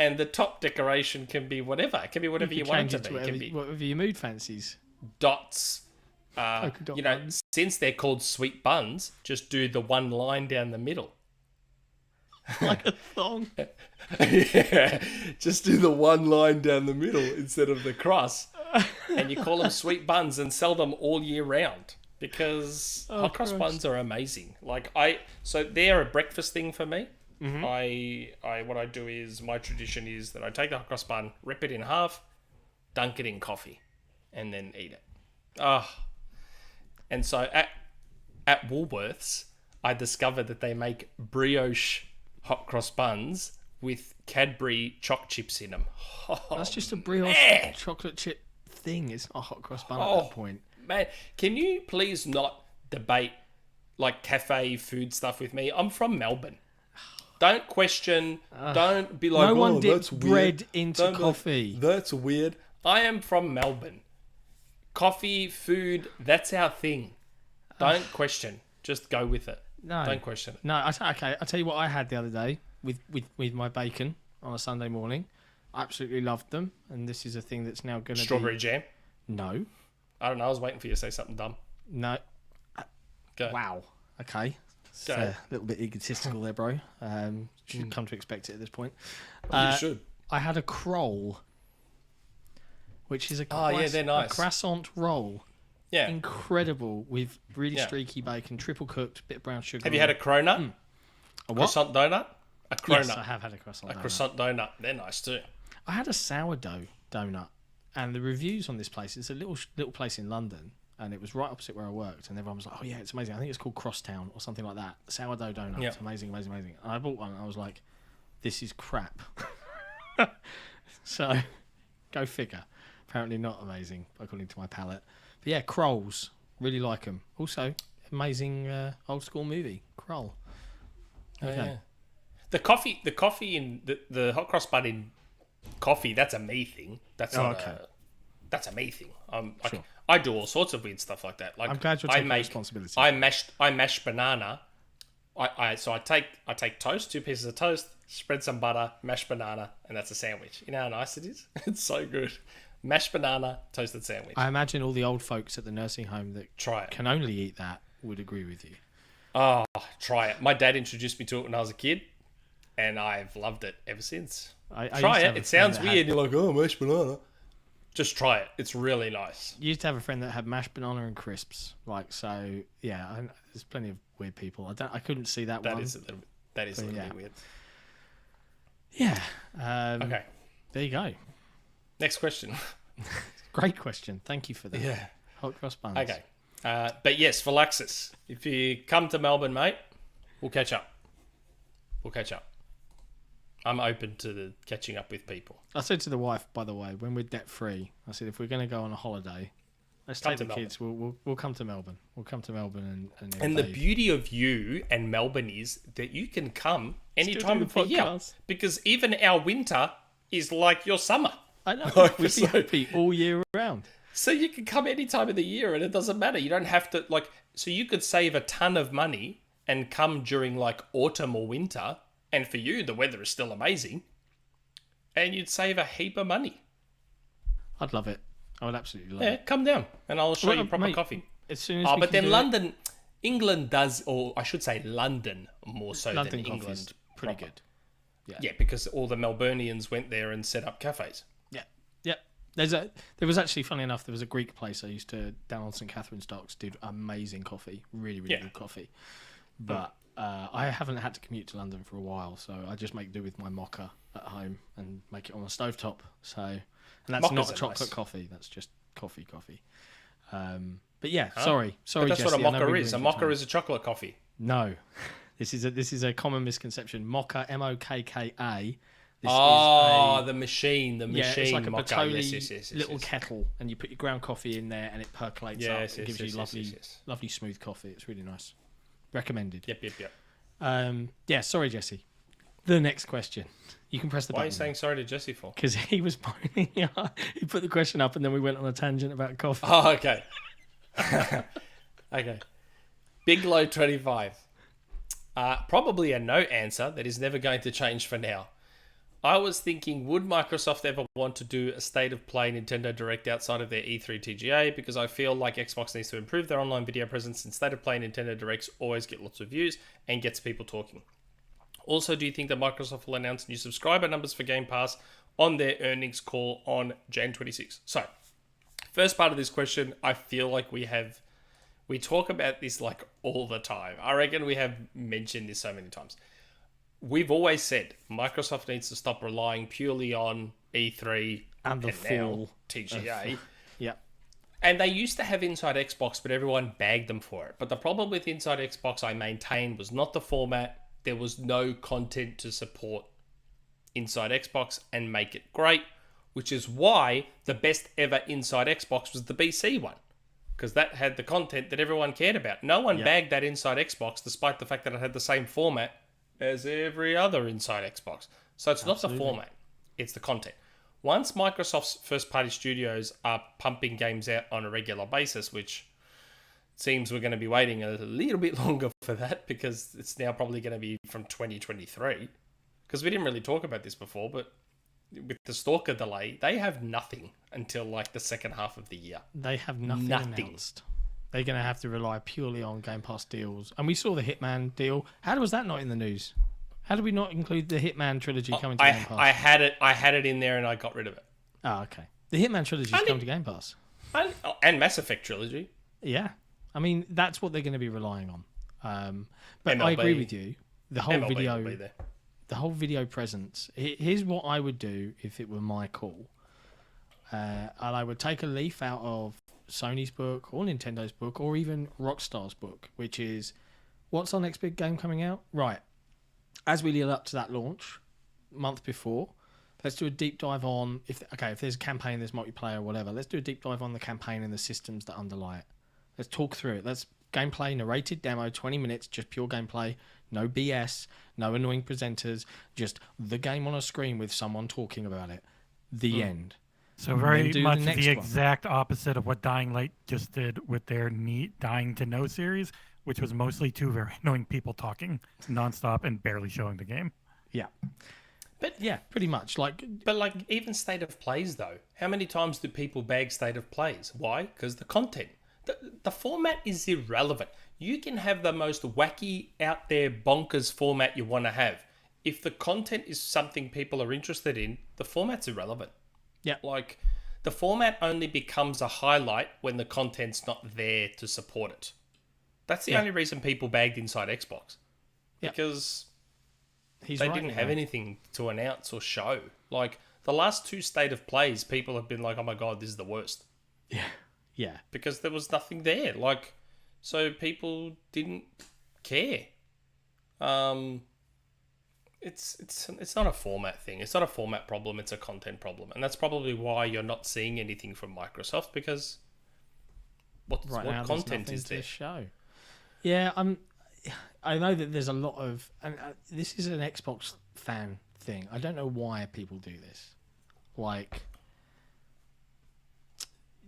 And the top decoration can be whatever. It can be whatever you want it to be. It can be whatever your mood fancies. dots. Polka-dot buns. Since they're called sweet buns, just do the one line down the middle. Like a thong. Yeah, just do the one line down the middle instead of the cross. And you call them sweet buns and sell them all year round, because Hot Cross Buns are amazing. So they're a breakfast thing for me. Mm-hmm. What I do is, my tradition is that I take the Hot Cross Bun, rip it in half, dunk it in coffee, and then eat it. And so at Woolworths, I discovered that they make brioche Hot Cross Buns with Cadbury choc chips in them. That's just a brioche chocolate chip thing. It's not a Hot Cross Bun at that point. Man, can you please not debate like cafe food stuff with me? I'm from Melbourne. Don't question. Don't be like, no one that's dips bread weird. into coffee. That's weird. I am from Melbourne. Coffee, food, that's our thing. Don't question. Just go with it. No. Don't question it. No, okay. I'll tell you what I had the other day with my bacon on a Sunday morning. I absolutely loved them. And this is a thing that's now going to be... Strawberry jam? No. I don't know. I was waiting for you to say something dumb. No. Go. Wow. Okay. It's a little bit egotistical there, bro. Should come to expect it at this point. You should. I had a croll, which is they're nice. A croissant roll. Yeah. Incredible, with really streaky bacon, triple cooked, bit of brown sugar. Have you had a cronut? A what? Croissant donut? A cronut. Yes, I have had a croissant donut. Croissant donut. They're nice too. I had a sourdough donut, and the reviews on this place, it's a little place in London, and it was right opposite where I worked, and everyone was like, oh yeah, it's amazing. I think it's called Crosstown or something like that. Sourdough donut. Yeah. It's amazing. And I bought one, and I was like, this is crap. So, go figure. Apparently not amazing, according to my palate. But yeah, Krolls. Really like them. Also, amazing old school movie, Kroll. Okay. Yeah. The coffee in the Hot Cross Bun in coffee, that's a me thing. That's not that's a me thing. Sure. I do all sorts of weird stuff like that. Like, I'm glad you're taking responsibility. I mash banana. I take toast, 2 pieces of toast, spread some butter, mash banana, and that's a sandwich. You know how nice it is? It's so good. Mashed banana, toasted sandwich. I imagine all the old folks at the nursing home that can only eat that would agree with you. Oh, try it. My dad introduced me to it when I was a kid, and I've loved it ever since. Try it. It sounds weird. You're like, oh, mashed banana. Just try it. It's really nice. You used to have a friend that had mashed banana and crisps. So yeah, there's plenty of weird people. I couldn't see that one. That is a little bit weird. Yeah. Okay. There you go. Next question. Great question. Thank you for that. Yeah. Hot Cross Buns. Okay. But yes, Phalaxis. If you come to Melbourne, mate, we'll catch up. I'm open to the catching up with people. I said to the wife, by the way, when we're debt free, I said if we're going to go on a holiday, let's Come take to the kids. We'll come to Melbourne. We'll come to Melbourne and And the invade. beauty of you and Melbourne is that you can come any Still time do of the year, podcasts. because even our winter is like your summer. I know. Like, We'd be so- happy all year round. So you can come any time of the year and it doesn't matter. You don't have to, like, so you could save a ton of money and come during like autumn or winter. And for you, the weather is still amazing. And you'd save a heap of money. I'd love it. I would absolutely love Yeah, it. come down and I'll show you proper mate, coffee. As soon as Oh, we but can then do London, England does, or I should say London more so London than coffee's England. pretty proper. good. Yeah, because all the Melburnians went there and set up cafes. Yeah. There was actually, funny enough, there was a Greek place I used to down on St Catherine's Docks, did amazing coffee, really good coffee. But I haven't had to commute to London for a while, so I just make do with my mocha at home and make it on a stovetop. So, and that's Mochas not are a chocolate nice. coffee; that's just coffee. But yeah, Huh? sorry, But that's Jesse, what a I know mocha we is. A ruined your mocha time. is a chocolate coffee. No, this is a common misconception. Mocha, MOKKA. This Oh, is a, the machine, it's like a mocha. Bertoli Yes, little kettle, and you put your ground coffee in there, and it percolates Yes, up. yes, It gives yes, you yes, lovely, yes. lovely smooth coffee. It's really nice. Recommended. Yep. Yeah, sorry, Jesse. The next question. You can press the Why are you button. saying sorry to Jesse for? Because he was moaning. He put the question up, and then we went on a tangent about coffee. Oh, okay. Okay. Big Low 25. Probably a no answer that is never going to change for now. I was thinking, would Microsoft ever want to do a State of Play Nintendo Direct outside of their E3 TGA? Because I feel like Xbox needs to improve their online video presence, and State of Play Nintendo Directs always get lots of views and gets people talking. Also, do you think that Microsoft will announce new subscriber numbers for Game Pass on their earnings call on Jan 26? So, first part of this question, I feel like we talk about this like all the time. I reckon we have mentioned this so many times. We've always said Microsoft needs to stop relying purely on E3 And the now fall TGA. Yeah. And they used to have Inside Xbox, but everyone bagged them for it. But the problem with Inside Xbox, I maintain, was not the format. There was no content to support Inside Xbox and make it great, which is why the best ever Inside Xbox was the BC one, because that had the content that everyone cared about. No one bagged that Inside Xbox, despite the fact that it had the same format as every other Inside Xbox. So it's not the format, it's the content. Once Microsoft's first-party studios are pumping games out on a regular basis, which it seems we're going to be waiting a little bit longer for that, because it's now probably going to be from 2023. Because we didn't really talk about this before, but with the Stalker delay, they have nothing until like the second half of the year. They have nothing announced. They're going to have to rely purely on Game Pass deals. And we saw the Hitman deal. How was that not in the news? How did we not include the Hitman trilogy coming to Game Pass? I had it in there and I got rid of it. Oh, okay. The Hitman trilogy's coming to Game Pass. And Mass Effect trilogy. Yeah. I mean, that's what they're going to be relying on. But I MLB. agree with you. The whole MLB video, will be there. the whole video presence. Here's what I would do if it were my call. And I would take a leaf out of Sony's book or Nintendo's book or even Rockstar's book, which is what's our next big game coming out? Right. As we lead up to that launch, month before, let's do a deep dive on if there's a campaign, there's multiplayer, whatever. Let's do a deep dive on the campaign and the systems that underlie it. Let's talk through it. Let's gameplay, narrated demo, 20 minutes, just pure gameplay, no BS, no annoying presenters, just the game on a screen with someone talking about it. The end. So very do the much next the one. exact opposite of what Dying Light just did with their Dying to Know series, which was mostly two very annoying people talking nonstop and barely showing the game. Yeah. But yeah, pretty much. But like even State of Plays though, how many times do people bag State of Plays? Why? Because the content. The format is irrelevant. You can have the most wacky, out there, bonkers format you want to have. If the content is something people are interested in, the format's irrelevant. Yeah. Like, the format only becomes a highlight when the content's not there to support it. That's the only reason people bagged Inside Xbox. Yeah. Because He's they right, didn't have anything to announce or show. Like, the last 2 state of plays, people have been like, "Oh my god, this is the worst," Yeah. because there was nothing there. Like, so people didn't care. It's not a format thing. It's not a format problem. It's a content problem, and that's probably why you're not seeing anything from Microsoft, because what content is there? Show. Yeah, I know that there's a lot of, and this is an Xbox fan thing. I don't know why people do this. Like,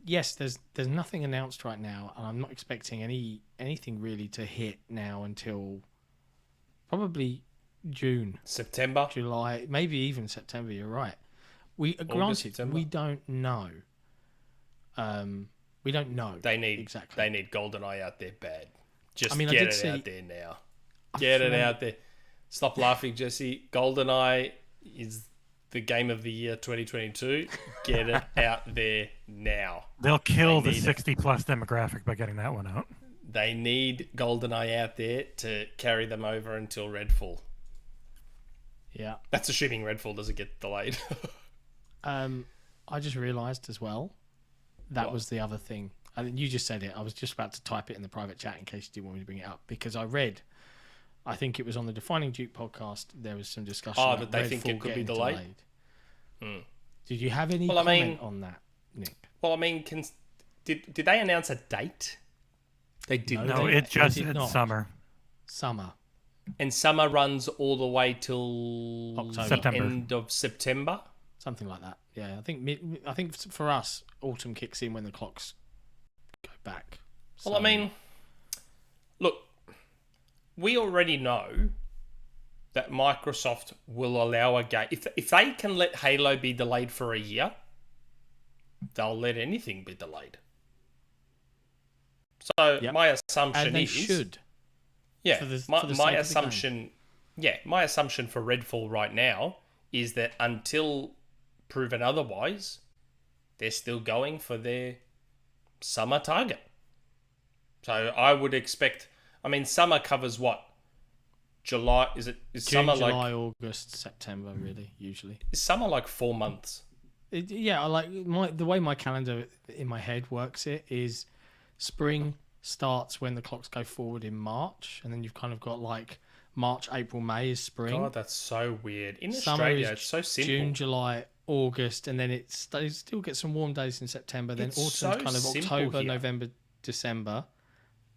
yes, there's nothing announced right now, and I'm not expecting anything really to hit now until probably June, September, July, maybe even September. You're right. September. We don't know. We don't know. They need GoldenEye out there bad. Just get it out there now. Get it out there. Stop laughing, Jesse. GoldenEye is the game of the year 2022. Get it out there now. They'll kill the 60-plus demographic by getting that one out. They need GoldenEye out there to carry them over until Redfall. Yeah. That's assuming Redfall doesn't get delayed. I just realised as well, that was the other thing. You just said it. I was just about to type it in the private chat in case you didn't want me to bring it up, because I read, I think it was on the Defining Duke podcast, there was some discussion that they think it could be delayed. Did you have any comment on that, Nick? Well, I mean, did they announce a date? They didn't. No, it's summer. Summer. And summer runs all the way till October. End of September? Something like that. Yeah, I think for us, autumn kicks in when the clocks go back. Well, I mean, look, we already know that Microsoft will allow a game. If they can let Halo be delayed for a year, they'll let anything be delayed. So my assumption and they is... should. Yeah, for the my assumption... Yeah, my assumption for Redfall right now is that until proven otherwise, they're still going for their summer target. So I would expect... I mean, summer covers what? July? Is June, summer July, August, September, really, usually. Is summer like 4 months? The way my calendar in my head works it is spring starts when the clocks go forward in March, and then you've kind of got like March, April, May is spring. God, that's so weird. In Summer Australia, is it's so simple. June, July, August, and then it still gets some warm days in September. Then It's autumn's so kind of simple October, here. November, December,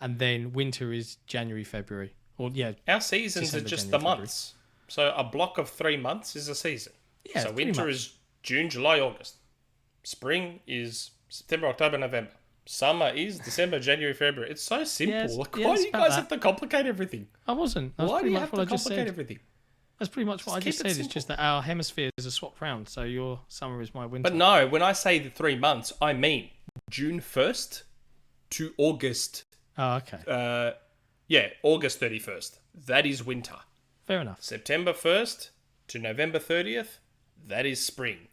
and then winter is January, February. Our seasons December, are just January, the February. months. So a block of 3 months is a season. Yeah, so pretty winter much. is June, July, August. Spring is September, October, November. Summer is December, January, February. It's so simple. Yeah, Like, yeah, why it's do you about guys that. have to complicate everything? I wasn't. That's Why do pretty you much have to what I just complicate said. everything? That's pretty much what I Just just keep it said. It's simple. just that our hemispheres are swapped round. So your summer is my winter. But no, when I say the 3 months, I mean June 1st to August. Oh, okay. August 31st. That is winter. Fair enough. September 1st to November 30th. That is spring.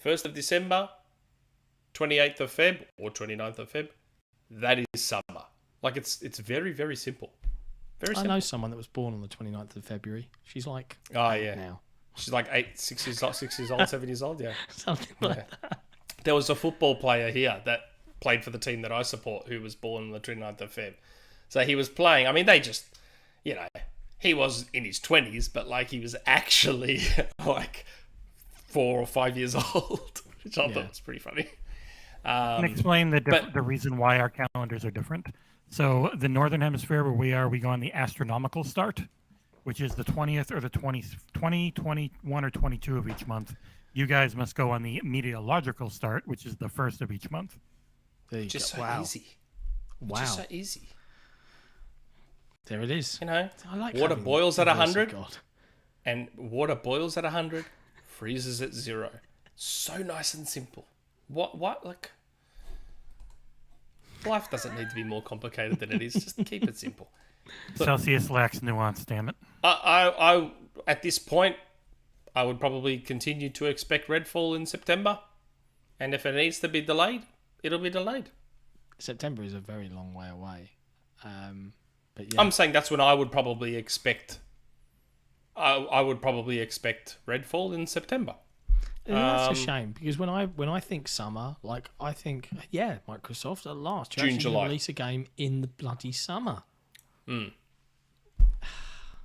1st of December, 28th of Feb or 29th of Feb. That is summer. Like it's very, very simple. Very I simple. know someone that was born on the 29th of February. She's like, Oh, yeah. now. She's like 6 years old, 7 years old, yeah. Something like that. There was a football player here that played for the team that I support who was born on the 29th of Feb. So he was playing. I mean, they just, he was in his 20s, but like he was actually like 4 or 5 years old, which I thought was pretty funny. Can explain the reason why our calendars are different. So the northern hemisphere where we go on the astronomical start, which is the 20th or the 20, 21 or 22 of each month. You guys must go on the meteorological start, which is the 1st of each month. Just so easy. Wow. Just so easy. There it is. I like water having boils the at voice of 100, God. and water boils at 100, freezes at 0. So nice and simple. What, like... Life doesn't need to be more complicated than it is. Just keep it simple. Celsius lacks nuance, damn it. I at this point, I would probably continue to expect Redfall in September. And if it needs to be delayed, it'll be delayed. September is a very long way away. But yeah. I'm saying that's when I would probably expect... I would probably expect Redfall in September. That's a shame because when I think summer, like I think Microsoft at last you're June, actually gonna July. release a game in the bloody summer.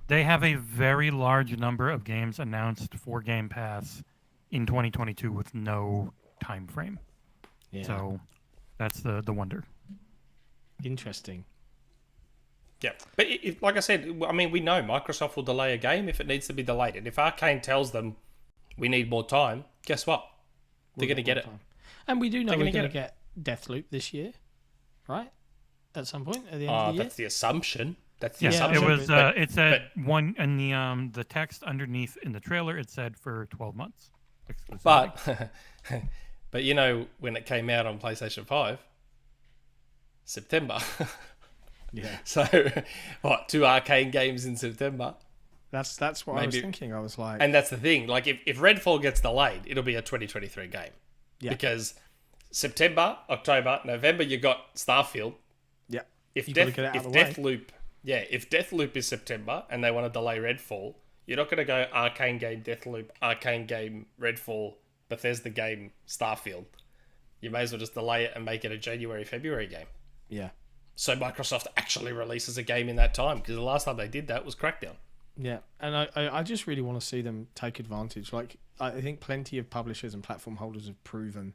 They have a very large number of games announced for Game Pass in 2022 with no time frame. Yeah. So that's the wonder. Interesting. Yeah, but like I said, I mean, we know Microsoft will delay a game if it needs to be delayed. And if Arcane tells them we need more time, guess what? They're going to get it. And we do know They're we're gonna going to get Deathloop this year, right? At some point at the end of the year. That's the assumption. That's the Yeah, assumption. it was. It said one in the text underneath in the trailer. It said for 12 months. But but you know when it came out on PlayStation 5, September. Yeah. So what? 2 Arcane games in September. That's what I was thinking. I was like, And that's the thing. Like if Redfall gets delayed, it'll be a 2023 game. Yeah. Because September, October, November, you got Starfield. yeah. If You've gotta get it out of the way. if Deathloop is September and they want to delay Redfall, you're not going to go Arcane game Deathloop, Arcane game Redfall, Bethesda game Starfield. You may as well just delay it and make it a January, February game. Yeah. So Microsoft actually releases a game in that time, because the last time they did that was Crackdown. Yeah, and I just really want to see them take advantage. Like, I think plenty of publishers and platform holders have proven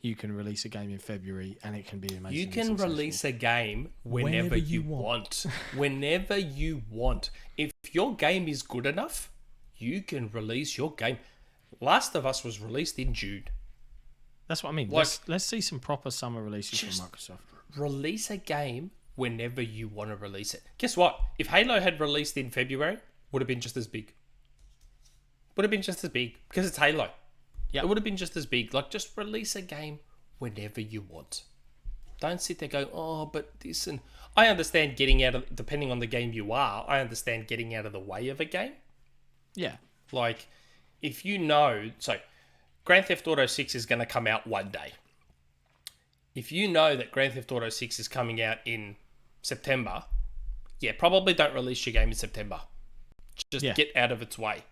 you can release a game in February and it can be amazing. You can release a game whenever you want. Whenever you want. If your game is good enough, you can release your game. Last of Us was released in June. That's what I mean. Like, let's see some proper summer releases from Microsoft. Release a game whenever you want to release it. Guess what? If Halo had released in February, would have been just as big. Would have been just as big because it's Halo. Yeah, it would have been just as big. Like, just release a game whenever you want. Don't sit there going, oh, but this and I understand getting out of, depending on the game you are, I understand getting out of the way of a game. Yeah. Like, if you know, so Grand Theft Auto 6 is going to come out one day. If you know that Grand Theft Auto 6 is coming out in September, yeah, probably don't release your game in September. Just get out of its way.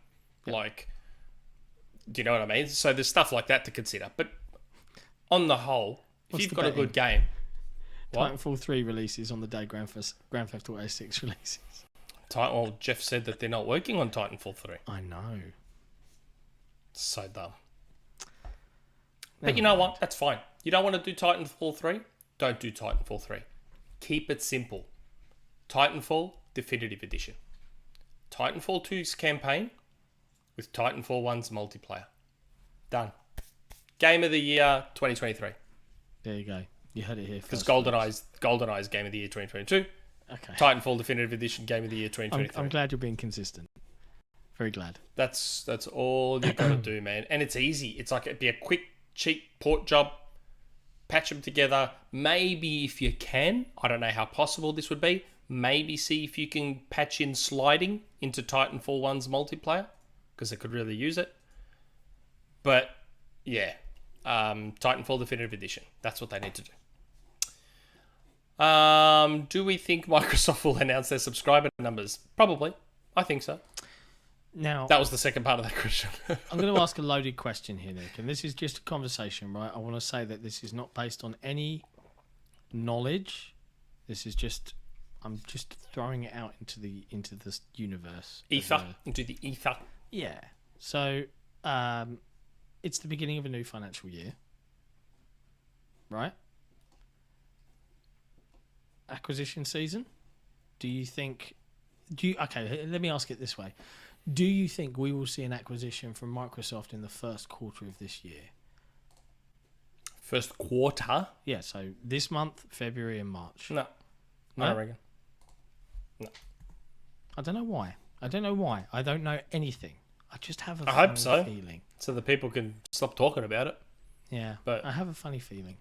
Yeah. Like, do you know what I mean? So there's stuff like that to consider. But on the whole, if you've got a good game... Titanfall 3 releases on the day Grand Theft Auto 6 releases. Well, Jeff said that they're not working on Titanfall 3. I know. So dumb. But you know what? That's fine. You don't want to do Titanfall 3? Don't do Titanfall 3. Keep it simple. Titanfall Definitive Edition. Titanfall 2's campaign with Titanfall 1's multiplayer. Done. Game of the Year 2023. There you go. You heard it here first. Because GoldenEye's Game of the Year 2022. Okay. Titanfall Definitive Edition Game of the Year 2023. I'm glad you're being consistent. Very glad. That's all you've got to do, man. And it's easy. It's like it'd be a quick, cheap port job. Patch them together. Maybe if you can, I don't know how possible this would be, maybe see if you can patch in sliding into Titanfall 1's multiplayer, because they could really use it. But yeah, Titanfall Definitive Edition. That's what they need to do. Do we think Microsoft will announce their subscriber numbers? Probably. I think so. Now, that was the second part of that question. I'm going to ask a loaded question here, Nick, and this is just a conversation, right? I want to say that this is not based on any knowledge. This is just, I'm just throwing it out into this universe. Into the ether. Yeah. So, it's the beginning of a new financial year, right? Acquisition season. Okay, let me ask it this way. Do you think we will see an acquisition from Microsoft in the first quarter of this year? First quarter? Yeah, so this month, February and March. No? I don't reckon. No. I don't know why. I don't know anything. I just have a funny funny feeling. So the people can stop talking about it. Yeah, but I have a funny feeling.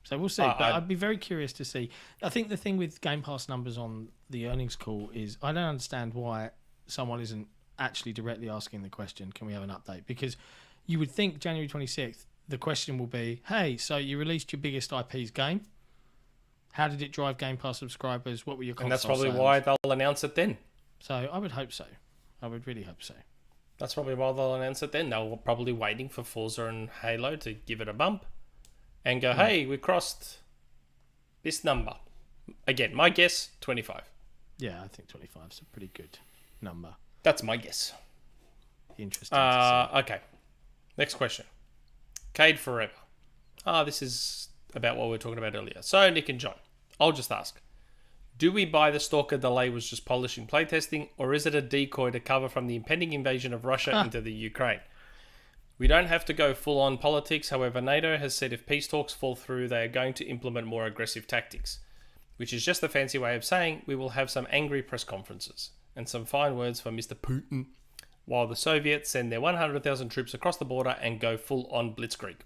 So we'll see. But I'd be very curious to see. I think the thing with Game Pass numbers on the earnings call is I don't understand why someone isn't actually directly asking the question, can we have an update? Because you would think January 26th, the question will be, hey, so you released your biggest IP's game. How did it drive Game Pass subscribers? What were your console And that's probably sales? why they'll announce it then. So I would hope so. I would really hope so. That's probably why they'll announce it then. They're probably waiting for Forza and Halo to give it a bump and go, hey, we crossed this number. Again, my guess, 25. Yeah, I think 25 is a pretty good number. That's my guess. Interesting to see. Okay. Next question. Cade Forever. This is about what we were talking about earlier. So, Nick and John, I'll just ask. Do we buy the Stalker delay was just polishing playtesting, or is it a decoy to cover from the impending invasion of Russia into the Ukraine? We don't have to go full-on politics. However, NATO has said if peace talks fall through, they are going to implement more aggressive tactics, which is just a fancy way of saying we will have some angry press conferences and some fine words for Mr. Putin, while the Soviets send their 100,000 troops across the border and go full-on blitzkrieg.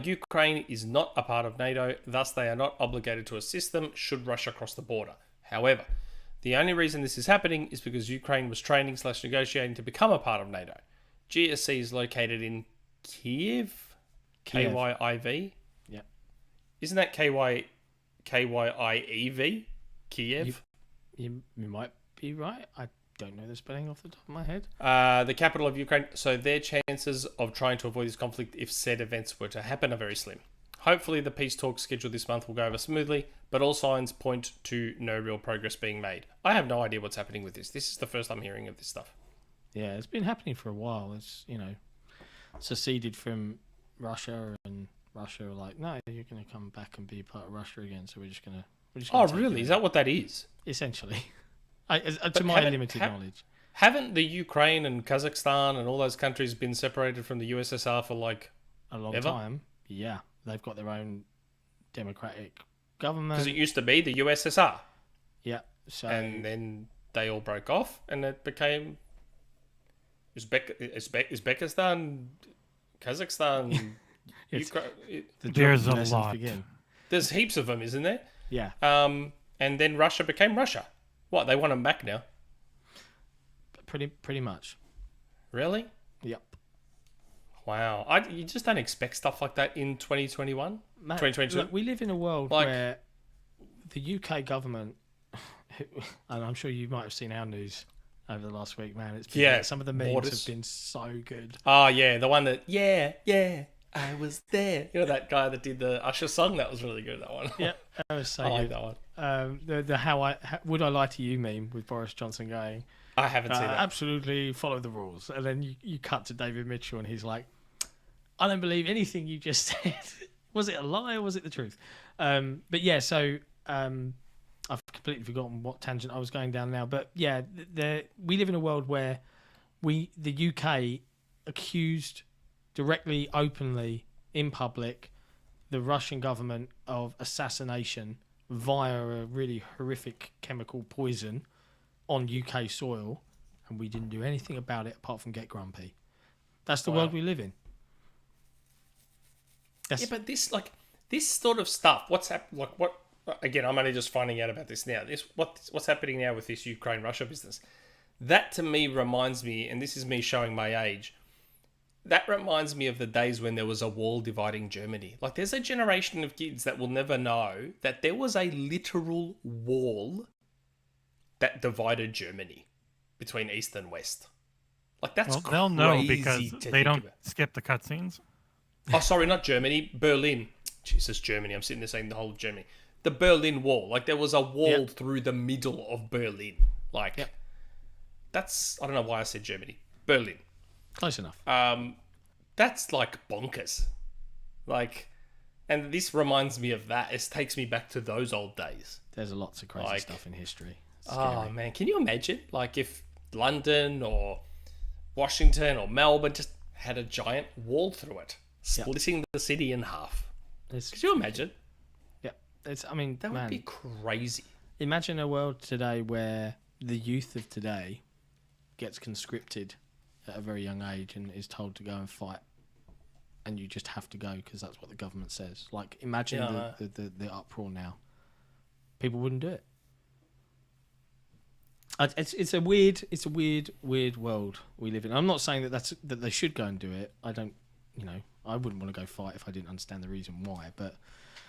Ukraine is not a part of NATO, thus they are not obligated to assist them should Russia cross the border. However, the only reason this is happening is because Ukraine was training/negotiating to become a part of NATO. GSC is located in Kiev? K-Y-I-V? Yeah. Isn't that K-Y-I-E-V? Kiev? You might be right. I don't know the spelling off the top of my head. The capital of Ukraine. So their chances of trying to avoid this conflict if said events were to happen are very slim. Hopefully the peace talks scheduled this month will go over smoothly, but all signs point to no real progress being made. I have no idea what's happening with this. This is the first I'm hearing of this stuff. Yeah, it's been happening for a while. It's, seceded from Russia, and Russia are like, no, you're going to come back and be part of Russia again, so we're just going to... Oh, really? Is that what that is? Essentially. To my limited knowledge. Haven't the Ukraine and Kazakhstan and all those countries been separated from the USSR for a long ever? time? Yeah, they've got their own democratic government. Because it used to be the USSR. Yeah. So and then they all broke off and it became Uzbekistan, Kazakhstan, Ukraine. There's a lot. There's heaps of them, isn't there? Yeah. And then Russia became Russia. What, they want them back now? Pretty much. Really? Yep. Wow. You just don't expect stuff like that in 2021? 2022? Look, we live in a world where the UK government, and I'm sure you might have seen our news over the last week, man. It's been, some of the memes have been so good. Oh, yeah. The one that, yeah, I was there. You know that guy that did the Usher song? That was really good, that one. Yeah, that was so good. I like that one. The Would I Lie to You meme with Boris Johnson going, I haven't seen that. Absolutely follow the rules. And then you cut to David Mitchell and he's like, I don't believe anything you just said. Was it a lie or was it the truth? But yeah, so I've completely forgotten what tangent I was going down now. But yeah, we live in a world where the UK accused directly, openly, in public, the Russian government of assassination via a really horrific chemical poison on UK soil, and we didn't do anything about it apart from get grumpy. That's the world we live in. Yeah, but this sort of stuff. What's happening? What? Again, I'm only just finding out about this now. What's happening now with this Ukraine-Russia business? That to me reminds me, and this is me showing my age. That reminds me of the days when there was a wall dividing Germany. Like, there's a generation of kids that will never know that there was a literal wall that divided Germany between East and West. Like, that's crazy. They'll know because they don't skip the cutscenes. Oh, sorry, not Germany. Berlin. Jesus, Germany. I'm sitting there saying the whole of Germany. The Berlin Wall. Like, there was a wall through the middle of Berlin. Like, that's... I don't know why I said Germany. Berlin. Close enough. That's like bonkers. Like, and this reminds me of that. It takes me back to those old days. There's lots of crazy stuff in history. Oh man, can you imagine? Like if London or Washington or Melbourne just had a giant wall through it, splitting the city in half. Could you imagine? Yeah, that would be crazy. Imagine a world today where the youth of today gets conscripted at a very young age and is told to go and fight, and you just have to go because that's what the government says. Like, imagine the uproar now. People wouldn't do it. It's a weird world we live in. I'm not saying that they should go and do it. I don't, I wouldn't want to go fight if I didn't understand the reason why. But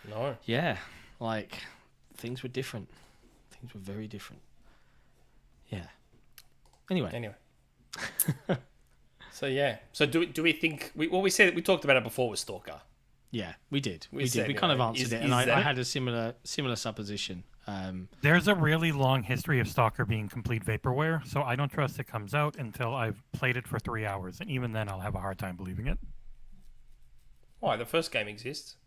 no, yeah, like things were different. Things were very different. Yeah. Anyway. So yeah. So do we think we talked about it before with Stalker. Yeah, we did. We said, kind of answered it, and I it? had a similar supposition. There's a really long history of Stalker being complete vaporware, so I don't trust it comes out until I've played it for 3 hours, and even then I'll have a hard time believing it. Why? The first game exists.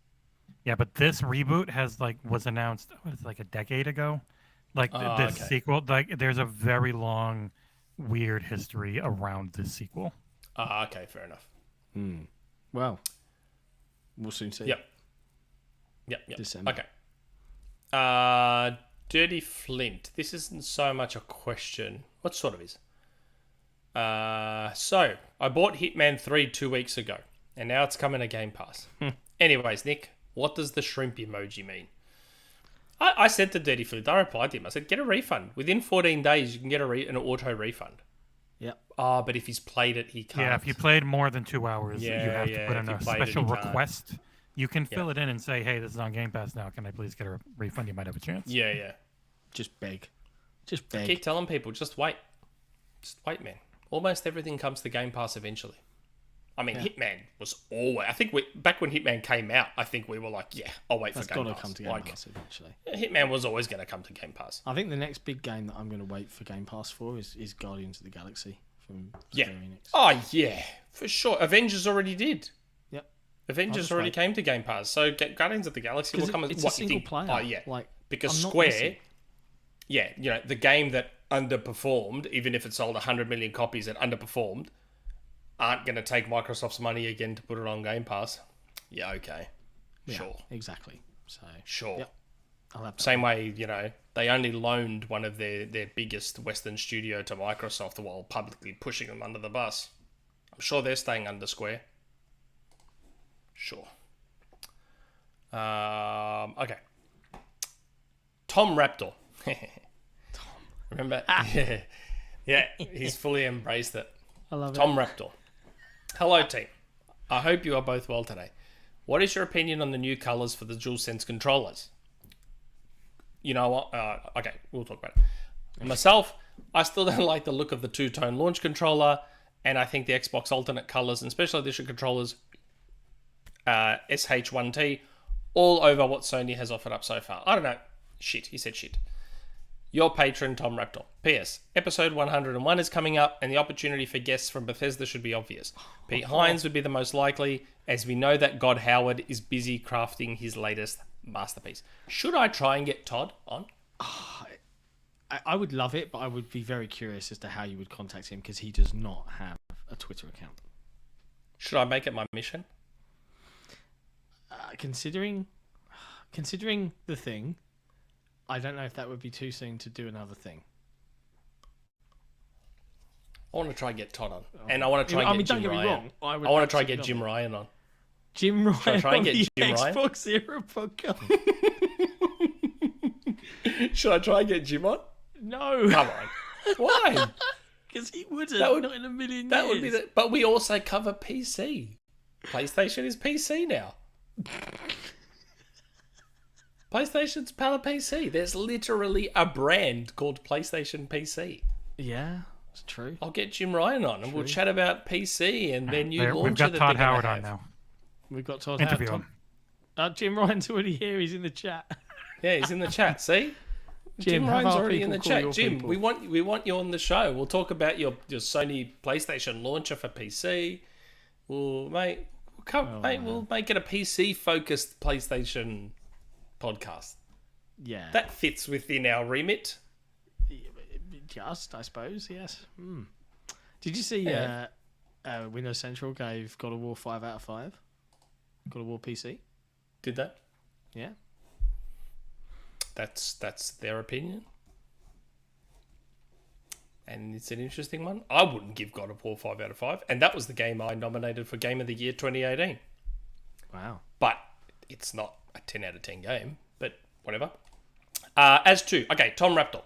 Yeah, but this reboot was announced like a decade ago. This sequel, there's a very long, weird history around this sequel. Okay, fair enough. Well, we'll soon see. Yep. December. Okay. DirtyFlint. This isn't so much a question. What sort of is? So, I bought Hitman 3 2 weeks ago, and now it's coming to Game Pass. Anyways, Nick, what does the shrimp emoji mean? I said to DirtyFlint, I replied to him, I said, get a refund. Within 14 days, you can get an auto refund. Yep. But if he's played it, he can't. Yeah, if you played more than 2 hours, you have to put in a special request. You can fill it in and say, hey, this is on Game Pass now. Can I please get a refund? You might have a chance. Yeah. Just beg. Just beg. I keep telling people, just wait. Just wait, man. Almost everything comes to Game Pass eventually. I mean, Hitman was always... I think back when Hitman came out, I think we were like, yeah, I'll wait for Game Pass. That's got to come to Game Pass eventually. Hitman was always going to come to Game Pass. I think the next big game that I'm going to wait for Game Pass for is Guardians of the Galaxy from Square Enix. Oh, yeah, for sure. Avengers already did. Yep. Avengers already came to Game Pass. So Guardians of the Galaxy will come as... It's a single player. Oh, yeah. Because I'm not Square... missing. Yeah, the game that underperformed, even if it sold 100 million copies that underperformed, aren't going to take Microsoft's money again to put it on Game Pass. Yeah, okay. Sure. Exactly. So sure. Yep. I'll have Same way, they only loaned one of their biggest Western studio to Microsoft while publicly pushing them under the bus. I'm sure they're staying under Square. Sure. Okay. TomRaptor. Remember? Yeah, he's fully embraced it. I love it. TomRaptor. Hello, team. I hope you are both well today. What is your opinion on the new colors for the DualSense controllers? You know what? Okay, we'll talk about it. Myself, I still don't like the look of the two-tone launch controller, and I think the Xbox alternate colors and special edition controllers, SH1T, all over what Sony has offered up so far. I don't know. Shit. He said shit. Your patron, TomRaptor. P.S. Episode 101 is coming up, and the opportunity for guests from Bethesda should be obvious. Pete Hines would be the most likely, as we know that God Howard is busy crafting his latest masterpiece. Should I try and get Todd on? I would love it, but I would be very curious as to how you would contact him, because he does not have a Twitter account. Should I make it my mission? Considering the thing, I don't know if that would be too soon to do another thing. I want to try and get Todd on. And I want to try and get Jim Ryan. Don't get me wrong. I want to try and get Jim Ryan on. Jim Ryan. Should I try and get Jim Ryan? XboxEra podcast. Should I try and get Jim on? No. Come on. Why? Because he wouldn't. Not in a million years. That would be but we also cover PC. PlayStation is PC now. PlayStation's Pala PC. There's literally a brand called PlayStation PC. Yeah, it's true. I'll get Jim Ryan on and we'll chat about PC and their new launcher. We've got Todd Howard on now. We've got Todd Interview Howard. him. Jim Ryan's already here. He's in the chat. Yeah, he's in the chat. See? Jim Ryan's already in the chat. Jim, we want you on the show. We'll talk about your Sony PlayStation launcher for PC. We'll make it a PC focused PlayStation podcast. Yeah. That fits within our remit. Just, I suppose, yes. Did you see Windows Central gave God of War 5 out of 5? God of War PC? Did that? Yeah. That's their opinion. And it's an interesting one. I wouldn't give God of War 5 out of 5. And that was the game I nominated for Game of the Year 2018. Wow. But it's not a 10 out of 10 game, but whatever. TomRaptor.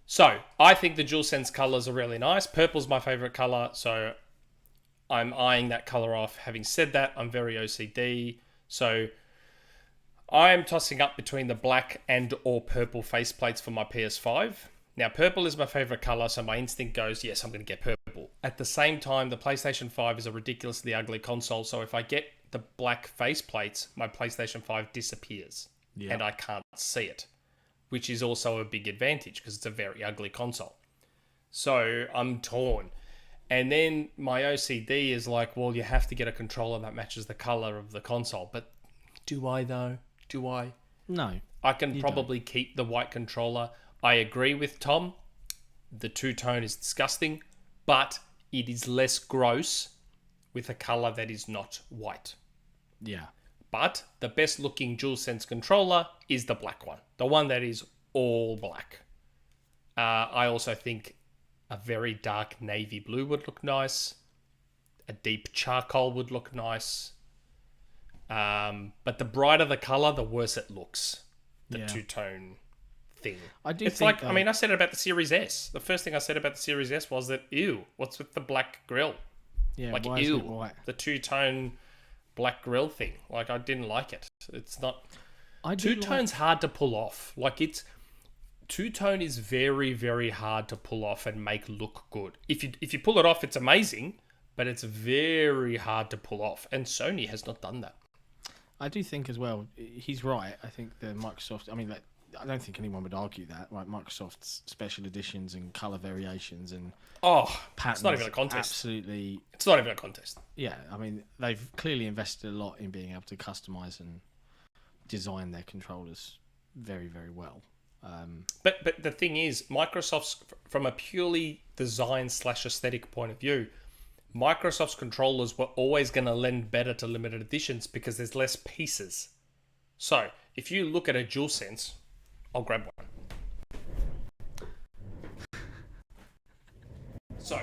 So, I think the DualSense colours are really nice. Purple's my favourite colour, so I'm eyeing that colour off. Having said that, I'm very OCD, so I'm tossing up between the black and or purple faceplates for my PS5. Now, purple is my favorite color, so my instinct goes, yes, I'm going to get purple. At the same time, the PlayStation 5 is a ridiculously ugly console, so if I get the black faceplates, my PlayStation 5 disappears, and I can't see it, which is also a big advantage because it's a very ugly console. So I'm torn. And then my OCD is like, well, you have to get a controller that matches the color of the console. But do I, though? Do I? No. I can probably keep the white controller. I agree with Tom. The two-tone is disgusting, but it is less gross with a color that is not white. Yeah. But the best-looking DualSense controller is the black one. The one that is all black. I also think a very dark navy blue would look nice. A deep charcoal would look nice. But the brighter the color, the worse it looks. The two-tone thing. It's like, I said it about the Series S. The first thing I said about the Series S was that, ew, what's with the black grill? Yeah, like, why ew, isn't it white? the two-tone black grill thing. Like, I didn't like it. It's not... Two-tone's hard to pull off. Like, two-tone is very, very hard to pull off and make look good. If you pull it off, it's amazing, but it's very hard to pull off. And Sony has not done that. I do think as well, he's right. I think the Microsoft, I don't think anyone would argue that, right? Microsoft's special editions and color variations and patterns, it's not even a contest. Absolutely. It's not even a contest. Yeah, they've clearly invested a lot in being able to customize and design their controllers very, very well. But the thing is, Microsoft's, from a purely design/aesthetic point of view, Microsoft's controllers were always going to lend better to limited editions because there's less pieces. So, if you look at a DualSense, I'll grab one. So,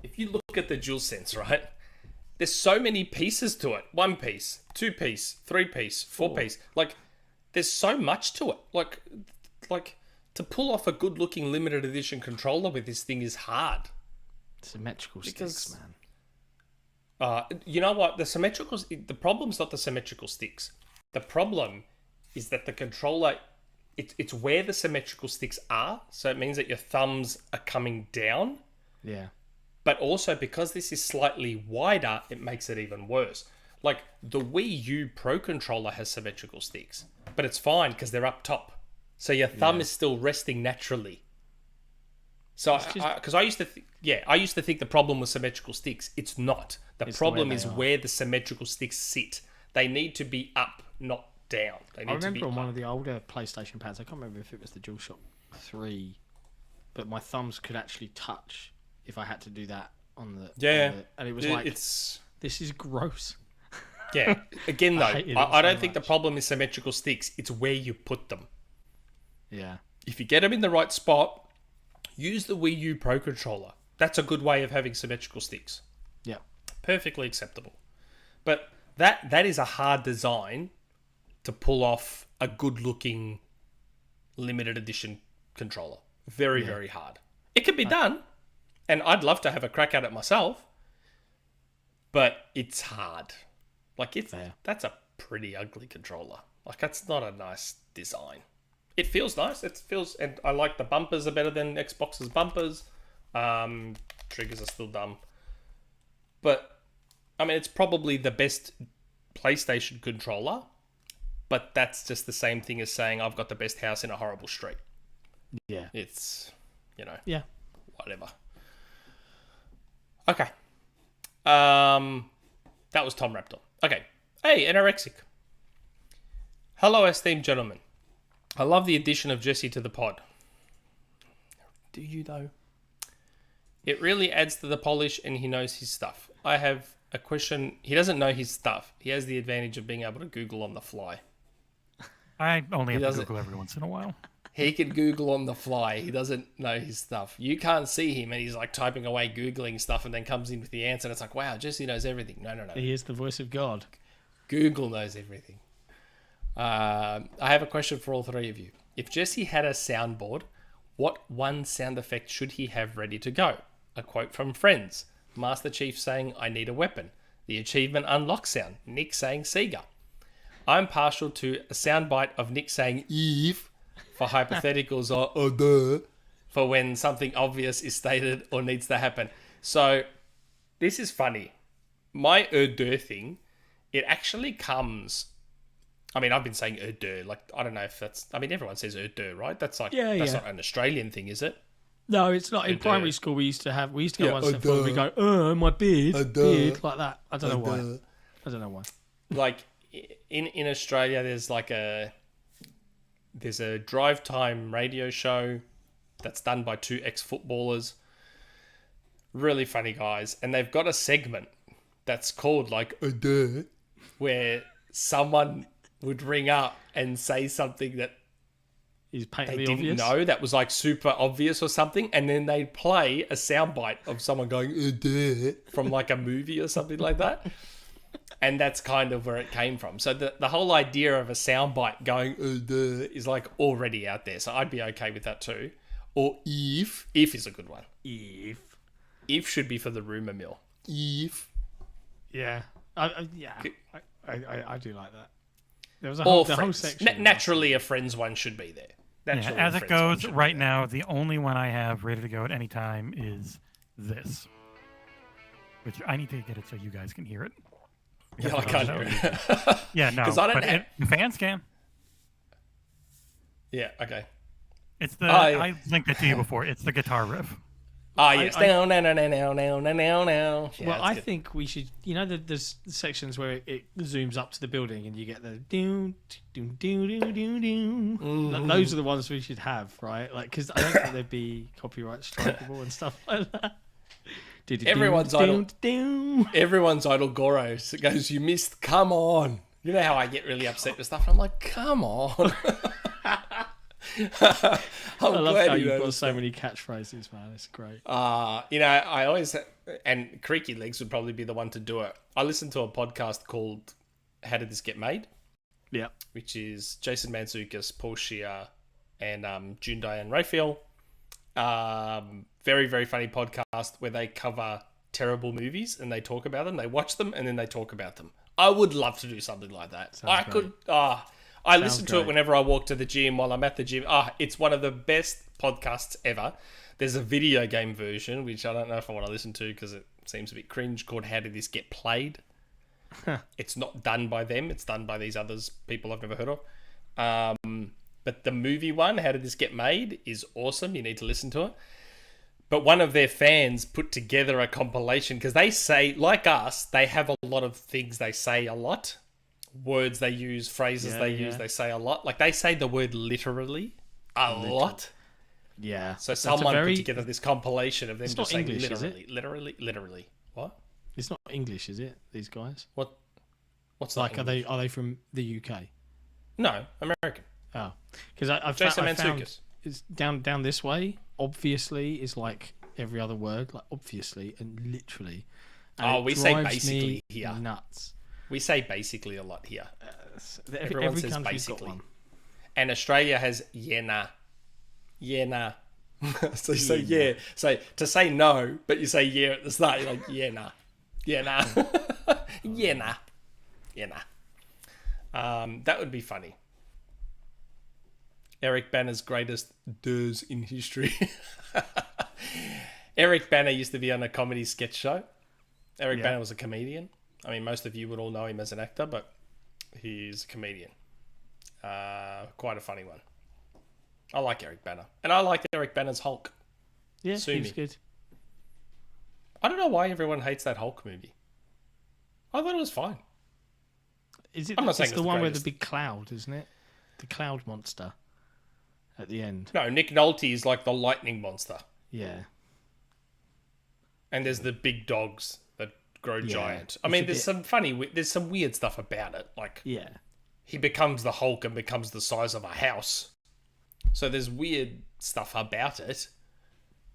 if you look at the DualSense, right, there's so many pieces to it. 1 piece, 2 piece, 3 piece, 4 piece. Like, there's so much to it. Like to pull off a good-looking limited edition controller with this thing is hard. Symmetrical sticks, man. You know what? The problem's not the symmetrical sticks. The problem is that the controller, it's where the symmetrical sticks are. So it means that your thumbs are coming down. Yeah. But also because this is slightly wider, it makes it even worse. Like the Wii U Pro controller has symmetrical sticks, but it's fine because they're up top. So your thumb is still resting naturally. So, because I used to think the problem was symmetrical sticks. It's not. The problem is where the symmetrical sticks sit. They need to be up, not down. I remember on one of the older PlayStation pads, I can't remember if it was the DualShock 3, but my thumbs could actually touch if I had to do that on the... and it was like, this is gross. Yeah. Again, though, I don't think the problem is symmetrical sticks. It's where you put them. Yeah. If you get them in the right spot, use the Wii U Pro controller. That's a good way of having symmetrical sticks. Yeah. Perfectly acceptable. But that is a hard design to pull off a good-looking limited edition controller. Very, very hard. It can be done, and I'd love to have a crack at it myself, but it's hard. Like, that's a pretty ugly controller. Like, that's not a nice design. It feels nice. And I like the bumpers are better than Xbox's bumpers. Triggers are still dumb. But, it's probably the best PlayStation controller, but that's just the same thing as saying I've got the best house in a horrible street. Yeah. It's, Yeah. Whatever. Okay. That was TomRaptor. Okay. Hey, nrXic. Hello, esteemed gentlemen. I love the addition of Jesse to the pod. Do you, though? It really adds to the polish, and he knows his stuff. I have a question. He doesn't know his stuff. He has the advantage of being able to Google on the fly. I only have to Google every once in a while. He can Google on the fly. He doesn't know his stuff. You can't see him, and he's like typing away, Googling stuff, and then comes in with the answer, and it's like, wow, Jesse knows everything. No. He is the voice of God. Google knows everything. I have a question for all three of you. If Jesse had a soundboard, what one sound effect should he have ready to go? A quote from Friends. Master Chief saying, I need a weapon. The achievement unlock sound. Nick saying Sega. I'm partial to a soundbite of Nick saying Eve for hypotheticals or duh for when something obvious is stated or needs to happen. So this is funny. My deux thing, it actually comes... I mean, I've been saying deux. Like, I don't know if that's... I mean, everyone says deux, right? That's like... that's not an Australian thing, is it? No, it's not. In primary school, we used to go one step forward. We go, oh, my beard, like that. I don't know why. Like in Australia, there's a drive time radio show that's done by two ex-footballers. Really funny guys, and they've got a segment that's called like where someone would ring up and say something that He's they didn't know that was like super obvious or something, and then they'd play a soundbite of someone going from like a movie or something like that, and that's kind of where it came from. So the whole idea of a soundbite going is like already out there, so I'd be okay with that too. Or if is a good one. If should be for the Rumour Mill. If I do like that. There was a whole section. Naturally, a Friends one should be there. As it goes right now, the only one I have ready to go at any time is this, which I need to get it so you guys can hear it. Yeah, I can't hear it. Yeah, no, but the fans can. Yeah, okay. It's the I linked it to you before. It's the guitar riff. Yes. Now. Well, I think we should. You know, there's sections where it zooms up to the building and you get the doom, doom, doom, doom, doom, doom. Those are the ones we should have, right? Like, because I don't think they'd be copyright strikeable and stuff like that. Everyone's idol Goro goes, you missed, come on. You know how I get really upset with stuff? I'm like, come on. I love how you've got so many catchphrases, man. It's great. I always... And Creaky Legs would probably be the one to do it. I listened to a podcast called How Did This Get Made? Yeah. Which is Jason Mantzoukas, Paul Scheer, and June Diane Raphael. Very, very funny podcast where they cover terrible movies and they talk about them. They watch them and then they talk about them. I would love to do something like that. I listen to it whenever I walk to the gym, while I'm at the gym. It's one of the best podcasts ever. There's a video game version, which I don't know if I want to listen to because it seems a bit cringe, called How Did This Get Played? It's not done by them. It's done by these others, people I've never heard of. But the movie one, How Did This Get Made, is awesome. You need to listen to it. But one of their fans put together a compilation because they say, like us, they have a lot of things they say a lot. Words they use, phrases they say a lot. Like, they say the word literally a lot. Yeah. So someone put together this compilation of them just saying English, literally. What? It's not English, is it, these guys? What's like, are they from the UK? No, American. Oh. Because I've found it's down this way, obviously, is like every other word, like obviously and literally. And we say basically here. Nuts. We say basically a lot here. Every says basically. Got one. And Australia has yeah, nah. So you say yeah. So to say no, but you say yeah at the start, you're like, yeah, nah. Yeah, nah. Yeah, nah. Yeah, nah. That would be funny. Eric Bana's greatest does in history. Eric Bana used to be on a comedy sketch show. Eric Bana was a comedian. I mean, most of you would all know him as an actor, but he's a comedian. Quite a funny one. I like Eric Bana. And I like Eric Bana's Hulk. Yeah, he's good. I don't know why everyone hates that Hulk movie. I thought it was fine. Is it? I'm not saying it's the one with the big cloud, isn't it? The cloud monster at the end. No, Nick Nolte is like the lightning monster. Yeah. And there's the big dogs that grow giant. I mean, there's some weird stuff about it. Like, he becomes the Hulk and becomes the size of a house. So there's weird stuff about it.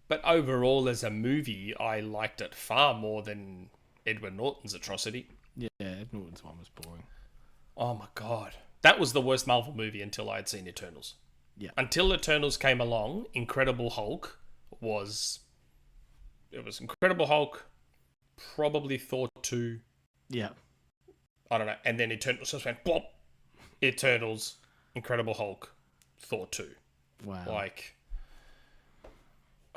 But overall, as a movie, I liked it far more than Edward Norton's atrocity. Yeah, Edward Norton's one was boring. Oh my God. That was the worst Marvel movie until I had seen Eternals. Yeah. Until Eternals came along, Incredible Hulk was... It was Incredible Hulk, probably Thor 2. Yeah. I don't know. And then Eternals just went, plop. Eternals, Incredible Hulk, Thor 2. Wow. Like,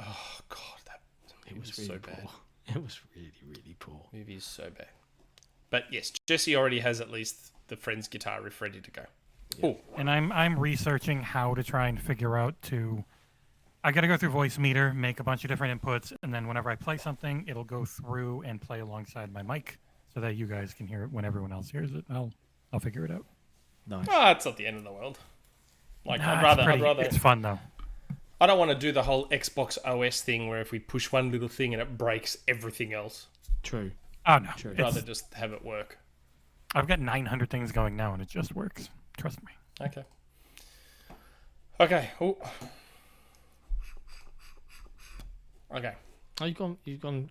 Oh god, that It was so really bad. poor. It was really, really poor. Movie is so bad. But yes, Jesse already has at least the Friends guitar riff ready to go. Yeah. Oh, And I'm researching how to try and figure out to. I got to go through voice meter, make a bunch of different inputs, and then whenever I play something, it'll go through and play alongside my mic, so that you guys can hear it when everyone else hears it. I'll figure it out. Nice. it's not the end of the world. Like Nah, I'd rather. It's fun though. I don't want to do the whole Xbox OS thing where if we push one little thing and it breaks everything else. True. Oh no, True. I'd rather just have it work. I've got 900 things going now, and it just works. Trust me. Okay. Okay. Oh. Okay. Oh, you've gone.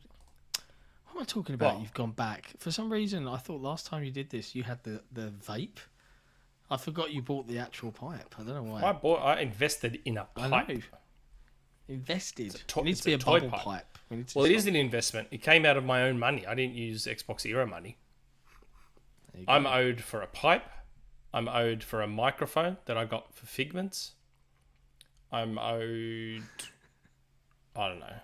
What am I talking about? What? You've gone back. For some reason, I thought last time you did this, you had the vape. I forgot you bought the actual pipe. I don't know why. I invested in a I pipe. know. Invested. It's a It needs to be a toy bubble pipe. pipe. We need to Well, it stop. is an investment. It came out of my own money. I didn't use XboxEra money. There you go. I'm owed for a pipe. I'm owed for a microphone that I got for Figments. I'm owed. I don't know.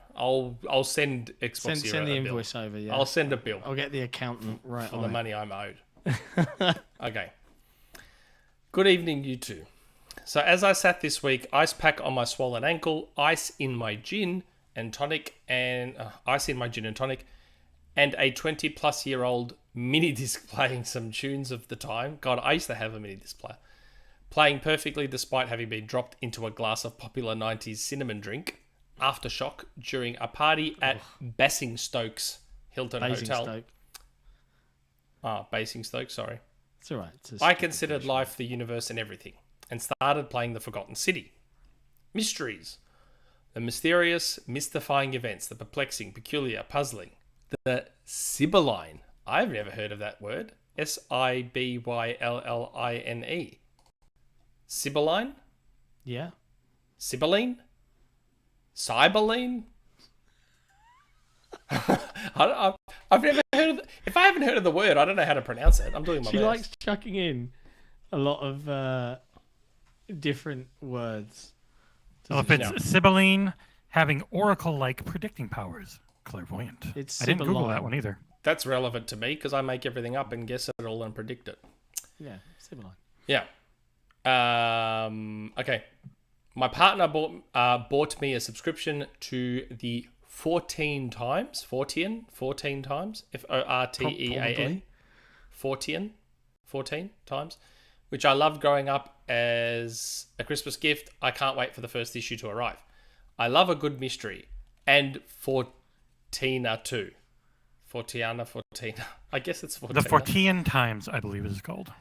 I'll send XboxEra Send the a bill. invoice over. Yeah. I'll send a bill I'll get the accountant right for on the it. money I'm owed. Okay. Good evening, you two. So as I sat this week, ice pack on my swollen ankle, ice in my gin and tonic, and ice in my gin and tonic, and a 20-plus-year-old mini disc playing some tunes of the time. God, I used to have a mini disc player. Playing perfectly despite having been dropped into a glass of popular 90s cinnamon drink, Aftershock, during a party at Basingstoke's Hilton Hotel. Basingstoke. Basingstoke, sorry. It's all right. It's a I stupid considered version. life, the universe, and everything, and started playing The Forgotten City. Mysteries. The mysterious, mystifying events, the perplexing, peculiar, puzzling. The Sibylline. I've never heard of that word. Sibylline. Sibylline? Yeah. Sibylline? Cybylline? I've never heard of if I haven't heard of the word, I don't know how to pronounce it. I'm doing my She best. likes chucking in a lot of different words. Well, if it's Sibylline, having oracle-like predicting powers, clairvoyant. It's I didn't Google Sibylline. that one either. That's relevant to me because I make everything up and guess it all and predict it. Yeah, Sibylline. Yeah. Okay. My partner bought me a subscription to the 14 times, Fortean Fortean, Probably. 14 times, which I loved growing up as a Christmas gift. I can't wait for the first issue to arrive. I love a good mystery. And Fortina too. Fortina. I guess it's Fortina. The Fortean Times, I believe it is called.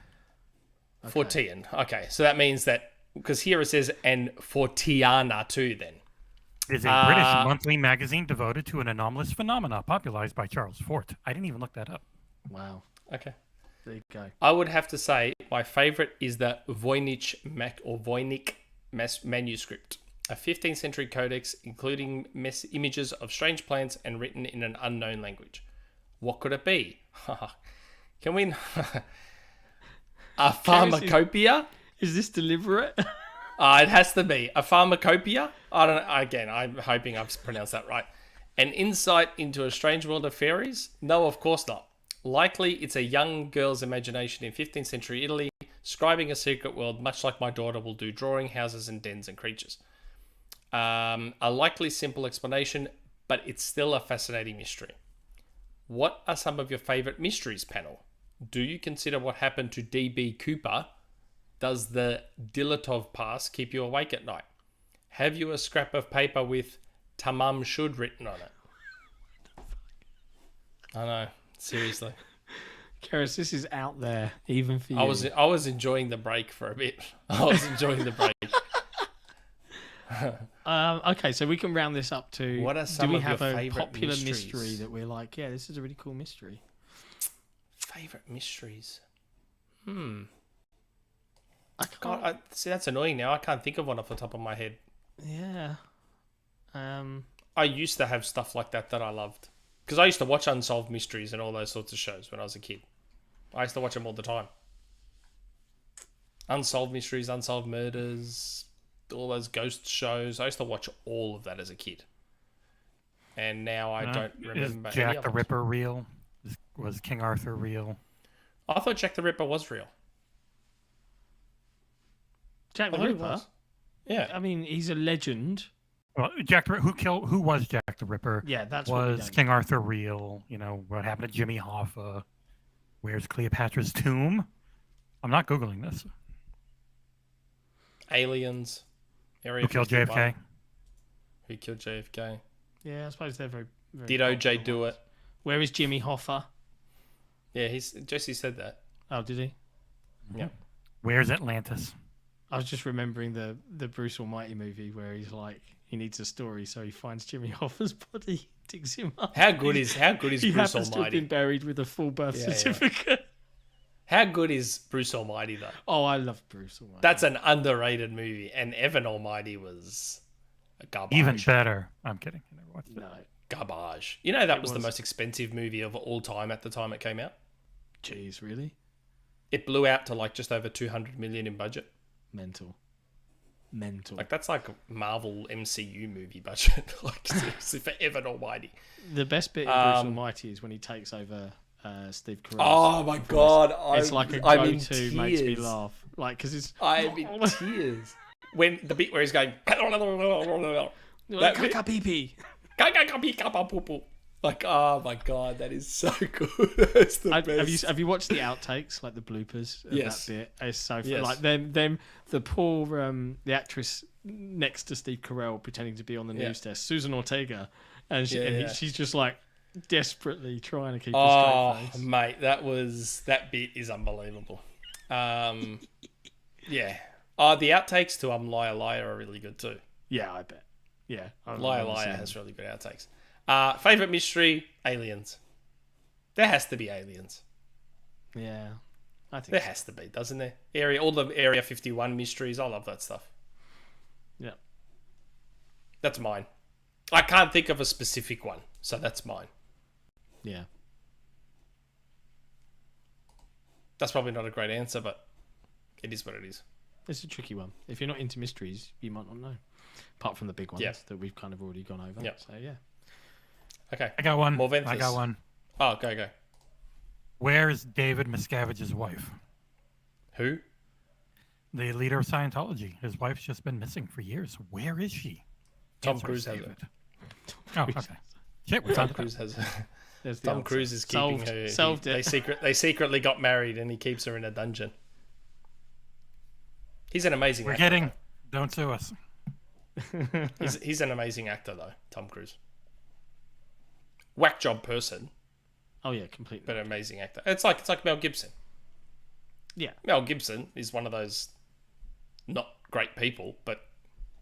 Fortean. Okay, so that means that, because here it says, and Fortiana too then. It is a British monthly magazine devoted to an anomalous phenomena popularized by Charles Fort. I didn't even look that up. Wow. Okay. There you go. I would have to say my favorite is the Voynich manuscript, a 15th century codex including images of strange plants and written in an unknown language. What could it be? Can we... A pharmacopoeia? Is this deliberate? It has to be. A pharmacopoeia? I don't know. Again, I'm hoping I've pronounced that right. An insight into a strange world of fairies? No, of course not. Likely, it's a young girl's imagination in 15th century Italy, scribing a secret world much like my daughter will do, drawing houses and dens and creatures. A likely simple explanation, but it's still a fascinating mystery. What are some of your favourite mysteries, panel? Do you consider what happened to D.B. Cooper? Does the Dilatov pass keep you awake at night? Have you a scrap of paper with Tamam Shud written on it? I know, seriously. Karis, this is out there, even for you. I was enjoying the break for a bit. Okay, so we can round this up to... What are some do we of have your a favourite popular mysteries? mystery that we're like, yeah, this is a really cool mystery? Favourite mysteries? I can't... God, see, that's annoying now. I can't think of one off the top of my head. Yeah. I used to have stuff like that I loved. Because I used to watch Unsolved Mysteries and all those sorts of shows when I was a kid. I used to watch them all the time. Unsolved Mysteries, Unsolved Murders, all those ghost shows. I used to watch all of that as a kid. and now I don't remember. Is Jack any the others. Ripper real? Was King Arthur real? I thought Jack the Ripper was real. Jack the I thought he Ripper. was. Yeah. I mean, he's a legend. Well, Jack the who was Jack the Ripper? Yeah, that's what we was don't King Arthur real? You know what happened to Jimmy Hoffa? Where's Cleopatra's tomb? I'm not googling this. Aliens. Area Who killed 51. JFK? Who killed JFK? Yeah, I suppose they're very. very Did OJ popular do ones. it? Where is Jimmy Hoffa? Yeah, Jesse said that. Oh, did he? Yeah. Where's Atlantis? I was just remembering the Bruce Almighty movie where he's like he needs a story, so he finds Jimmy Hoffa's body, digs him up. How good is He Bruce happens to have Almighty? been buried with a full birth Yeah, yeah. certificate. How good is Bruce Almighty though? Oh, I love Bruce Almighty. That's an underrated movie, and Evan Almighty was a garbage. Even better. I'm kidding. I never watched it. no, Garbage. You know that was the was. most expensive movie of all time at the time it came out. jeez, really It blew out to like just over 200 million in budget. mental. Like that's like a Marvel MCU movie budget. Like seriously for Evan Almighty. The best bit in Bruce Almighty is when he takes over Steve Carell. Oh my god! It's like a I'm in go-to, makes me tears. laugh. Like because it's I'm in tears. When the bit where he's going, that bit- Kaka pee pee. like, oh my god, that is so good. It's the best. Have you watched the outtakes, like the bloopers of Yes. that bit? It's so fun. Yes. Like them the poor the actress next to Steve Carell pretending to be on the Yeah. news desk, Susan Ortega, and Yeah. she's just like desperately trying to keep a Oh, straight face. mate, that bit is unbelievable. Yeah. Oh, the outtakes to Liar Liar are really good too. Yeah, I bet. Yeah, Liar Liar has really good outtakes. Favorite mystery? Aliens. There has to be aliens. Yeah, I think There has to be, doesn't there? All the Area 51 mysteries. I love that stuff. Yeah, That's mine. I can't think of a specific one, so that's mine. yeah. That's probably not a great answer, but it is what it is. It's a tricky one. If you're not into mysteries, you might not know. Apart from the big ones Yeah. that we've kind of already gone over. Yeah. So yeah. Okay. I got one. Morventhus. I got one. Oh, go. Where's David Miscavige's wife? Who? The leader of Scientology. His wife's just been missing for years. Where is she? Tom Answer, Cruise has David. it. Oh, okay. Shit, we're Tom talking Cruise has it. There's the Tom answer. Cruise is keeping Solved. her. Solved it. They secretly got married, and he keeps her in a dungeon. He's an amazing We're actor. getting. Don't sue us. He's an amazing actor, though, Tom Cruise. Whack job person, Oh yeah, completely. but an amazing actor. It's like Mel Gibson. Yeah. Mel Gibson is one of those not great people, but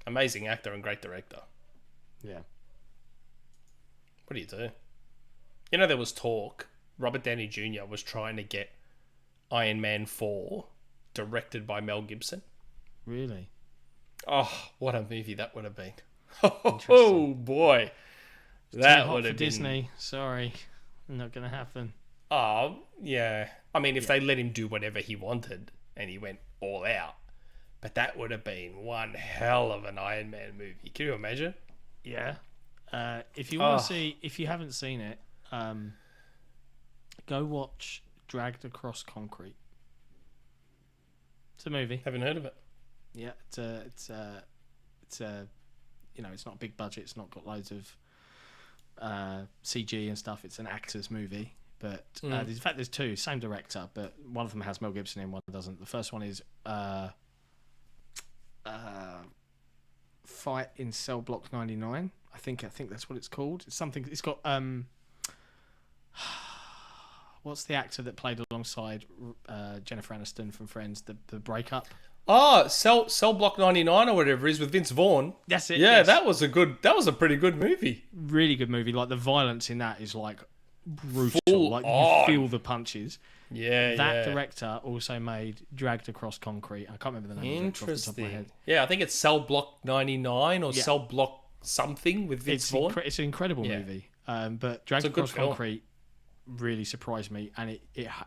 amazing actor and great director. Yeah. What do you do? You know, there was talk. Robert Downey Jr. was trying to get Iron Man 4 directed by Mel Gibson. Really? Oh, what a movie that would have been. Oh, boy. That Too hot would for have been... Disney. Sorry, not gonna happen. Oh, yeah. I mean, if they let him do whatever he wanted and he went all out. But that would have been one hell of an Iron Man movie. Can you imagine? Yeah. If you want to see, if you haven't seen it, go watch Dragged Across Concrete. It's a movie. Haven't heard of it. Yeah, it's you know, it's not a big budget. It's not got loads of CG and stuff. It's an actor's movie, but in fact, there's two, same director, but one of them has Mel Gibson in, one doesn't. The first one is Fight in Cell Block 99. I think that's what it's called. It's something. It's got what's the actor that played alongside Jennifer Aniston from Friends? The breakup. Oh, Cell Block 99 or whatever it is with Vince Vaughn. That's it. Yeah, yes. that was a pretty good movie. Really good movie. Like the violence in that is like brutal. Full Like on. you feel the punches. Yeah, That director also made Dragged Across Concrete. I can't remember the name. Of it off the top of my head. Interesting. Yeah, I think it's Cell Block 99 or Yeah. Cell Block something with Vince Vaughn. It's an incredible Yeah. movie. But Dragged It's a good Across film. Concrete really surprised me, and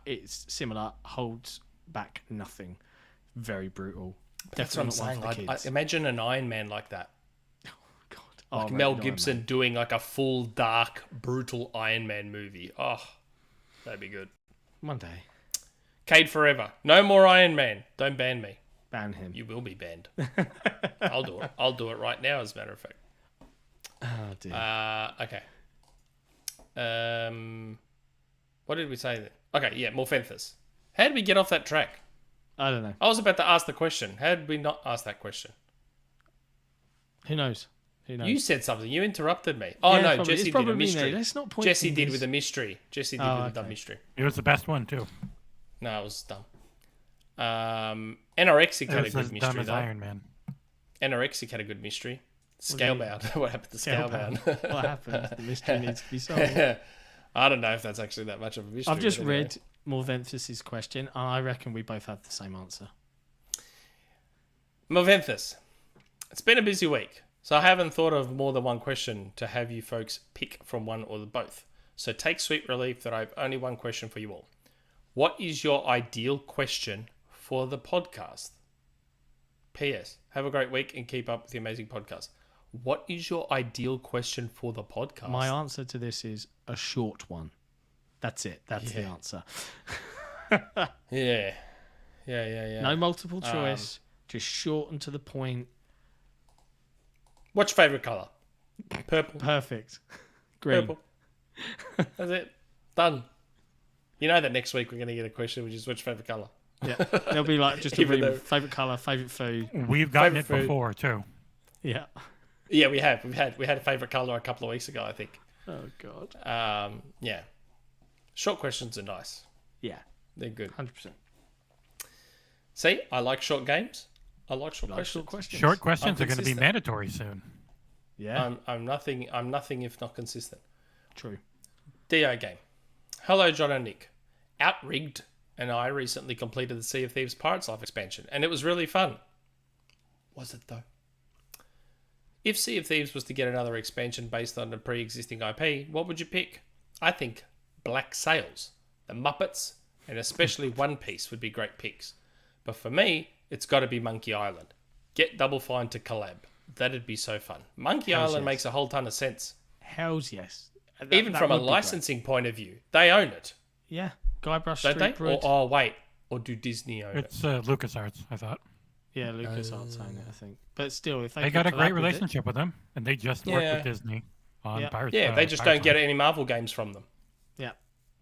it's similar. Holds back nothing. Very brutal. That's what I'm Definitely not saying. one for the I kids. imagine an Iron Man like that. God. Like Mel Gibson doing like a full, dark, brutal Iron Man movie. Oh, that'd be good. One day. Cade forever. No more Iron Man. Don't ban me. Ban him. You will be banned. I'll do it. I'll do it right now, as a matter of fact. Oh, dear. Okay. What did we say then? Okay, yeah, morventhus. How did we get off that track? I don't know. I was about to ask the question. How did we not ask that question? Who knows? You said something. You interrupted me. Oh, Yeah, no, probably. Jesse It's did a probably mystery. me. Let's not point Jesse did fingers. with a mystery. Jesse did Oh, with a dumb okay. mystery. It was the best one too. No, it was dumb. nrXic It had a was good as dumb mystery, as though. Iron Man. nrXic had a good mystery. Scalebound. What happened to Scalebound? What happened? The mystery needs to be solved. I don't know if that's actually that much of a mystery. I've just but anyway. read Morventhus' question, and I reckon we both have the same answer. Morventhus. It's been a busy week, so I haven't thought of more than one question to have you folks pick from one or the both. So take sweet relief that I have only one question for you all. What is your ideal question for the podcast? P.S. Have a great week and keep up with the amazing podcast. What is your ideal question for the podcast? My answer to this is a short one. That's it. That's the answer. Yeah. No multiple choice. Just short and to the point. What's your favourite colour? Purple. Perfect. Green. Purple. That's it. Done. You know that next week we're going to get a question, which is what's your favourite colour? Yeah. There'll be like just a Even though- favourite colour, favourite food. We've gotten Favourite it food. before too. Yeah. Yeah, we have. We had a favourite colour a couple of weeks ago, I think. Oh, God. Yeah. Short questions are nice. Yeah. They're good. 100%. See, I like short games. I like short Like questions. short questions. Short questions are going to be consistent. mandatory soon. Yeah. I'm nothing if not consistent. True. DeoGame. Hello, John and Nick. Outrigged and I recently completed the Sea of Thieves Pirates Life expansion, and it was really fun. Was it though? If Sea of Thieves was to get another expansion based on a pre-existing IP, what would you pick? I think Black Sails, the Muppets, and especially One Piece would be great picks. But for me, it's got to be Monkey Island. Get Double Fine to collab. That'd be so fun. Monkey Hells Island yes. makes a whole ton of sense. Hells yes. Even That from a would be great. licensing point of view, they own it, Yeah. Guybrush don't they? Street Or, Bread. or do Disney own it? It's LucasArts, I thought. Yeah, LucasArts own it, I think. But still, if they They could got a collab great with it- relationship with them, and they just worked Yeah. with Disney on Yeah. Pirates. Yeah, they just Pirates don't get Life. any Marvel games from them. Yeah.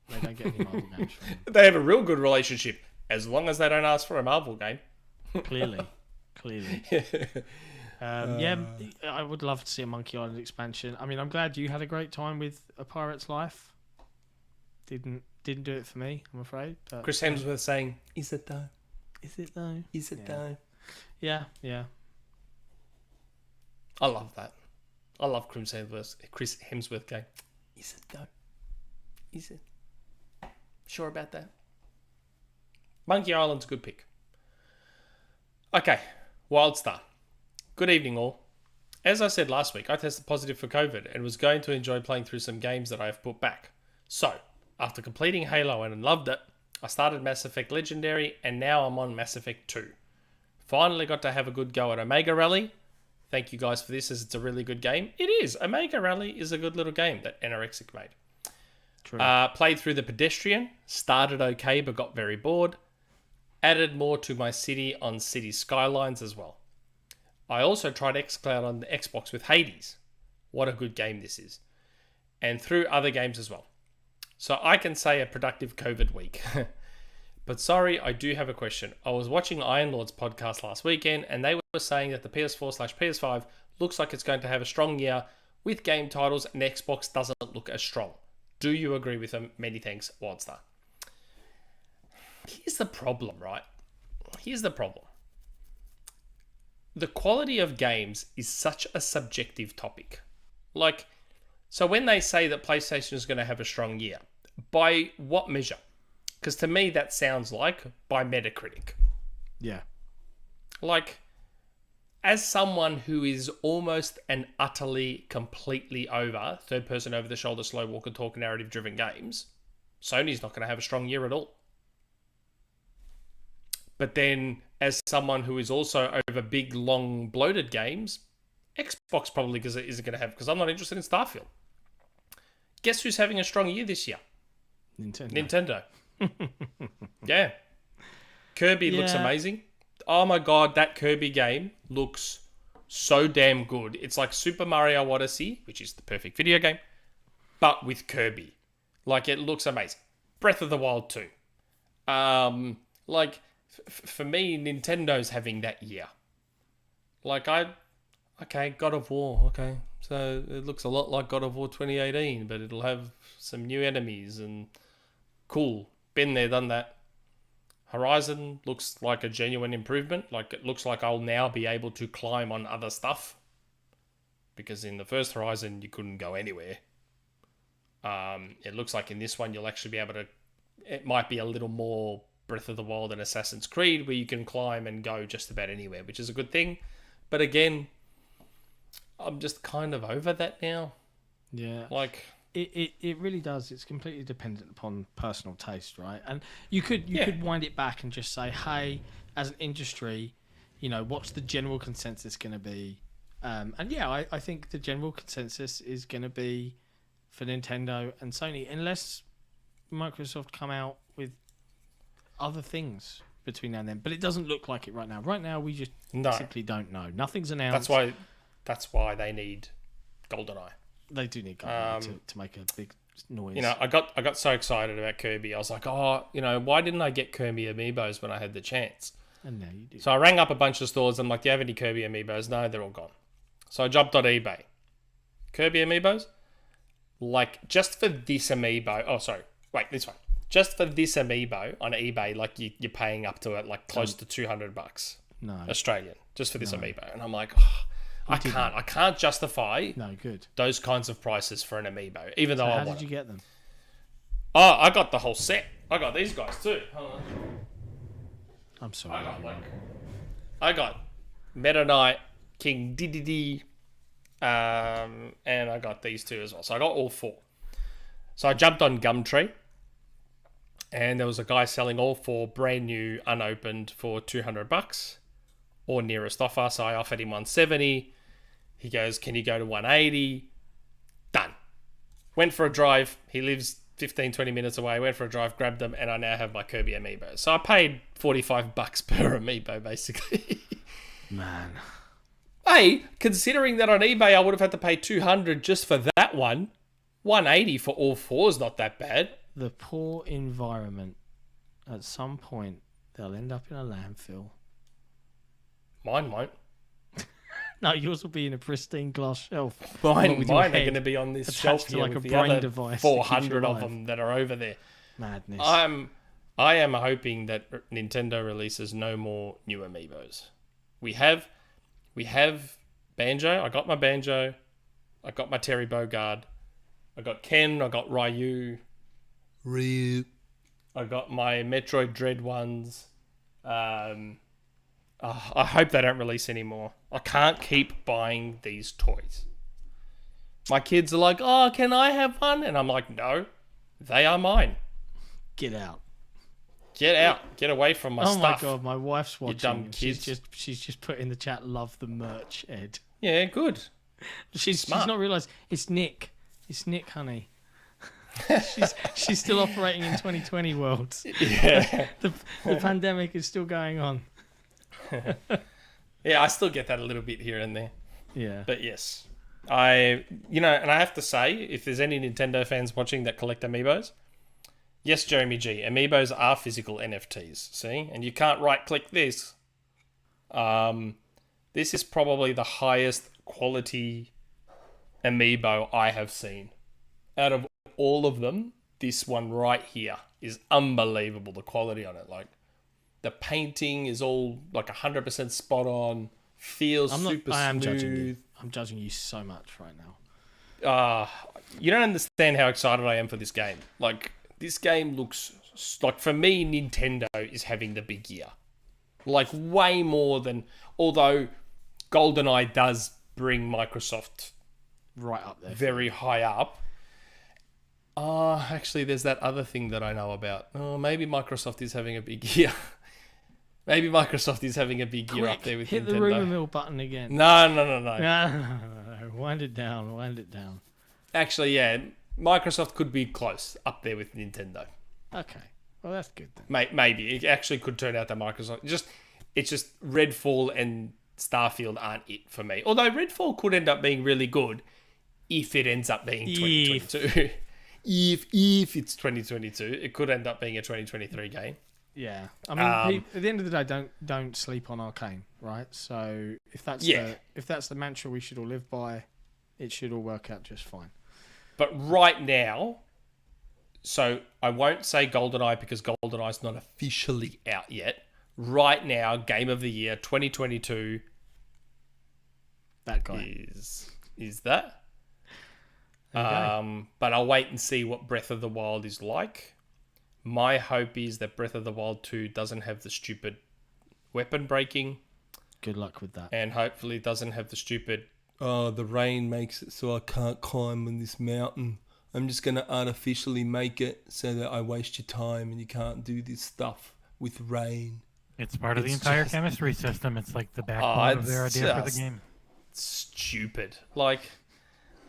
They don't get any Marvel games from them. They have a real good relationship, as long as they don't ask for a Marvel game. Clearly. Yeah, I would love to see a Monkey Island expansion. I mean, I'm glad you had a great time with A Pirate's Life. Didn't do it for me, I'm afraid. But, Chris Hemsworth saying, "Is it though? is it though? Is it though?" Yeah. I love that. I love Chris Hemsworth going, "Is it though? Is it? Sure about that?" Monkey Island's a good pick. Okay, WildStar. Good evening, all. As I said last week, I tested positive for COVID and was going to enjoy playing through some games that I have put back. So, after completing Halo and loved it, I started Mass Effect Legendary and now I'm on Mass Effect 2. Finally got to have a good go at Omega Rally. Thank you guys for this, as it's a really good game. It is. Omega Rally is a good little game that nrXic made. True. Played through the Pedestrian. Started okay, but got very bored. Added more to my city on City Skylines as well. I also tried xCloud on the Xbox with Hades. What a good game this is. And through other games as well. So I can say a productive COVID week. But sorry, I do have a question. I was watching Iron Lord's podcast last weekend, and they were saying that the PS4/PS5 looks like it's going to have a strong year with game titles, and Xbox doesn't look as strong. Do you agree with them? Many thanks, WildStar. Here's the problem, right? Here's the problem. The quality of games is such a subjective topic. Like, so when they say that PlayStation is going to have a strong year, by what measure? Because to me, that sounds like by Metacritic. yeah. Like, as someone who is almost and utterly, completely over third-person over-the-shoulder, slow walk and talk narrative-driven games, Sony's not going to have a strong year at all. But then, as someone who is also over big, long, bloated games, Xbox probably isn't going to have, because I'm not interested in Starfield. Guess who's having a strong year this year? Nintendo. Yeah. Kirby looks amazing. Oh my god, that Kirby game looks so damn good. It's like Super Mario Odyssey, which is the perfect video game, but with Kirby. Like, it looks amazing. Breath of the Wild 2. For me, Nintendo's having that year. God of War, okay. So it looks a lot like God of War 2018, but it'll have some new enemies and cool. Been there, done that. Horizon looks like a genuine improvement. Like, it looks like I'll now be able to climb on other stuff. Because in the first Horizon, you couldn't go anywhere. It looks like in this one, you'll actually be able to... It might be a little more Breath of the Wild and Assassin's Creed, where you can climb and go just about anywhere, which is a good thing. But again, I'm just kind of over that now. Yeah. Like... It really does. It's completely dependent upon personal taste, right? And you could wind it back and just say, hey, as an industry, what's the general consensus going to be? I think the general consensus is going to be for Nintendo and Sony, unless Microsoft come out with other things between now and then. But it doesn't look like it right now. Right now, we just simply don't know. Nothing's announced. That's why they need GoldenEye. They do need GoldenEye to make a big noise. I got so excited about Kirby. I was like, why didn't I get Kirby amiibos when I had the chance? And now you do. So I rang up a bunch of stores. I'm like, do you have any Kirby amiibos? No, they're all gone. So I jumped on eBay. Kirby amiibos? Like, just for this amiibo... Oh, sorry. Wait, this one. Just for this amiibo on eBay, like, you're paying up to it, like, close to $200. No. Australian. Just for this amiibo. And I'm like... I can't justify those kinds of prices for an amiibo, even though I want. How did you get them? Oh, I got the whole set. I got these guys too. Hold on. I'm sorry. I got Meta Knight, King Diddy, and I got these two as well. So I got all four. So I jumped on Gumtree, and there was a guy selling all four brand new, unopened for $200 or nearest offer. So I offered him 170. He goes, can you go to 180? Done. Went for a drive. He lives 15, 20 minutes away. Went for a drive, grabbed them, and I now have my Kirby amiibo. So I paid $45 per amiibo, basically. Man. Hey, considering that on eBay I would have had to pay $200 just for that one, $180 for all four is not that bad. The poor environment. At some point, they'll end up in a landfill. Mine won't. No, yours will be in a pristine glass shelf. Mine are going to be on this shelf here like with a the brain other device 400 of them that are over there. Madness. I am hoping that Nintendo releases no more new amiibos. We have Banjo. I got my Banjo. I got my Terry Bogard. I got Ken. I got Ryu. I got my Metroid Dread ones. I hope they don't release any more. I can't keep buying these toys. My kids are like, oh, can I have one? And I'm like, no, they are mine. Get out. Get out. Get away from my stuff. Oh my god, my wife's watching. You dumb kids. She's just put in the chat, love the merch, Ed. Yeah, good. She's not realised it's Nick. It's Nick, honey. she's still operating in 2020 world. Yeah. The pandemic is still going on. Yeah, I still get that a little bit here and there. Yeah. But yes. And I have to say, if there's any Nintendo fans watching that collect amiibos, yes, Jeremy G, amiibos are physical NFTs, see? And you can't right-click this. This is probably the highest quality amiibo I have seen. Out of all of them, this one right here is unbelievable, the quality on it. Like, the painting is all like 100% spot on, feels super smooth. I'm judging you so much right now. You don't understand how excited I am for this game. Like, this game looks like, for me, Nintendo is having the big year. Like, way more than, although GoldenEye does bring Microsoft right up there, very high up. Actually, there's that other thing that I know about. Oh, maybe Microsoft is having a big year. Maybe Microsoft is having a big year up Quick, there with hit Nintendo. the Rumour Mill button again. No. No. Wind it down. Actually, yeah, Microsoft could be close up there with Nintendo. Okay. Well, that's good then. Maybe it actually could turn out that Microsoft it's just Redfall and Starfield aren't it for me. Although Redfall could end up being really good if it ends up being 2022. If it's 2022, it could end up being a 2023 game. Yeah, I mean, at the end of the day, don't sleep on Arcane, right? So if that's the mantra we should all live by, it should all work out just fine. But right now, so I won't say GoldenEye because GoldenEye's not officially out yet. Right now, Game of the Year 2022. That guy is that. But I'll wait and see what Breath of the Wild is like. My hope is that Breath of the Wild 2 doesn't have the stupid weapon breaking. Good luck with that. And hopefully doesn't have the stupid, the rain makes it so I can't climb on this mountain. I'm just going to artificially make it so that I waste your time and you can't do this stuff with rain. It's part of the entire chemistry system. It's like the backbone of their idea for the game. Stupid. Like,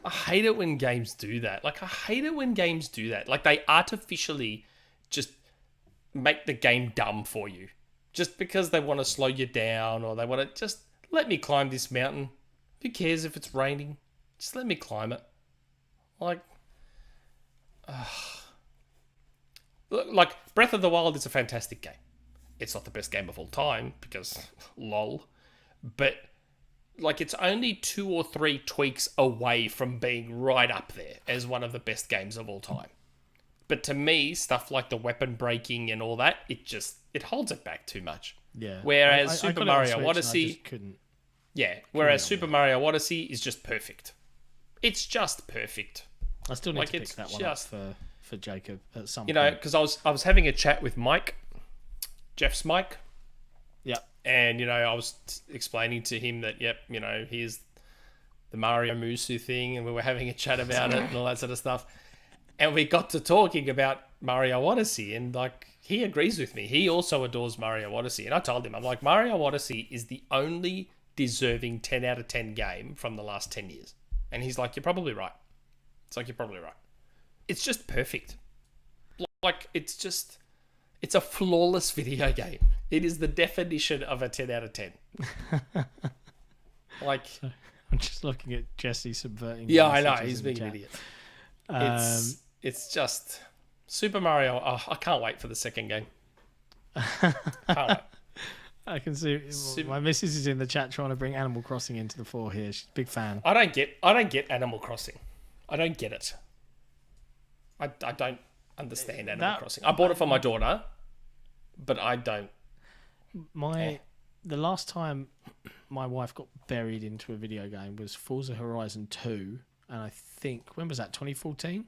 I hate it when games do that. Like, they artificially just make the game dumb for you. Just because they want to slow you down or they want to just let me climb this mountain. Who cares if it's raining? Just let me climb it. Like, like Breath of the Wild is a fantastic game. It's not the best game of all time because lol. But like it's only 2 or 3 tweaks away from being right up there as one of the best games of all time. But to me, stuff like the weapon breaking and all that, it holds it back too much. Yeah. Whereas I Super Mario Odyssey, couldn't. Yeah. Whereas Super Mario Odyssey is just perfect. It's just perfect. I still need to pick that one up for Jacob at some point. You know, because I was having a chat with Mike, Jeff's Mike. Yeah. And, you know, I was explaining to him that, yep, you know, here's the Mario Musou thing, and we were having a chat about it and all that sort of stuff. And we got to talking about Mario Odyssey, and, like, he agrees with me. He also adores Mario Odyssey. And I told him, I'm like, Mario Odyssey is the only deserving 10 out of 10 game from the last 10 years. And he's like, you're probably right. It's like, you're probably right. It's just perfect. Like, it's a flawless video game. It is the definition of a 10 out of 10. Like, I'm just looking at Jesse subverting. Yeah, I know. He's being an idiot. It's just Super Mario. Oh, I can't wait for the second game. Can't wait. I can see my missus is in the chat trying to bring Animal Crossing into the fore here. She's a big fan. I don't get Animal Crossing. I don't get it. I don't understand Animal Crossing. I bought it for my daughter, but I don't. The last time my wife got buried into a video game was Forza Horizon 2, and I think when was that? 2014.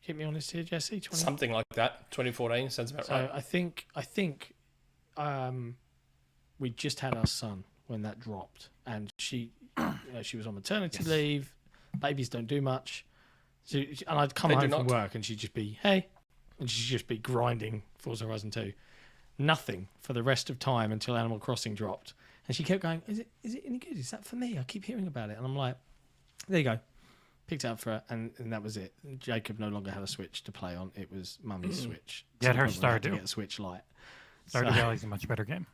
Keep me honest here, Jesse. Something like that. 2014 sounds about right. I think we just had our son when that dropped, and she was on maternity leave. Babies don't do much, and I'd come home from work, and she'd just be and she'd just be grinding Forza Horizon 2. Nothing for the rest of time until Animal Crossing dropped, and she kept going, "Is it any good? Is that for me? I keep hearing about it." And I'm like, "There you go." Picked it up for her, and that was it. Jacob no longer had a Switch to play on. It was Mummy's Switch. Get her Stardew. To get a Switch Lite. Stardew Valley's a much better game.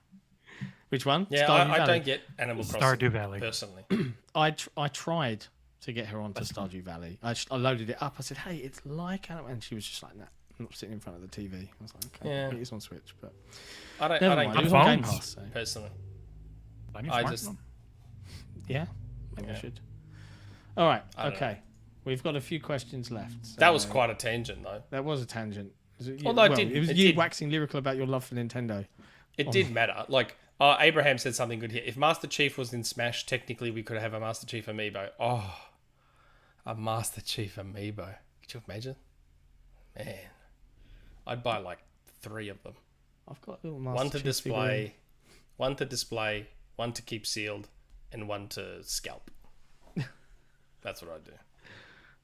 Which one? Yeah, I don't get Animal Crossing. Stardew Valley. Personally. I tried to get her onto Stardew Valley. I loaded it up. I said, "Hey, it's like Animal," and she was just like, "Nah, I'm not sitting in front of the TV." I was like, "Okay, yeah. it is on Switch," but I don't it was get on Game Pass. So. Personally. Yeah, maybe I should. All right, okay. We've got a few questions left. So that was quite a tangent, though. That was a tangent. It was you waxing lyrical about your love for Nintendo. It did matter. Like, Abraham said something good here. If Master Chief was in Smash, technically we could have a Master Chief amiibo. Oh, a Master Chief amiibo. Could you imagine? Man, I'd buy like 3 of them. I've got a little Master One to Chief display, one to keep sealed, and one to scalp. That's what I'd do.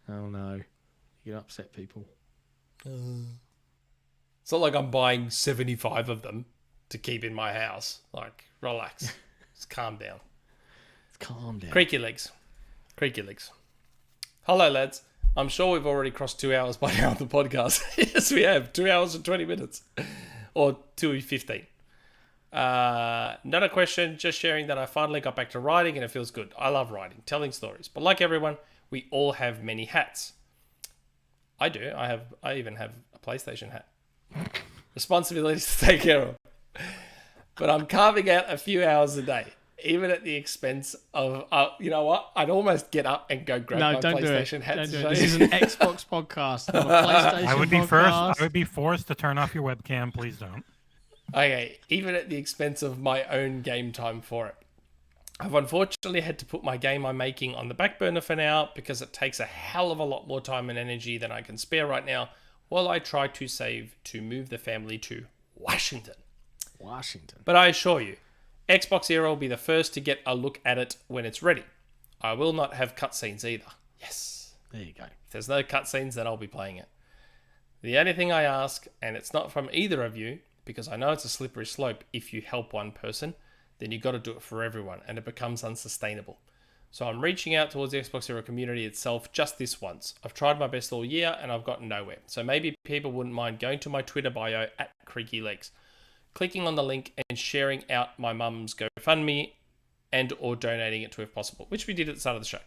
Oh no, you can upset people. It's not like I'm buying 75 of them. to keep in my house. Like, relax. Just calm down. Calm down. Creaky Legs. Hello, lads. I'm sure we've already crossed 2 hours by now on the podcast. Yes, we have. 2 hours and 20 minutes. Or 2:15. Not a question, just sharing that I finally got back to writing and it feels good. I love writing, telling stories. But like everyone, we all have many hats. I do. I even have a PlayStation hat. Responsibilities to take care of. But I'm carving out a few hours a day. Even at the expense of, you know what? I'd almost get up and go grab my PlayStation hat. Don't do it. This is an Xbox podcast, not a PlayStation I would be podcast. I would be forced to turn off your webcam. Please don't. Okay, even at the expense of my own game time for it. I've unfortunately had to put my game I'm making on the back burner for now because it takes a hell of a lot more time and energy than I can spare right now while I try to save to move the family to Washington. But I assure you, XboxEra will be the first to get a look at it when it's ready. I will not have cutscenes either. Yes. There you go. If there's no cutscenes, then I'll be playing it. The only thing I ask, and it's not from either of you, because I know it's a slippery slope, if you help one person, then you got to do it for everyone, and it becomes unsustainable. So I'm reaching out towards the XboxEra community itself just this once. I've tried my best all year, and I've gotten nowhere. So maybe people wouldn't mind going to my Twitter bio at Creaky Legs, clicking on the link and sharing out my mum's GoFundMe and or donating it to if possible, which we did at the start of the show.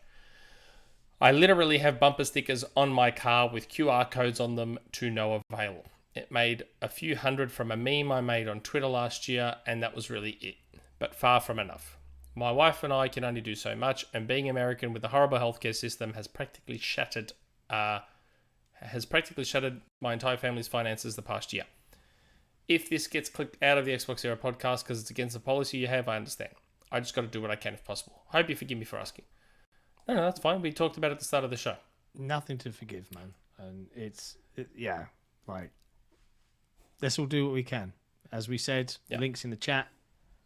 I literally have bumper stickers on my car with QR codes on them to no avail. It made a few hundred from a meme I made on Twitter last year, and that was really it, but far from enough. My wife and I can only do so much, and being American with a horrible healthcare system has practically shattered my entire family's finances the past year. If this gets clicked out of the XboxEra podcast because it's against the policy you have, I understand. I just got to do what I can if possible. Hope you forgive me for asking. No, that's fine. We talked about it at the start of the show. Nothing to forgive, man. And right. Let's all do what we can. As we said, the link's in the chat.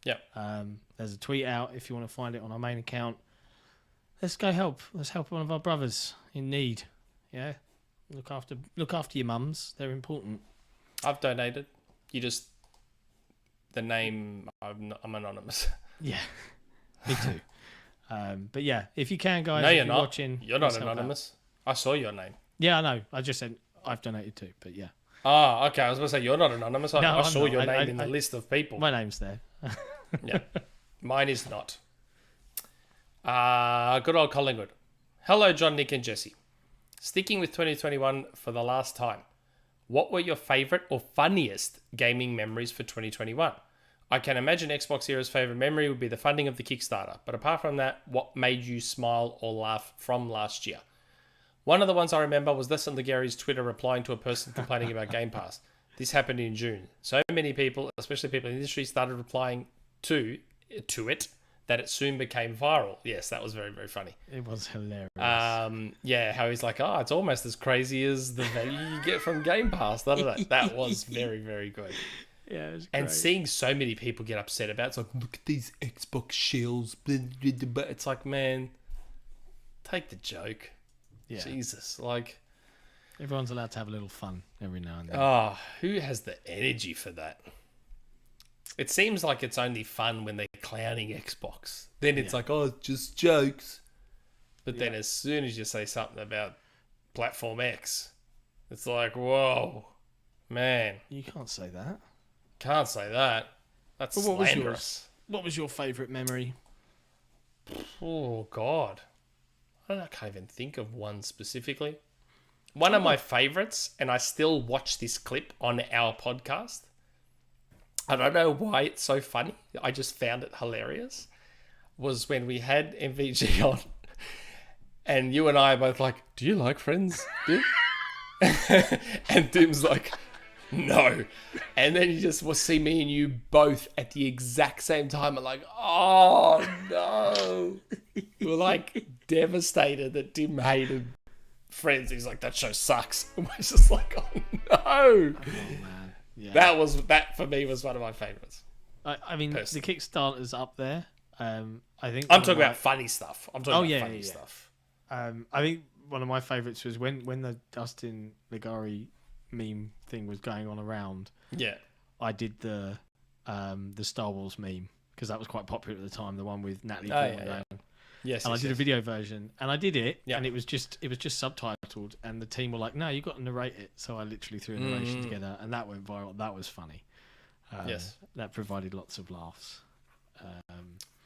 Yep. There's a tweet out if you want to find it on our main account. Let's go help. Let's help one of our brothers in need. Yeah. Look after your mums. They're important. I've donated. The name, I'm anonymous. Yeah, me too. But yeah, if you can, guys, no, if you're not. Watching, you're not anonymous. I saw your name. Yeah, I know. I just said I've donated too, but yeah. Ah, okay. I was going to say, you're not anonymous. I saw your name in the list of people. My name's there. Yeah. Mine is not. Good old Collingwood. Hello, John, Nick, and Jesse. Sticking with 2021 for the last time. What were your favourite or funniest gaming memories for 2021? I can imagine XboxEra's favourite memory would be the funding of the Kickstarter, but apart from that, what made you smile or laugh from last year? One of the ones I remember was Listen to Gary's Twitter replying to a person complaining about Game Pass. This happened in June. So many people, especially people in the industry, started replying to it that it soon became viral. Yes, that was very, very funny. It was hilarious. Yeah, how he's like, it's almost as crazy as the value you get from Game Pass. That was very, very good. Yeah, it was great. And seeing so many people get upset about it, it's like, look at these Xbox shells. It's like, man, take the joke. Yeah. Jesus, like... Everyone's allowed to have a little fun every now and then. Oh, who has the energy for that? It seems like it's only fun when they're clowning Xbox. Then it's like, it's just jokes. But then as soon as you say something about Platform X, it's like, whoa, man. You can't say that. Can't say that. That's slanderous. What was your favourite memory? Oh, God. I can't even think of one specifically. One of my favourites, and I still watch this clip on our podcast. I don't know why it's so funny. I just found it hilarious. Was when we had MVG on, and you and I are both like, "Do you like Friends, Dim?" And Dim's like, "No." And then you just will see me and you both at the exact same time. I'm like, "Oh no!" We're like devastated that Dim hated Friends. He's like, "That show sucks." And we're just like, "Oh no!" Oh man. Yeah. That for me was one of my favorites. I mean, personally. The Kickstarter's up there. I think I'm talking about funny stuff. I'm talking about funny stuff. I think one of my favorites was when the Dustin Ligari meme thing was going on around. Yeah. I did the the Star Wars meme, because that was quite popular at the time. The one with Natalie Oh, Portman. yeah. Yes, And yes, I did a yes. video version, and I did it, Yeah. and it was just subtitled, and the team were like, "No, you got to narrate it." So I literally threw a narration together, and that went viral. That was funny. Yes. That provided lots of laughs.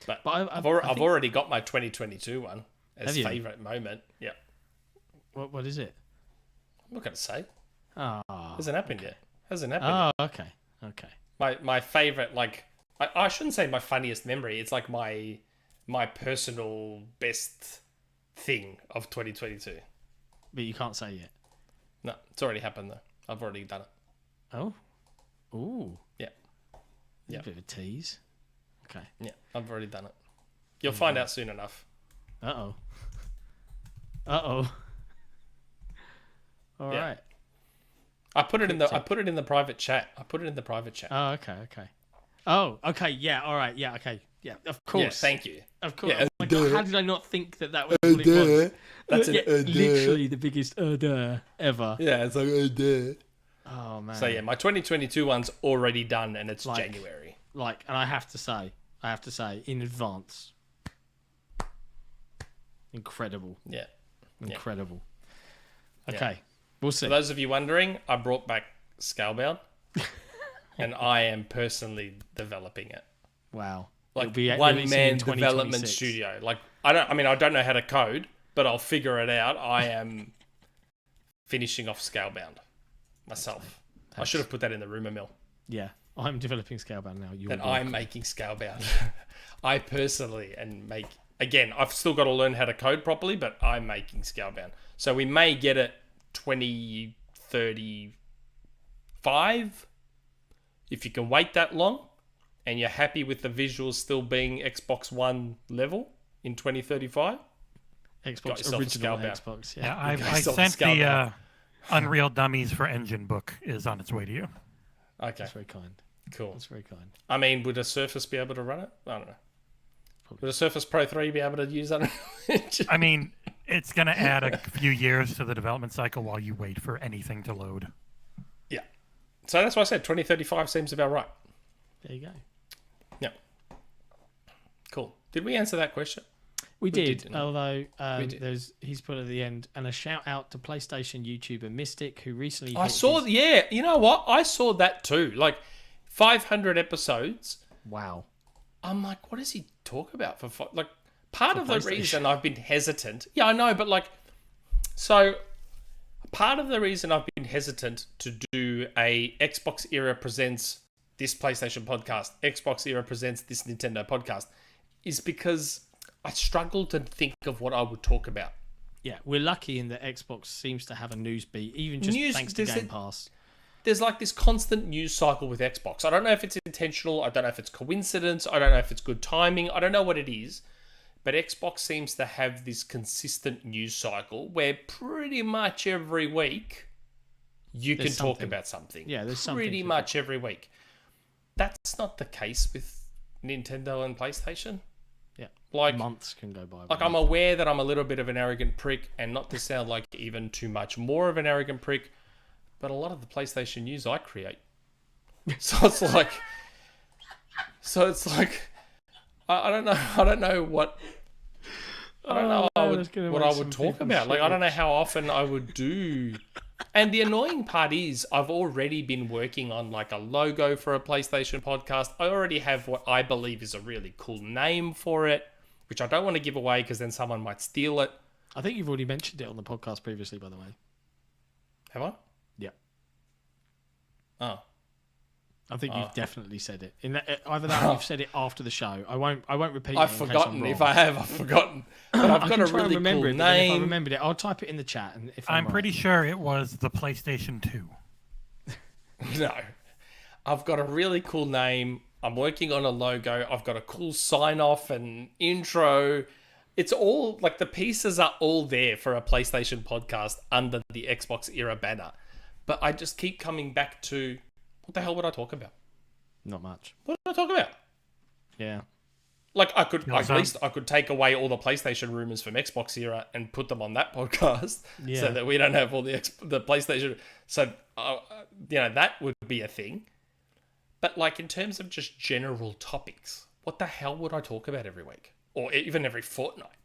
But I I've think- already got my 2022 one as Have you? favourite moment. Yeah. What is it? I'm not going to say. Oh, Hasn't happened yet. Hasn't happened oh, yet. okay. My favourite, like, I shouldn't say my funniest memory. It's like my personal best thing of 2022. But you can't say yet. No, it's already happened though. I've already done it. Oh, ooh, Yeah. a bit of a tease. Okay. Yeah, I've already done it. You'll find out soon enough. Uh oh. All Yeah. right. I put it in the private chat. Oh, okay. Oh, okay. Yeah. All right. Yeah. Okay. Yeah. Of course. Yeah, thank you. Of course. Yeah. Oh my God, how did I not think that was what it was? That's Yeah, literally the biggest ever. Yeah, it's like Oh man. So yeah, my 2022 one's already done, and it's Like- January. And I have to say, in advance, incredible. Yeah. Incredible. Okay. We'll see. For those of you wondering, I brought back Scalebound, and I am personally developing it. Wow. Like It'll be one releasing man in development 2026. studio. Like I don't know how to code, but I'll figure it out. I am finishing off Scalebound myself. I should have put that in the rumor mill. Yeah. I'm developing Scalebound now. You're That welcome. I'm making Scalebound. I personally again, I've still got to learn how to code properly, but I'm making Scalebound. So we may get it 2035 if you can wait that long and you're happy with the visuals still being Xbox One level in 2035. Got Xbox yourself a original Scalebound. Xbox. Yeah, Yeah. I yourself sent Scalebound. the Unreal Dummies for Engine book is on its way to you. Okay, That's very kind. cool. That's very kind. I mean, would a Surface be able to run it? I don't know. Would a Surface Pro 3 be able to use that? I mean, it's going to add a few years to the development cycle while you wait for anything to load. Yeah. So that's why I said 2035 seems about right. There you go. Yeah. Cool. Did we answer that question? We did, didn't we? although did. he's put at the end, and a shout out to PlayStation YouTuber Mystic, who recently I hit saw, his- yeah, you know what? I saw that too. Like 500 episodes. Wow. I'm like, what does he talk about like part of the PlayStation. reason I've been hesitant. Yeah, I know, but like, so part of the reason I've been hesitant to do a Xbox Era presents this PlayStation podcast, Xbox Era presents this Nintendo podcast, is because I struggle to think of what I would talk about. Yeah, we're lucky in that Xbox seems to have a news beat, even just thanks to Game Pass. There's like this constant news cycle with Xbox. I don't know if it's intentional. I don't know if it's coincidence. I don't know if it's good timing. I don't know what it is. But Xbox seems to have this consistent news cycle where pretty much every week you There's can talk something. about something. Yeah, there's something pretty to much every week. That's not the case with Nintendo and PlayStation. Yeah, Like months can go by. Like, I'm aware that I'm a little bit of an arrogant prick, and not to sound like even too much more of an arrogant prick, but a lot of the PlayStation news I create. So it's like, I don't know what I would talk about. Like, I don't know how often I would do. And the annoying part is I've already been working on like a logo for a PlayStation podcast. I already have what I believe is a really cool name for it, which I don't want to give away because then someone might steal it. I think you've already mentioned it on the podcast previously, by the way. Have I? Yeah, Oh. I think you've definitely said it. In that, either that or you've said it after the show. I won't repeat it. I've in case I'm forgotten. wrong. If I have, I've forgotten. But I've I got can a try and really remember cool it, but then if I name. remembered it, I'll type it in the chat. And if I'm right. pretty sure it was the PlayStation 2. No. I've got a really cool name. I'm working on a logo. I've got a cool sign off and intro. It's all like the pieces are all there for a PlayStation podcast under the Xbox Era banner. But I just keep coming back to what the hell would I talk about? Not much. What did I talk about? Yeah. Like I could Yeah, at least I could take away all the PlayStation rumors from Xbox Era and put them on that podcast, Yeah. so that we don't have all the PlayStation. So that would be a thing. But like in terms of just general topics, what the hell would I talk about every week? Or even every fortnight?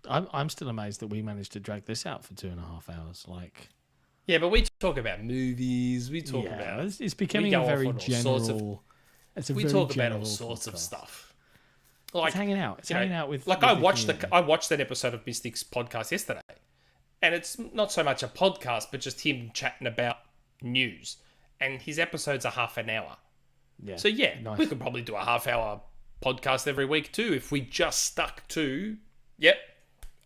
I'm still amazed that we managed to drag this out for 2.5 hours. Like, yeah, but we talk about movies. We talk about it's becoming a very general. We talk about all sorts of stuff. Like it's hanging out. It's hanging out with. Like I watched that episode of Mystic's podcast yesterday, and it's not so much a podcast, but just him chatting about news. And his episodes are half an hour. Yeah. So yeah, nice. We could probably do a half-hour podcast every week too if we just stuck to. Yep.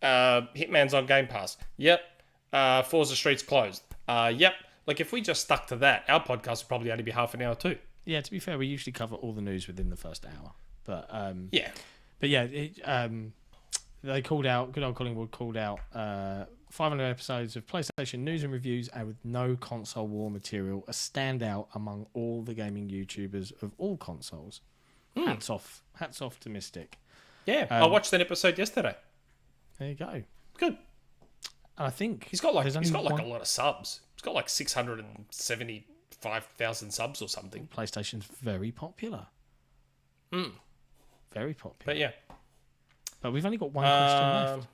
Hitman's on Game Pass. Yep. Forza Street's closed. Yep. Like if we just stuck to that, our podcast would probably only be half an hour too. Yeah, to be fair, we usually cover all the news within the first hour. But yeah, they called out. Good old Collingwood called out 500 episodes of PlayStation news and reviews, and with no console war material, a standout among all the gaming YouTubers of all consoles. Hats off to Mystic. Yeah, I watched an episode yesterday. There you go. Good. And I think he's got like a lot of subs. He's got like 675,000 subs or something. PlayStation's very popular. Very popular. But yeah. But we've only got one question left.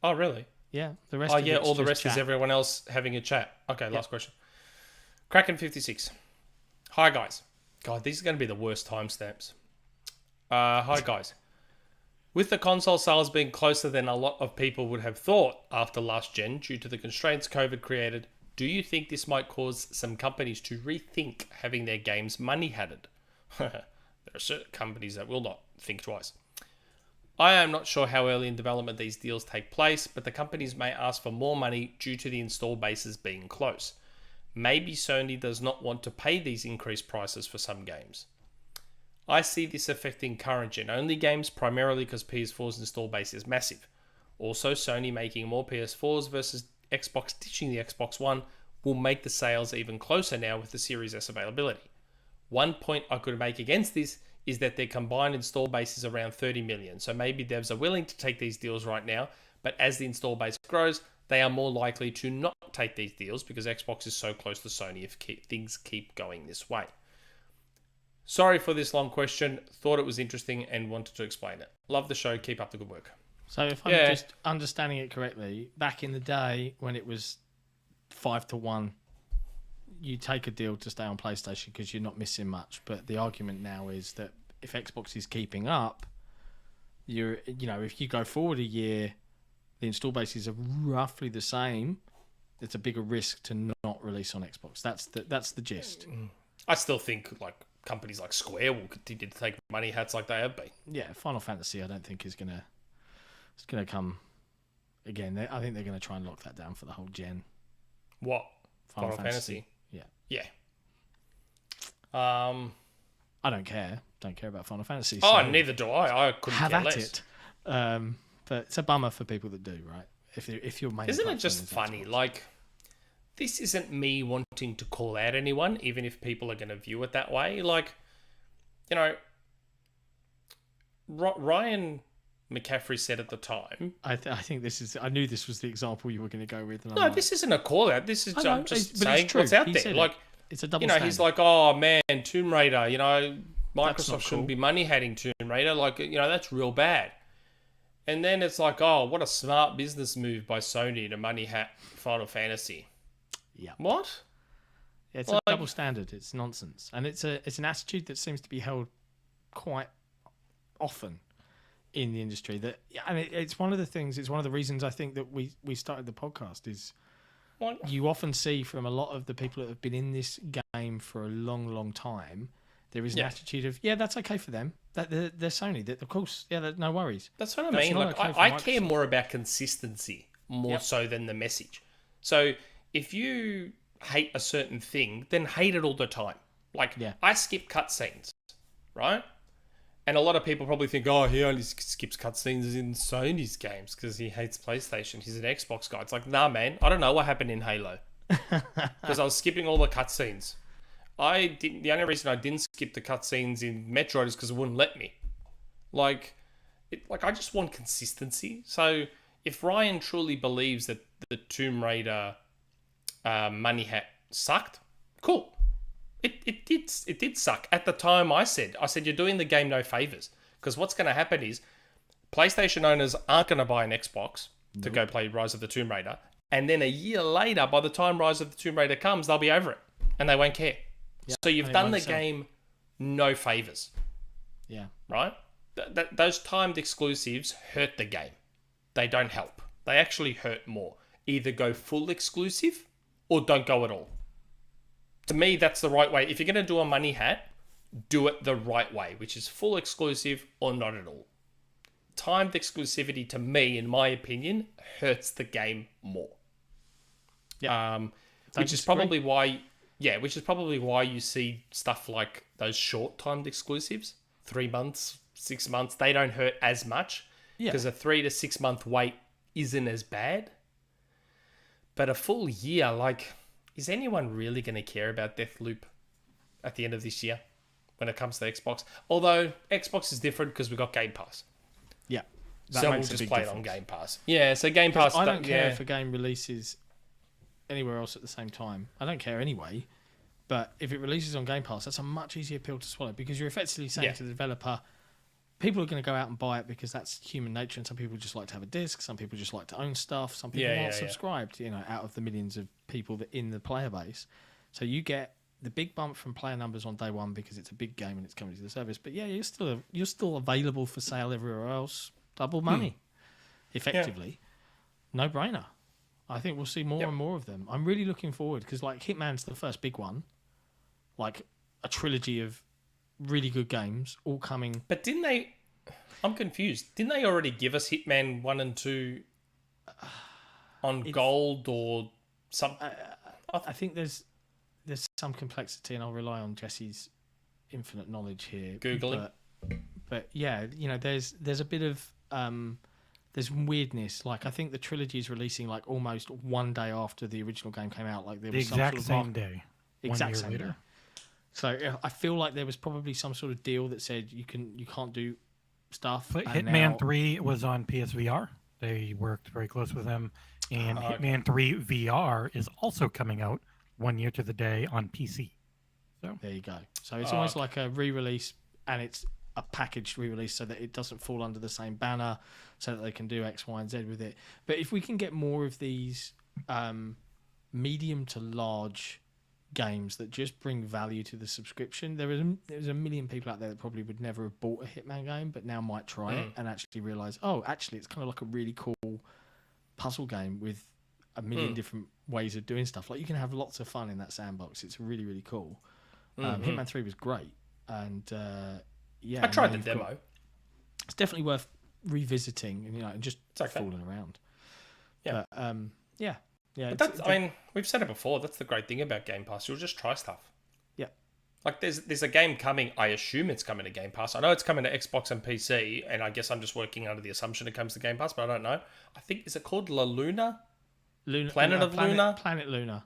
Oh really? Yeah. The rest. All the rest is everyone else having a chat. Okay, last question. Kraken56. Hi guys. God, these are going to be the worst timestamps. Hi guys. With the console sales being closer than a lot of people would have thought after last gen due to the constraints COVID created, do you think this might cause some companies to rethink having their games money-hatted? There are certain companies that will not think twice. I am not sure how early in development these deals take place, but the companies may ask for more money due to the install bases being close. Maybe Sony does not want to pay these increased prices for some games. I see this affecting current gen only games primarily because PS4's install base is massive. Also, Sony making more PS4s versus Xbox ditching the Xbox One will make the sales even closer now with the Series S availability. One point I could make against this is that their combined install base is around 30 million, so maybe devs are willing to take these deals right now, but as the install base grows, they are more likely to not take these deals because Xbox is so close to Sony if things keep going this way. Sorry for this long question. Thought it was interesting and wanted to explain it. Love the show. Keep up the good work. So if I'm just understanding it correctly, back in the day when it was 5-1, you take a deal to stay on PlayStation because you're not missing much. But the argument now is that if Xbox is keeping up, if you go forward a year, the install bases are roughly the same. It's a bigger risk to not release on Xbox. That's the gist. I still think companies like Square will continue to take money hats like they have been. Yeah, Final Fantasy I don't think is gonna come again. I think they're gonna try and lock that down for the whole gen. What? Final Fantasy? Yeah. Yeah. I don't care. Don't care about Final Fantasy. So neither do I. I couldn't have care at less. it. But it's a bummer for people that do, right? If you're main Isn't it platform just is funny? Xbox. Like, this isn't me wanting to call out anyone, even if people are going to view it that way. Like, Ryan McCaffrey said at the time. I think this is. I knew this was the example you were going to go with. No, this isn't a call out. This is just saying what's out there. Like, it's a double standard. He's like, oh man, Tomb Raider. Microsoft shouldn't be money hatting Tomb Raider. Like, that's real bad. And then it's like, oh, what a smart business move by Sony to money hat Final Fantasy. Yeah. What? Yeah, it's a double standard. It's nonsense, and it's an attitude that seems to be held quite often in the industry. That it's one of the things. It's one of the reasons I think that we started the podcast is you often see from a lot of the people that have been in this game for a long, long time. There is an attitude of that's okay for them. That they're Sony. That of course, no worries. That's what I mean. Like I care more about consistency more so than the message. So if you hate a certain thing, then hate it all the time. Like I skip cutscenes, right? And a lot of people probably think, oh, he only skips cutscenes in Sony's games because he hates PlayStation. He's an Xbox guy. It's like, nah, man. I don't know what happened in Halo because I was skipping all the cutscenes. The only reason I didn't skip the cutscenes in Metroid is because it wouldn't let me. I just want consistency. So if Ryan truly believes that the Tomb Raider money hat sucked, cool. It did suck. At the time, I said you're doing the game no favors, because what's going to happen is PlayStation owners aren't going to buy an Xbox to go play Rise of the Tomb Raider, and then a year later, by the time Rise of the Tomb Raider comes, they'll be over it and they won't care. Yep. So you've done the game no favors. Yeah. Right? Those timed exclusives hurt the game. They don't help. They actually hurt more. Either go full exclusive or don't go at all. To me, that's the right way. If you're going to do a money hat, do it the right way, which is full exclusive or not at all. Timed exclusivity, to me, in my opinion, hurts the game more. Yeah. Which is probably why you see stuff like those short timed exclusives, 3 months, 6 months, they don't hurt as much because a 3 to 6 month wait isn't as bad. But a full year, like, is anyone really going to care about Deathloop at the end of this year when it comes to Xbox? Although Xbox is different because we've got Game Pass. Yeah. So we'll just play it on Game Pass. Yeah, so Game Pass... I don't care if a game releases anywhere else at the same time. I don't care anyway. But if it releases on Game Pass, that's a much easier pill to swallow because you're effectively saying to the developer, people are going to go out and buy it because that's human nature, and some people just like to have a disc, some people just like to own stuff, some people aren't subscribed, out of the millions of people that in the player base. So you get the big bump from player numbers on day one because it's a big game and it's coming to the service. But you're still available for sale everywhere else. Double money, effectively. No brainer. I think we'll see more and more of them. I'm really looking forward because like Hitman's the first big one, like a trilogy of really good games all coming. But didn't they? I'm confused. Didn't they already give us Hitman 1 and 2 on gold or something? I think there's some complexity, and I'll rely on Jesse's infinite knowledge here. Googling. But yeah, there's a bit of there's weirdness. Like I think the trilogy is releasing like almost one day after the original game came out. Like there was the exact same day. Exact same day. So I feel like there was probably some sort of deal that said you can't do stuff. But Hitman 3 was on PSVR. They worked very close with them, and Hitman 3 VR is also coming out 1 year to the day on PC. So there you go. So it's almost like a re-release, and it's a packaged re-release so that it doesn't fall under the same banner, so that they can do X, Y, and Z with it. But if we can get more of these medium to large games that just bring value to the subscription, there's a million people out there that probably would never have bought a Hitman game but now might try it and actually realize, it's kind of like a really cool puzzle game with a million different ways of doing stuff. Like you can have lots of fun in that sandbox. It's really, really cool. Hitman 3 was great, and I tried the demo. It's definitely worth revisiting, and just fooling around. Yeah. But, yeah. But we've said it before. That's the great thing about Game Pass. You'll just try stuff. Yeah. Like there's a game coming. I assume it's coming to Game Pass. I know it's coming to Xbox and PC, and I guess I'm just working under the assumption it comes to Game Pass, but I don't know. I think, is it called La Luna? Planet Luna? Planet Luna.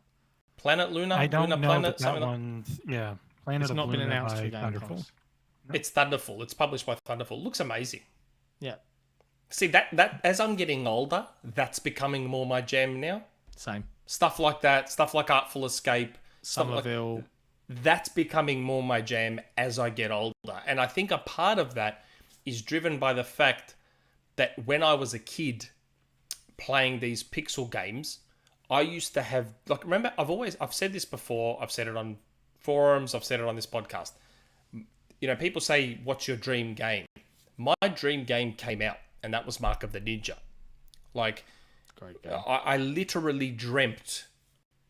Planet Luna? I don't Luna know Planet, that one's... Yeah. Planet it's of not Luna been announced by to Game Thunderful. Pass. No. It's Thunderful. It's published by Thunderful. Looks amazing. Yeah. See, that as I'm getting older, that's becoming more my jam now. Same. Stuff like that, stuff like Artful Escape, Somerville. That's becoming more my jam as I get older. And I think a part of that is driven by the fact that when I was a kid playing these pixel games, I used to have, like, remember, I've said this before, I've said it on forums, I've said it on this podcast. People say, what's your dream game? My dream game came out, and that was Mark of the Ninja. Like, great game. I literally dreamt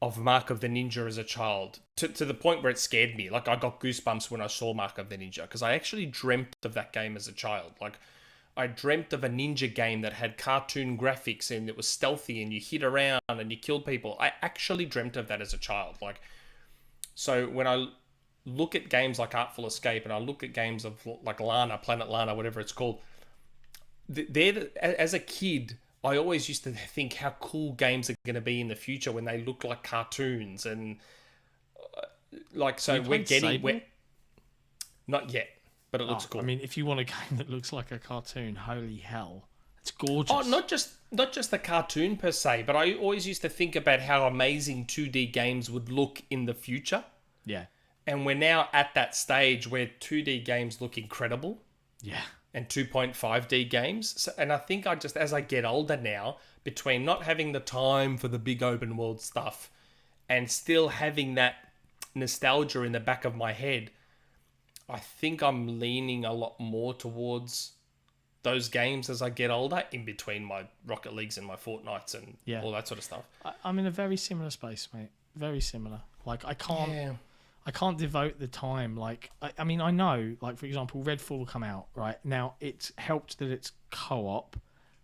of Mark of the Ninja as a child to the point where it scared me. Like, I got goosebumps when I saw Mark of the Ninja because I actually dreamt of that game as a child. Like, I dreamt of a ninja game that had cartoon graphics and it was stealthy and you hit around and you killed people. I actually dreamt of that as a child. Like, so when I look at games like Artful Escape and I look at games of like Lana, Planet Lana, whatever it's called, as a kid, I always used to think how cool games are going to be in the future when they look like cartoons and like, so we're getting... Not yet, but it looks cool. I mean, if you want a game that looks like a cartoon, holy hell. It's gorgeous. Oh, not just the cartoon per se, but I always used to think about how amazing 2D games would look in the future. Yeah. And we're now at that stage where 2D games look incredible. Yeah. And 2.5D games. So, and I think as I get older now, between not having the time for the big open world stuff and still having that nostalgia in the back of my head, I think I'm leaning a lot more towards those games as I get older, in between my Rocket Leagues and my Fortnites and all that sort of stuff. I'm in a very similar space, mate. Very similar. Like, I can't devote the time. Like, I mean, I know, like, for example, Redfall will come out, right? Now, it's helped that it's co-op.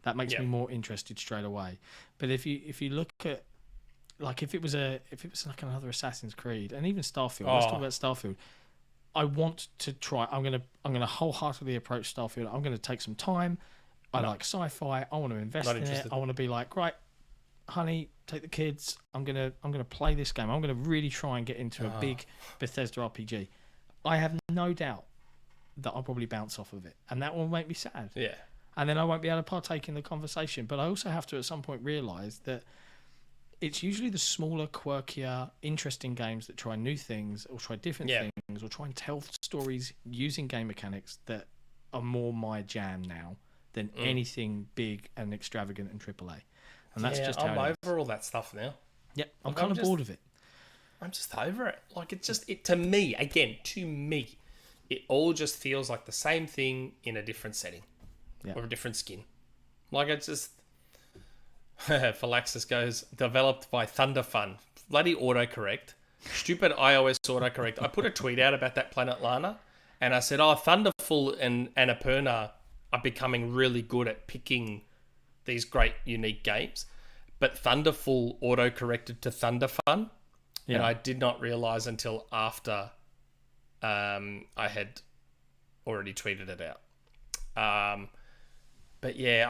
That makes me more interested straight away. But if you look at, like, if it was like another Assassin's Creed, and even Starfield, let's talk about Starfield. I want to try. I'm gonna wholeheartedly approach Starfield. I'm gonna take some time. I like sci-fi. I want to invest in it. I want to be like, right, honey, take the kids. I'm gonna play this game. I'm gonna really try and get into a big Bethesda RPG. I have no doubt that I'll probably bounce off of it, and that will make me sad. Yeah. And then I won't be able to partake in the conversation. But I also have to at some point realise that it's usually the smaller, quirkier, interesting games that try new things or try different things or try and tell stories using game mechanics that are more my jam now than anything big and extravagant and AAA. And that's just how I'm over all that stuff now. Yep, I'm kind of bored of it. I'm just over it. Like, to me, it all just feels like the same thing in a different setting or a different skin. Like, it's just... Phalaxis goes, developed by Thunderfun. Bloody autocorrect. Stupid iOS autocorrect. I put a tweet out about that Planet Lana, and I said, Thunderful and Annapurna are becoming really good at picking these great, unique games. But Thunderful autocorrected to Thunderfun, and I did not realise until after I had already tweeted it out. But yeah,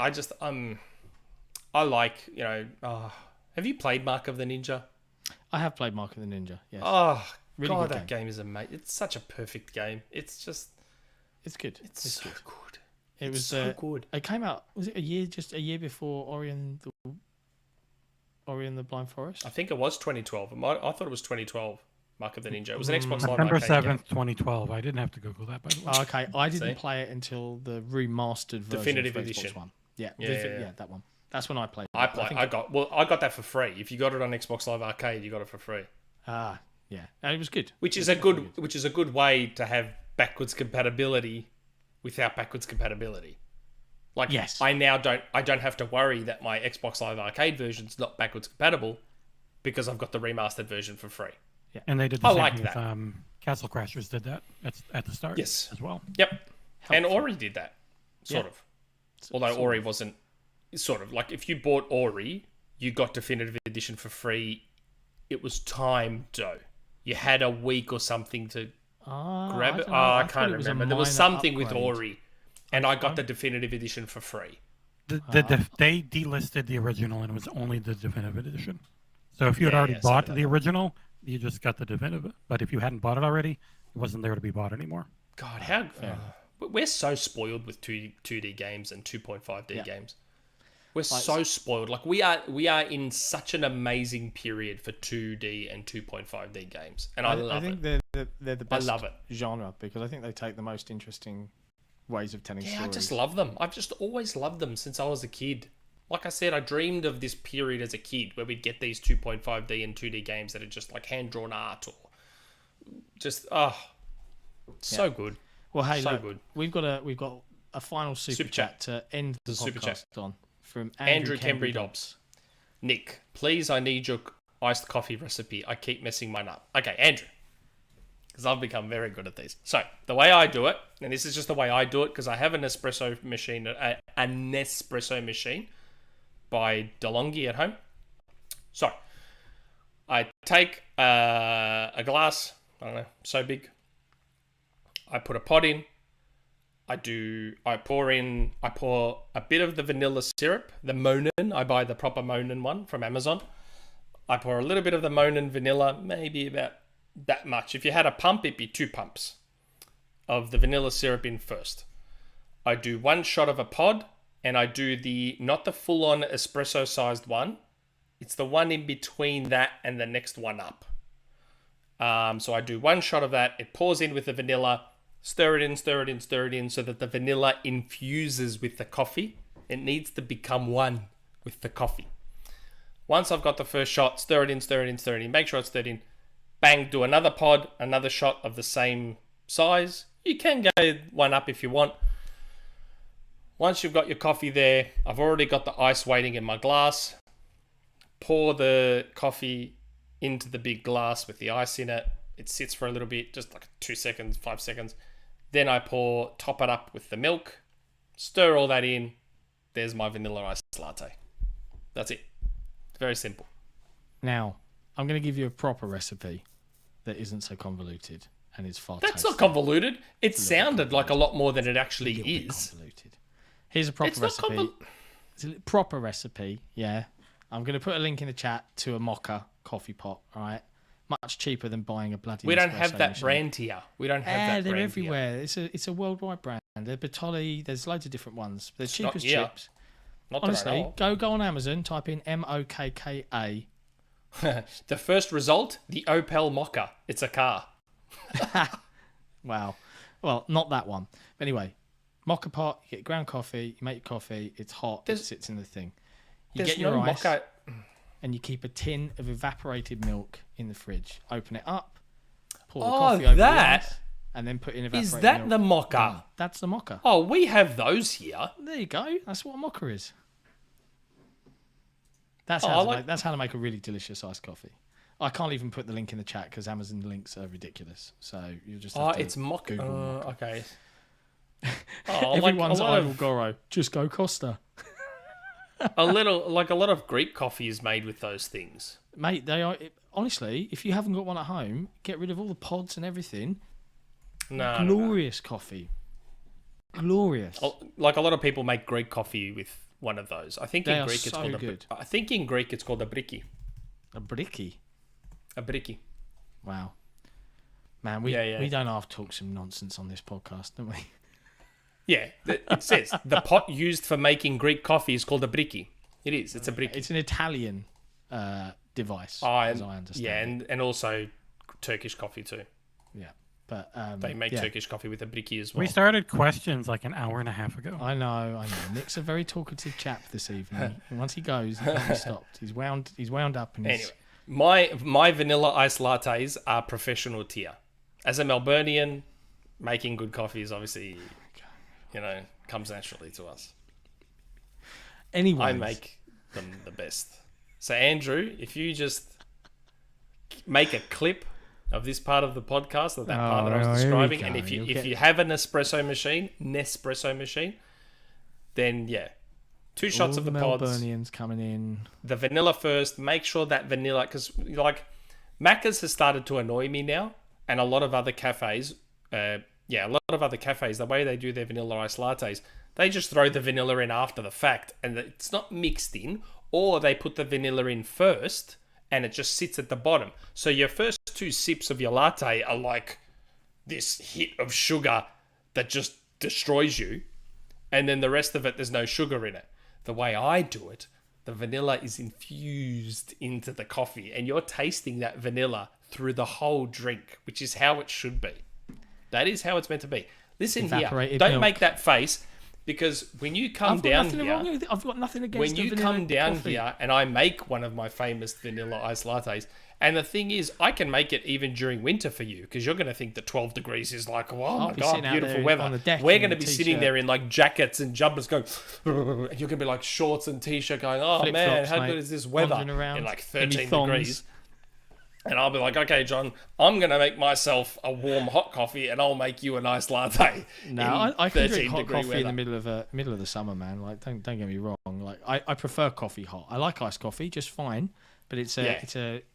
I like, have you played Mark of the Ninja? I have played Mark of the Ninja, yes. Oh, really God, good that game is amazing. It's such a perfect game. It's just... It's good. It's so good. It was so good. It came out, was it just a year before Ori and the Blind Forest? I think it was 2012. I thought it was 2012, Mark of the Ninja. It was an Xbox Live September Arcade 7th, game. 2012. I didn't have to Google that, by the way. Oh, okay, I didn't play it until the remastered version Definitive of Xbox Edition. One. Yeah, that one. That's when I played it. I got that for free. If you got it on Xbox Live Arcade, you got it for free. Ah, yeah, and it was good. Which is a good way to have backwards compatibility without backwards compatibility. Like, yes. I don't have to worry that my Xbox Live Arcade version's not backwards compatible because I've got the remastered version for free. Yeah, and they did the same like thing that. with Castle Crashers did that at the start as well. Yep. Helpful. And Ori did that, sort of. Although Ori wasn't, sort of. Like, if you bought Ori, you got Definitive Edition for free. It was timed, though. You had a week or something to grab it. I can't remember. There was something with Ori, and I got the Definitive Edition for free. They delisted the original, and it was only the Definitive Edition. So if you had already bought the original, you just got the Definitive. But if you hadn't bought it already, it wasn't there to be bought anymore. God, how... we're so spoiled with 2D games and 2.5D games. We're so spoiled. Like, we are in such an amazing period for 2D and 2.5D games, and I love it. I think they're the best I love it. genre because I think they take the most interesting ways of telling stories. I just love them. I've just always loved them since I was a kid. Like I said, I dreamed of this period as a kid where we'd get these 2.5D and 2D games that are just like hand-drawn art or just so good. Well, hey, so look, good. We've got a final super chat to end the super podcast chat on from Andrew Kembry Dobbs. Nick, please, I need your iced coffee recipe. I keep messing mine up. Okay, Andrew, because I've become very good at these. So the way I do it, and this is just the way I do it, because I have an espresso machine, a Nespresso machine by DeLonghi at home. So I take a glass, I don't know, so big. I put a pot in. I pour a bit of the vanilla syrup, the Monin. I buy the proper Monin one from Amazon. I pour a little bit of the Monin vanilla, maybe about that much. If you had a pump, it'd be 2 pumps of the vanilla syrup in first. I do 1 shot of a pod, and I do not the full-on espresso-sized one. It's the one in between that and the next one up. So I do 1 shot of that. It pours in with the vanilla. Stir it in, stir it in, stir it in so that the vanilla infuses with the coffee. It needs to become one with the coffee. Once I've got the first shot, stir it in, stir it in, stir it in. Make sure it's stirred in. Bang, do another pod, another shot of the same size. You can go one up if you want. Once you've got your coffee there, I've already got the ice waiting in my glass. Pour the coffee into the big glass with the ice in it. It sits for a little bit, just like 2 seconds, 5 seconds. Then I top it up with the milk, stir all that in. There's my vanilla iced latte. That's it. It's very simple. Now, I'm going to give you a proper recipe that isn't so convoluted and is far That's tastier. not convoluted. It sounded like a lot more than it actually is. Convoluted. Here's a proper recipe. It's a proper recipe, yeah. I'm going to put a link in the chat to a mocha coffee pot, all right? Much cheaper than buying a bloody We don't espresso have that machine. brand here. We don't have that they're brand everywhere. It's a worldwide brand. They're Bertolli. There's loads of different ones. They're cheap not as here. chips. Not that I Honestly, know go on Amazon, type in MOKKA. of. The first result, the Opel Mokka. It's a car. Wow. Well, not that one. But anyway, mocha pot, you get ground coffee, you make your coffee, it's hot, it sits in the thing. You There's get your no ice, Mokka. and you keep a tin of evaporated milk in the fridge. Open it up, pour the Oh, coffee over that- the ice, and then put in evaporated Is that milk. the Mokka? Oh, that's the mocha. Oh, we have those here. There you go. That's what a mocha is. That's Oh, how, I to like- make, that's how to make a really delicious iced coffee. I can't even put the link in the chat because Amazon links are ridiculous. So you just have Oh, to it's Mokka. Google mocha. Okay. Oh, Everyone's like idol Goro. Just go Costa. a lot of Greek coffee is made with those things. Mate, they are honestly, if you haven't got one at home, get rid of all the pods and everything. No, Glorious coffee. Glorious. like a lot of people make Greek coffee with one of those. I think They in are Greek it's so called good. I think in Greek it's called a briki. A bricky. A briki. Wow. Man, we don't have to talk some nonsense on this podcast, don't we? Yeah, it says the pot used for making Greek coffee is called a briki. It is. It's a briki. It's an Italian device, Oh, as I understand. Yeah, and also Turkish coffee too. Yeah. But They make Turkish coffee with a briki as well. We started questions like an hour and a half ago. I know. Nick's a very talkative chap this evening. And once he goes, he can't be stopped. He's wound up and he's Anyway, my vanilla iced lattes are professional tier. As a Melburnian, making good coffee is obviously, comes naturally to us. Anyways, I make them the best. So Andrew, if you just make a clip of this part of the podcast, of that part that I was describing, and if you have an Nespresso machine, then 2 shots all of the the pods. Melburnians coming in. The vanilla first. Make sure that vanilla, because Macca's has started to annoy me now, and a lot of other cafes, the way they do their vanilla iced lattes, they just throw the vanilla in after the fact, and it's not mixed in, or they put the vanilla in first, and it just sits at the bottom. So your first 2 sips of your latte are like this hit of sugar that just destroys you, and then the rest of it, there's no sugar in it. The way I do it, the vanilla is infused into the coffee, and you're tasting that vanilla through the whole drink, which is how it should be. That is how it's meant to be. Listen here, Evaporated don't milk. make that face, because when you come down here, I've got nothing against when the you vanilla come down coffee. here and I make one of my famous vanilla iced lattes, and the thing is, I can make it even during winter for you, because you're going to think that 12 degrees is like, oh my be God, sitting out beautiful there weather. on the deck We're in going to a be sitting t-shirt. there in like jackets and jumpers going, and you're going to be like shorts and t-shirt going, oh man, Flip-flops, how mate, good is this weather? wandering around In like in me 13 thongs. degrees. And I'll be like, okay, John, I'm going to make myself a warm hot coffee, and I'll make you a nice latte. No, I can drink hot 13-degree coffee weather. in the middle of the summer, man. Like, don't get me wrong. Like, I prefer coffee hot. I like iced coffee just fine, but it's a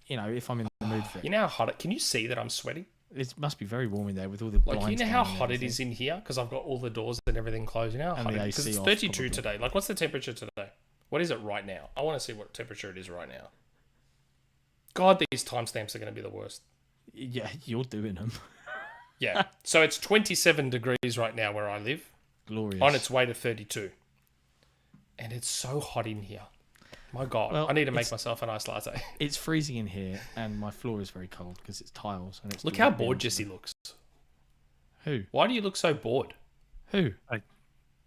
if I'm in the mood for it. You know how hot it? Can you see that I'm sweating? It must be very warm in there with all the Like, blinds. you know how down and hot it everything. is in here? Because I've got all the doors and everything closed. You know how And hot the it is? Because AC it's off, 32 probably. today. Like, what's the temperature today? What is it right now? I want to see what temperature it is right now. God, these timestamps are going to be the worst. Yeah, you're doing them. Yeah. So it's 27 degrees right now where I live. Glorious. On its way to 32. And it's so hot in here. My God, Well, I need to make myself an iced latte. It's freezing in here, and my floor is very cold because it's tiles. And it's Look how bored Jesse looks. Who? Why do you look so bored? Who?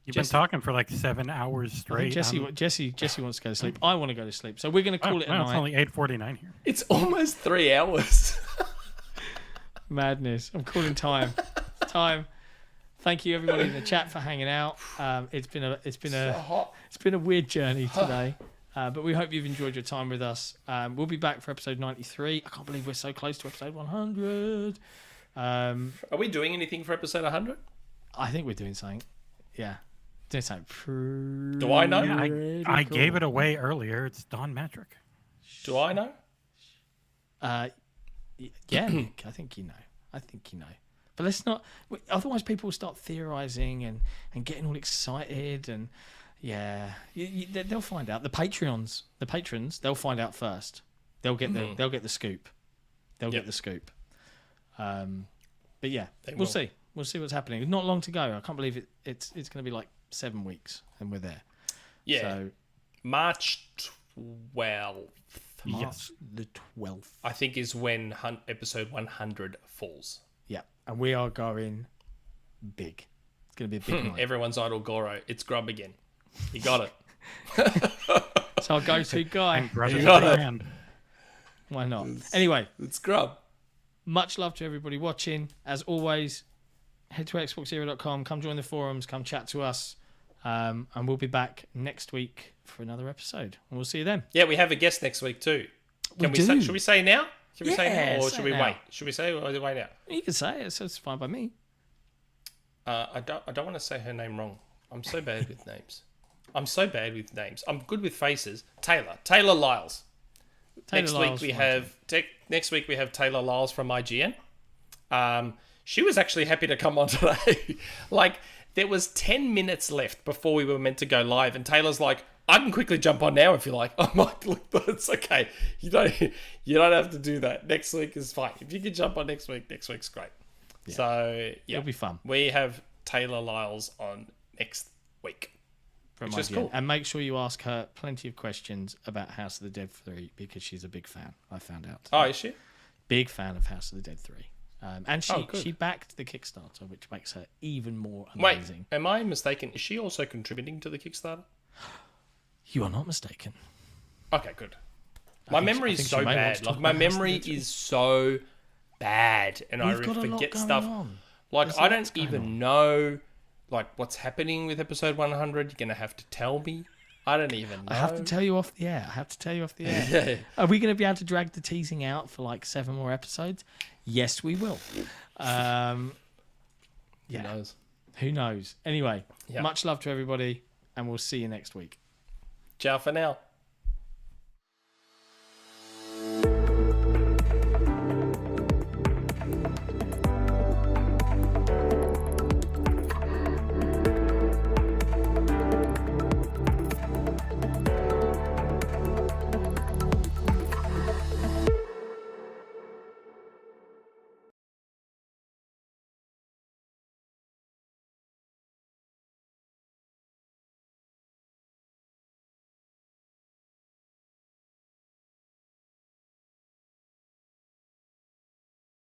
You've been talking for like 7 hours straight. Jesse wants to go to sleep. I want to go to sleep. So we're going to call it a It's night. only 8:49 here. It's almost 3 hours. Madness. I'm calling time. Time. Thank you everybody in the chat for hanging out. It's been a weird journey today, but we hope you've enjoyed your time with us. We'll be back for episode 93. I can't believe we're so close to episode 100. Are we doing anything for episode 100? I think we're doing something. Yeah. Doing something. Do I know? Yeah, I gave it away earlier. It's Don Metric. Do I know? Yeah, Nick, I think you know. But let's not. Otherwise, people will start theorizing and getting all excited, and they'll find out. The patrons, they'll find out first. They'll get the scoop. They'll get the scoop. But yeah, we'll see. We'll see what's happening. It's not long to go. I can't believe it. It's going to be like 7 weeks, and we're there. Yeah. So, March 12th. March the 12th. I think is when episode 100 falls. Yeah, and we are going big. It's going to be a big night. Everyone's idol Goro. It's Grub again. You got it. It's our go-to guy. And Brothers got of it. Brand. Why not? Anyway, It's Grub. much love to everybody watching. As always, head to XboxEra.com. Come join the forums. Come chat to us. And we'll be back next week for another episode. And we'll see you then. Yeah, we have a guest next week too. We do. Should we say now? Should we say now, or say should we now. wait? Should we say or wait now? You can say it. So it's fine by me. I don't want to say her name wrong. I'm so bad with names. I'm good with faces. Taylor Lyles. Next week we have Taylor Lyles from IGN. She was actually happy to come on today. Like, there was 10 minutes left before we were meant to go live, and Taylor's like, I can quickly jump on now if you like. I'm like, look, it's okay. You don't have to do that. Next week is fine. If you can jump on next week's great. Yeah. So yeah, It'll be fun. We have Taylor Lyles on next week. From Which is IGN. cool. And make sure you ask her plenty of questions about House of the Dead 3 because she's a big fan. I found out. Oh, is she? Big fan of House of the Dead 3. And good. she backed the Kickstarter, which makes her even more Wait, amazing. am I mistaken? Is she also contributing to the Kickstarter? You are not mistaken. Okay, good. My memory is so bad. Like, my memory is so bad, and I We've got a lot forget going stuff. on. Like, There's I lots don't going even on. know, like, what's happening with episode 100. You're gonna have to tell me. I don't even know. I have to tell you off the air. Yeah. Are we going to be able to drag the teasing out for like 7 more episodes? Yes, we will. Yeah. Who knows? Who knows? Anyway, Yeah. much love to everybody, and we'll see you next week. Ciao for now.